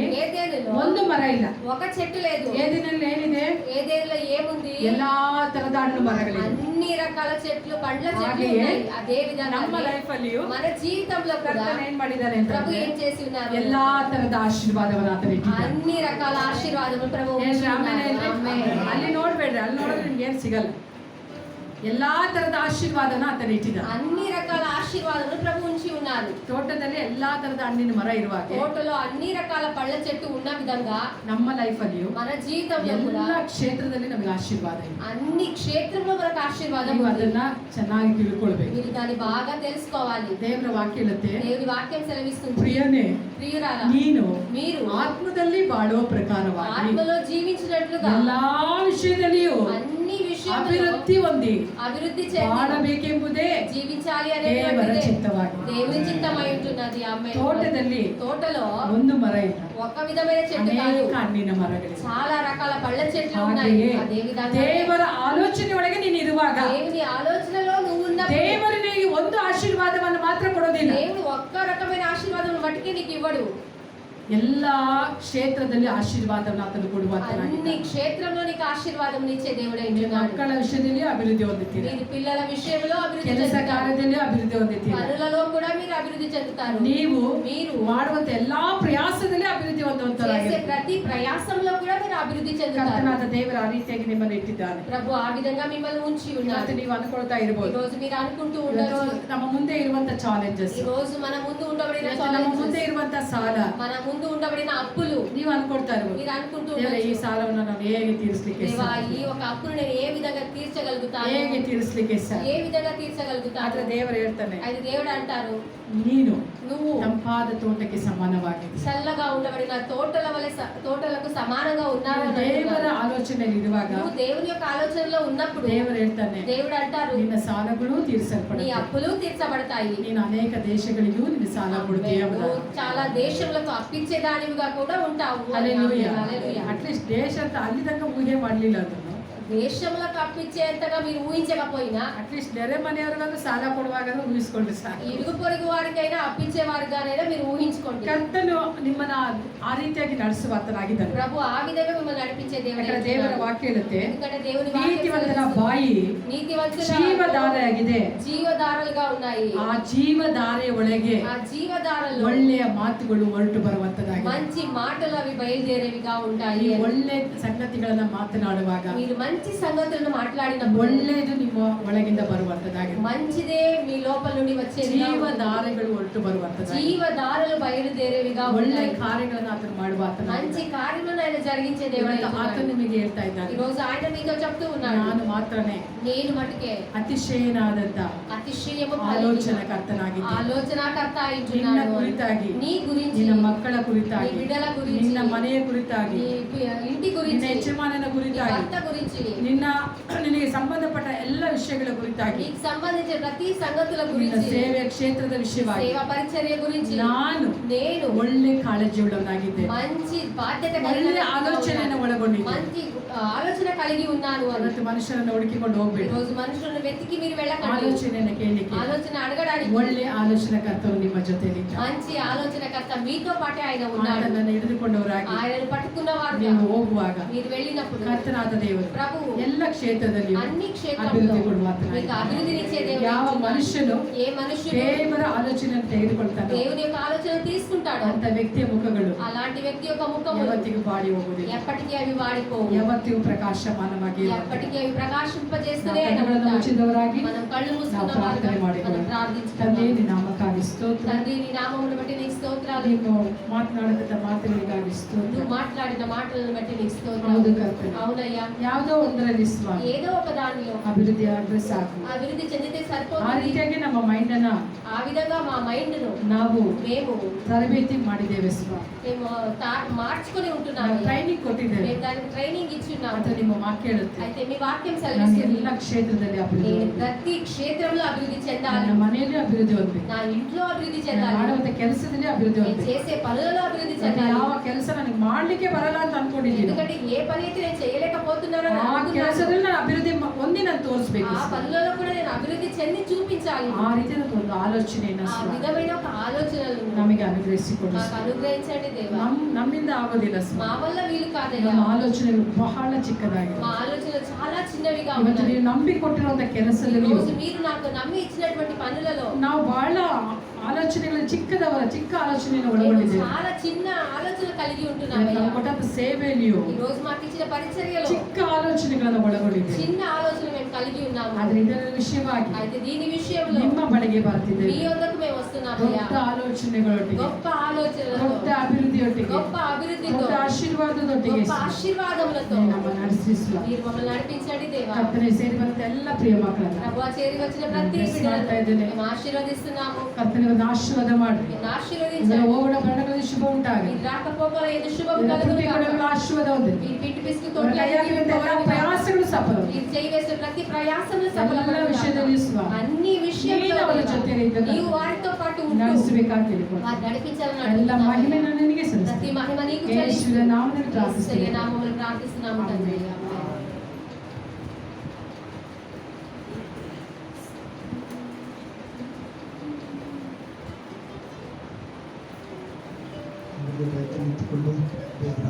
ಒಂದು ಮರ ಇಲ್ಲ.
ఒక చెట్టు లేదు.
ಏದೇನಲ್ಲಿ ಏನಿದೆ?
ఏదేనులో ఏముంది?
ಎಲ್ಲಾ ತರದ ಹಣ್ಣು ಮರಗಳಿವೆ.
అన్ని రకాల చెట్లు, పండ్ల చెట్లు
ಹಾಗೆಯೇ
ఉన్నాయి. అదే విధంగా
ನಮ್ಮ ಲೈಫ್ ಅಲ್ಲಿಯೂ
మన జీవితంలో కూడా
ಕರ್ತನ ಏನ್ ಮಾಡಿದ್ದಾನೆ
ప్రభు
ಅಂತಂದ್ರೆ
ఏం చేసి ఉన్నారు?
ಎಲ್ಲಾ ತರದ ಆಶೀರ್ವಾದವನ್ನು ಆತನ ಇಟ್ಟಿದ್ದಾನೆ.
అన్ని రకాల ఆశీర్వాదములు ప్రభు ఉంచి
ಏನ್ರಿ ಆಮೇಲೆ
ఉన్నారు.
ಏನ್ರಿ?
ఆమేన్.
ಅಲ್ಲಿ ನೋಡ್ಬೇಡ್ರಿ, ಅಲ್ಲಿ ನೋಡಿದ್ರೆ ನಿಮ್ಗೆ ಏನ್ ಸಿಗಲ್ಲ. ಎಲ್ಲಾ ತರದ ಆಶೀರ್ವಾದನ ಆತನ ಇಟ್ಟಿದ್ದಾನೆ.
అన్ని రకాల ఆశీర్వాదములు ప్రభు ఉంచి ఉన్నారు.
ತೋಟದಲ್ಲಿ ಎಲ್ಲಾ ತರದ ಹಣ್ಣಿನ ಮರ ಇರುವಾಗ
తోటలో అన్ని రకాల పళ్ళ చెట్టు ఉన్న విధంగా
ನಮ್ಮ ಲೈಫ್ ಅಲ್ಲಿಯೂ
మన జీవితంలో కూడా
ಎಲ್ಲಾ ಕ್ಷೇತ್ರದಲ್ಲಿ ನಮಗೆ ಆಶೀರ್ವಾದ ಇದೆ.
అన్ని క్షేత్రంలో మనకు ఆశీర్వాదం
ನೀವು
ఉంది.
ಅದನ್ನ ಚೆನ್ನಾಗಿ ತಿಳ್ಕೊಳ್ಬೇಕು.
మీరు దాన్ని బాగా తెలుసుకోవాలి.
ದೇವರ ವಾಕ್ಯ ಹೇಳುತ್ತೆ,
దేవుని వాక్యం సెలవిస్తుంది,
ಪ್ರಿಯನೇ
ప్రియురాలా
ನೀನು
మీరు
ಆತ್ಮದಲ್ಲಿ ಬಾಳೋ ಪ್ರಕಾರವಾಗಿ
ఆత్మలో జీవించినట్లుగా
ಎಲ್ಲಾ ವಿಷಯದಲ್ಲಿಯೂ
అన్ని విషయాల్లో
ಅಭಿವೃದ್ಧಿ ಹೊಂದಿ
అభివృద్ధి చెంది
ಬಾಳಬೇಕೆಂಬುದೇ
జీవించాలి
ದೇವರ
అనేది
ಚಿತ್ತವಾಗಿದೆ.
దేవుని చిత్తమై ఉంటున్నది. ఆమేన్.
ತೋಟದಲ್ಲಿ
తోటలో
ಒಂದು ಮರ ಇಲ್ಲ,
ఒక విధమైన చెట్టు కాదు,
ಅನೇಕ ಹಣ್ಣಿನ ಮರಗಳಿವೆ.
చాలా రకాల పళ్ళ చెట్లు ఉన్నాయి.
ಹಾಗೆಯೇ
అదే విధంగా
ದೇವರ ಆಲೋಚನೆ ಒಳಗೆ ನೀನು ಇರುವಾಗ
దేవుని ఆలోచనలో నువ్వు ఉన్నప్పుడు
ದೇವರು ನಿನಗೆ ಒಂದು ಆಶೀರ್ವಾದವನ್ನು ಮಾತ್ರ ಕೊಡೋದಿಲ್ಲ,
దేవుడు ఒక్క రకమైన ఆశీర్వాదం మట్టికి నీకు ఇవ్వడు.
ಎಲ್ಲಾ ಕ್ಷೇತ್ರದಲ್ಲಿ ಆಶೀರ್ವಾದವನ್ನು ಆತನು
అన్ని
ಕೊಡುವಂತನಾಗಿದ್ದಾನೆ.
క్షేత్రంలో నీకు ఆశీర్వాదం ఇచ్చే దేవుడు
ನಿಮ್ಮ
అయినాడు.
ಮಕ್ಕಳ ವಿಷಯದಲ್ಲಿ ಅಭಿವೃದ್ಧಿ ಹೊಂದುತ್ತೀರಿ,
మీరు పిల్లల విషయంలో అభివృద్ధి
ಕೆಲಸ
చెందుతారు,
ಕಾರ್ಯದಲ್ಲಿ ಅಭಿವೃದ್ಧಿ ಹೊಂದುತ್ತೀರಿ,
పనులలో కూడా మీరు అభివృద్ధి చెందుతారు.
ನೀವು
మీరు
ಮಾಡುವಂತ ಎಲ್ಲಾ ಪ್ರಯಾಸದಲ್ಲಿ ಅಭಿವೃದ್ಧಿ
చేసే
ಹೊಂದುವಂತರಾಗಿದ್ದೀರಿ.
ప్రతి ప్రయాసంలో కూడా మీరు అభివృద్ధి చెందుతారు.
ಕರ್ತನಾದ ದೇವರು ಆ ರೀತಿಯಾಗಿ ನಿಮ್ಮನ್ನು ಇಟ್ಟಿದ್ದಾನೆ.
ప్రభు ఆ విధంగా మిమ్మల్ని ఉంచి
ಇವತ್ತು
ఉన్నారు.
ನೀವು ಅನ್ಕೊಳ್ತಾ
ఈ
ಇರಬಹುದು,
రోజు మీరు అనుకుంటూ ఉండరు,
ನಮ್ಮ ಮುಂದೆ ಇರುವಂತ ಚಾಲೆಂಜಸ್,
ఈ రోజు మన ముందు ఉండబడిన
ನಮ್ಮ ಮುಂದೆ
challenges,
ಇರುವಂತ ಸಾಲ,
మన ముందు ఉండబడిన అప్పులు
ನೀವು ಅನ್ಕೊಳ್ತಾ ಇರಬಹುದು,
మీరు అనుకుంటూ
ದೇವರೇ, ಈ
ఉండొచ్చు.
ಸಾಲವನ್ನು ನಾನು ಹೇಗೆ ತೀರಿಸಲಿಕ್ಕೆ
దేవా,
ಸಾಧ್ಯ?
ఈ ఒక అప్పును నేను ఏ విధంగా తీర్చగలుగుతాను,
ಹೇಗೆ ತೀರಿಸಲಿಕ್ಕೆ ಸಾಧ್ಯ?
ఏ విధంగా తీర్చగలుగుతాను?
ಆದ್ರೆ ದೇವರು ಹೇಳ್ತಾನೆ,
అది దేవుడు అంటారు,
ನೀನು
నువ్వు
ತಂಪಾದ ತೋಟಕ್ಕೆ ಸಮಾನವಾಗಿದೆ.
చల్లగా ఉండబడిన తోటలకు సమానంగా ఉన్నావు అని
ದೇವರ
అంటున్నారు.
ಆಲೋಚನೆಯಲ್ಲಿ ಇರುವಾಗ
నువ్వు దేవుని యొక్క ఆలోచనలో ఉన్నప్పుడు
ದೇವರು ಹೇಳ್ತಾನೆ,
దేవుడు అంటారు,
ನಿನ್ನ ಸಾಲಗಳು
నీ
ತೀರಿಸಲ್ಪಡುತ್ತೆ,
అప్పులు తీర్చబడతాయి.
ನೀನು ಅನೇಕ ದೇಶಗಳಿಗೂ ನಿನ್ನ ಸಾಲ ಕೊಡ್ತೀಯ.
నువ్వు చాలా దేశములకు అప్పించేదానివిగా కూడా ఉంటావు.
ಹಲ್ಲೆಲೂಯಾ.
హల్లెలూయా.
ಅಟ್ಲೀಸ್ಟ್ ದೇಶ ಅಂತ ಅಲ್ಲಿ ತನಕ ಊಹೆ ಮಾಡ್ಲಿಲ್ಲ ಅದನ್ನು.
దేశములకు అప్పించేంతగా మీరు ఊహించకపోయినా
ಅಟ್ಲೀಸ್ಟ್ ನೆರೆ ಮನೆಯವರಿಗಾದ್ರೂ ಸಾಲ ಕೊಡುವಾಗ ಊಹಿಸ್ಕೊಂಡ್ರೆ ಸಾಕು.
ఇరుగు పొరుగు వారికైనా అప్పించే వారిగానైనా మీరు ఊహించుకోండి.
ಕರ್ತನು ನಿಮ್ಮನ್ನ ಆ ರೀತಿಯಾಗಿ ನಡೆಸುವಾತನಾಗಿದ್ದಾನೆ.
ప్రభు ఆ విధంగా మిమ్మల్ని నడిపించే దేవుడు.
ಯಾಕಂದ್ರೆ ದೇವರ ವಾಕ್ಯ ಹೇಳುತ್ತೆ,
ఎందుకంటే దేవుని వాక్యం
ನೀತಿವಂತನ
సెలవిస్తుంది,
ಬಾಯಿ
నీతివంతుల
ಜೀವಧಾರೆಯಾಗಿದೆ,
జీవధారలుగా ఉన్నాయి.
ಆ ಜೀವಧಾರೆ ಒಳಗೆ
ఆ జీవధారలు
ಒಳ್ಳೆಯ ಮಾತುಗಳು ಹೊರಟು ಬರುವಂತದಾಗಿದೆ.
మంచి మాటలు అవి బయలుదేరేవిగా ఉంటాయి.
ಈ ಒಳ್ಳೆ ಸಂಗತಿಗಳನ್ನ ಮಾತನಾಡುವಾಗ
మీరు మంచి మంచి సంగతులను మాట్లాడినప్పుడు
ಒಳ್ಳೆಯದು ನಿಮ್ಮ ಒಳಗಿಂದ ಬರುವಂತದ್ದಾಗಿದೆ.
మంచిదే మీ లోపల నుండి వచ్చేది.
ಜೀವಧಾರೆಗಳು ಹೊರಟು ಬರುವಂತದ್ದಾಗಿದೆ.
జీవధారలు బయలుదేరేవిగా
ಒಳ್ಳೆ
ఉంటాయి.
ಕಾರ್ಯಗಳನ್ನು ಆತನು ಮಾಡುವ
మంచి కార్యములను ఆయన జరిగించే దేవుడు.
ಆತನು ನಿಮಗೆ ಹೇಳ್ತಾ
ఈ
ಇದ್ದಾನೆ,
రోజు ఆయన మీతో చెప్తూ ఉన్నాడు,
ನಾನು ಮಾತ್ರನೇ
నేను మటుకే
ಅತಿಶಯನಾದಂತ
అతిశయము
ಆಲೋಚನಕರ್ತನಾಗಿದ್ದೇನೆ.
ఆలోచనాకర్త
ನಿನ್ನ
అయింటున్నాను.
ಕುರಿತಾಗಿ,
నీ గురించి,
ನಿನ್ನ ಮಕ್ಕಳ
నీ
ಕುರಿತಾಗಿ,
బిడ్డల గురించి,
ನಿನ್ನ ಮನೆಯ ಕುರಿತಾಗಿ,
నీ ఇంటి
ನಿನ್ನ
గురించి,
ಯಜಮಾನನ
నీ
ಕುರಿತಾಗಿ,
భర్త గురించి,
ನಿನಗೆ ಸಂಬಂಧಪಟ್ಟ ಎಲ್ಲ ವಿಷಯಗಳ ಕುರಿತಾಗಿ,
నీకు సంబంధించిన ప్రతి సంగతుల
ನಿನ್ನ
గురించి,
ಸೇವೆಯ ಕ್ಷೇತ್ರದ ವಿಷಯವಾಗಿ
సేవ పరిచర్య గురించి
నేను ಒಳ್ಳೆ ಕಾಳಜಿ ಉಳ್ಳವನಾಗಿದ್ದೇನೆ.
మంచి బాధ్యత
ಒಳ್ಳೆ
కలిగి
ಆಲೋಚನೆಯನ್ನು ಒಳಗೊಂಡಿದ್ದೇನೆ.
మంచి ఆలోచన కలిగి ఉన్నాను అని.
ಇವತ್ತು ಮನುಷ್ಯರನ್ನು ಹುಡುಕಿಕೊಂಡು
ఈ
ಹೋಗ್ಬೇಡಿ.
రోజు మనుషులను వెతికి మీరు వెళ్ళకండి.
ಆಲೋಚನೆಯನ್ನು ಕೇಳಲಿಕ್ಕೆ
ఆలోచన అడగడానికి
ಒಳ್ಳೆ ಆಲೋಚನಕರ್ತರು ನಿಮ್ಮ ಜೊತೆಯಲ್ಲಿದ್ದಾರೆ.
మంచి ఆలోచనకర్త మీతో పాటే ఆయన ఉన్నాడు.
ಆತನನ್ನು ಹಿಡಿದುಕೊಂಡವರಾಗಿ
ఆయనను పట్టుకున్నవారు
ನೀವು ಹೋಗುವಾಗ
మీరు వెళ్ళినప్పుడు
ಕರ್ತನಾದ ದೇವರು
ప్రభువు
ಎಲ್ಲ ಕ್ಷೇತ್ರದಲ್ಲಿ
అన్ని క్షేత్రాల్లో
ಅಭಿವೃದ್ಧಿ
మీకు
ಕೊಡುವಾತನಾಗಿದ್ದಾನೆ.
అభివృద్ధినిచ్చే దేవుడు.
ಯಾವ ಮನುಷ್ಯನು
ఏ మనుషుడు
ದೇವರ ಆಲೋಚನೆಯನ್ನು ತೆಗೆದುಕೊಳ್ತಾನೋ
దేవుని యొక్క ఆలోచన తీసుకుంటాడో
ಅಂತ ವ್ಯಕ್ತಿಯ ಮುಖಗಳು
అలాంటి వ్యక్తి యొక్క ముఖము
ಯಾವತ್ತಿಗೂ ಬಾಡಿ ಹೋಗುವುದಿಲ್ಲ.
ఎప్పటికీ అవి వాడిపోవు.
ಯಾವತ್ತಿಗೂ ಪ್ರಕಾಶಮಾನವಾಗಿ ಇರುತ್ತದೆ.
ఎప్పటికీ అవి ప్రకాశింపజేస్తూనే ఆయన
ಕಣ್ಣುಗಳನ್ನು
ఉంటాడు.
ಮುಚ್ಚಿದವರಾಗಿ
మనం కళ్ళు
ನಾವು
మూసుకున్న
ಪ್ರಾರ್ಥನೆ
వారుగా
ಮಾಡಿಕೊಳ್ಳೋಣ.
మనం
ತಂದೆ,
ప్రార్థించుకుందాం.
ನಿನ್ನ ನಾಮಕ್ಕಾಗಿ ಸ್ತೋತ್ರ.
తండ్రి నీ నామమును బట్టి నీకు స్తోత్రాలు.
ನೀನು ಮಾತನಾಡಿದ ಮಾತುಗಳಿಗಾಗಿ ಸ್ತೋತ್ರ.
నువ్వు మాట్లాడిన మాటలను బట్టి నీకు
ಹೌದು
స్తోత్రాలు.
ಕರ್ತನೆ.
అవునయ్యా,
ಯಾವುದೋ ಒಂದರಲ್ಲಿ ಸ್ವಾಮಿ
ఏదో ఒక దానిలో
ಅಭಿವೃದ್ಧಿ ಆದ್ರೆ ಸಾಕು.
అభివృద్ధి చెందితే
ಆ
సరిపోతుంది.
ರೀತಿಯಾಗಿ ನಮ್ಮ ಮೈಂಡ್ ಅನ್ನ
ఆ విధంగా మా మైండ్ ను
ನಾವು
మేము
ತರಬೇತಿ ಮಾಡಿದ್ದೇವೆ ಸ್ವಾಮಿ.
మార్చుకొని ఉంటున్నాము.
ಟ್ರೈನಿಂಗ್ ಕೊಟ್ಟಿದ್ದೇವೆ.
మేము దానికి ట్రైనింగ్ ఇచ్చున్నాము.
ಅದು ನಿಮ್ಮ ವಾಕ್ಯ ಹೇಳುತ್ತೆ.
అయితే మీ వాక్యం
ನಾನು
సెలవిస్తుంది,
ಎಲ್ಲ ಕ್ಷೇತ್ರದಲ್ಲಿ ಅಭಿವೃದ್ಧಿ
నేను
ಹೊಂದಬೇಕು.
ప్రతి క్షేత్రంలో అభివృద్ధి చెందాలి.
ನನ್ನ ಮನೆಯಲ್ಲಿ ಅಭಿವೃದ್ಧಿ ಹೊಂದಬೇಕು.
నా ఇంట్లో అభివೃದ್ಧి
ನಾನು
చెందాలి.
ಮಾಡುವಂತ ಕೆಲಸದಲ್ಲಿ ಅಭಿವೃದ್ಧಿ
నేను
ಹೊಂದಬೇಕು.
చేసే పనులలో అభివృద్ధి
ನಾನು
చెందాలి.
ಯಾವ ಕೆಲಸ ನನಗೆ ಮಾಡ್ಲಿಕ್ಕೆ ಬರಲ್ಲ ಅಂತ ಅನ್ಕೊಂಡಿದ್ದೀನಿ,
ఎందుకంటే ఏ పని అయితే నేను చేయలేకపోతున్నానో అని
ಆ
అనుకున్నాను,
ಕೆಲಸದಲ್ಲಿ ನಾನು ಅಭಿವೃದ್ಧಿ ಹೊಂದಿ ನಾನು ತೋರಿಸ್ಬೇಕು.
ఆ పనులలో కూడా నేను అభివృద్ధి చెంది చూపించాలి.
ಆ ರೀತಿಯ ಒಂದು ಆಲೋಚನೆಯನ್ನು
ఆ
ಸ್ವಾಮಿ
విధమైన ఒక ఆలోచనలు
ನಮಗೆ ಅನುಗ್ರಹಿಸಿಕೊಡು
మాకు
ಸ್ವಾಮಿ.
అనుగ్రహించండి దేవా.
ನಮ್ಮಿಂದ ಆಗೋದಿಲ್ಲ
మా
ಸ್ವಾಮಿ.
వల్ల వీలు కాదయ్యా.
ನಮ್ಮ ಆಲೋಚನೆಗಳು ಬಹಳ ಚಿಕ್ಕದಾಗಿದೆ.
మా ఆలోచనలు చాలా చిన్నవిగా
ಇವತ್ತು
ఉన్నాయి.
ನೀವು ನಂಬಿಕೊಟ್ಟಿರುವಂತ
ఈ
ಕೆಲಸದಲ್ಲಿ
రోజు మీరు నాకు నమ్మి ఇచ్చినటువంటి పనులలో
ನಾವು ಬಹಳ ಆಲೋಚನೆಗಳು ಚಿಕ್ಕ ಆಲೋಚನೆಯನ್ನು
నేను
ಒಳಗೊಂಡಿದ್ದೇವೆ.
చాలా చిన్న ఆలోచన కలిగి
ನಾವು
ఉంటున్నామయ్యా.
ಕೊಟ್ಟಂತ ಸೇವೆಯಲ್ಲಿಯೂ
ఈ రోజు మాకు ఇచ్చిన పరిచర్యలో
ಚಿಕ್ಕ ಆಲೋಚನೆಗಳನ್ನು ಒಳಗೊಂಡಿದ್ದೇವೆ.
చిన్న ఆలోచన మేము కలిగి ఉన్నాము.
ಆದ್ರೆ ಇದರ ವಿಷಯವಾಗಿ
అయితే దీని విషయంలో
ನಿಮ್ಮ ಬಳಿಗೆ
మీ
ಬರ್ತಿದ್ದೇವೆ.
వద్దకు మేము వస్తున్నామయ్యా.
ದೊಡ್ಡ ಆಲೋಚನೆಗಳೊಟ್ಟಿಗೆ,
గొప్ప ఆలోచనలతో,
ದೊಡ್ಡ ಅಭಿವೃದ್ಧಿಯೊಟ್ಟಿಗೆ,
గొప్ప అభివృద్ధితో,
ದೊಡ್ಡ ಆಶೀರ್ವಾದದೊಟ್ಟಿಗೆ
గొప్ప ఆశీర్వాదములతో
ನೀವು ನಮ್ಮನ್ನು ನಡೆಸಿಸುವ
మీరు మమ్మల్ని నడిపించండి దేవా.
ಕರ್ತನೆ ಸೇರಿ ಬಂದ ಎಲ್ಲ ಪ್ರಿಯ ಮಕ್ಕಳನ್ನ
ప్రభువా, చేరి వచ్చిన ప్రతి
Bless ಮಾಡ್ತಾ
బిడ్డలను
ಇದ್ದೇನೆ.
మేము ఆశీర్వదిస్తున్నాము.
ಕರ್ತನೆ ಒಂದು ಆಶೀರ್ವಾದ ಮಾಡಿ
మీరు
ಇದರ
ఆశీర్వదించండి.
ಹೋಗೋಣ ಬರಣಗಳಲ್ಲಿ ಶುಭ ಉಂಟಾಗಲಿ.
మీరు రాకపోకల ఏది శుభం
ಇದರ
కలుగును
ತುಟಿ
గాక.
ಕಡೆಗಳ ಆಶೀರ್ವಾದ ಹೊಂದಲಿ.
మీరు పిట్టి పిసుకు
ಇವರ ಕೈಯಾಗಿರುವಂತ ಎಲ್ಲ ಪ್ರಯಾಸಗಳು ಸಫಲ
మీరు చేయవేసిన ప్రతి ప్రయాసములు
ಎಲ್ಲ
సఫలపడును గాక.
ವಿಷಯದಲ್ಲಿ ಸ್ವಾಮಿ
అన్ని విషయంలో
ನೀನು ಅವರ ಜೊತೆಯಲ್ಲಿ ಇದ್ದದ್ದು
నీవు వారితో పాటు ఉంటూ
ನಡೆಸಬೇಕಾಗಿ ಕೇಳಿಕೊಂಡು
వారు నడిపించాలని
ಎಲ್ಲ
అడుగుతున్నాము.
ಮಹಿಮೆಯನ್ನು ನಿನಗೆ
ప్రతి
ಸಲ್ಲಿಸ್ತೇನೆ.
మహిమ నీకు
ಯೇಸುವಿನ ನಾಮದಲ್ಲಿ
యేసయ్య
ಪ್ರಾರ್ಥಿಸ್ತೇನೆ.
నామములో ప్రార్థిస్తున్నాము తండ్రి. ఆమేన్.
ಪ್ರಯತ್ನ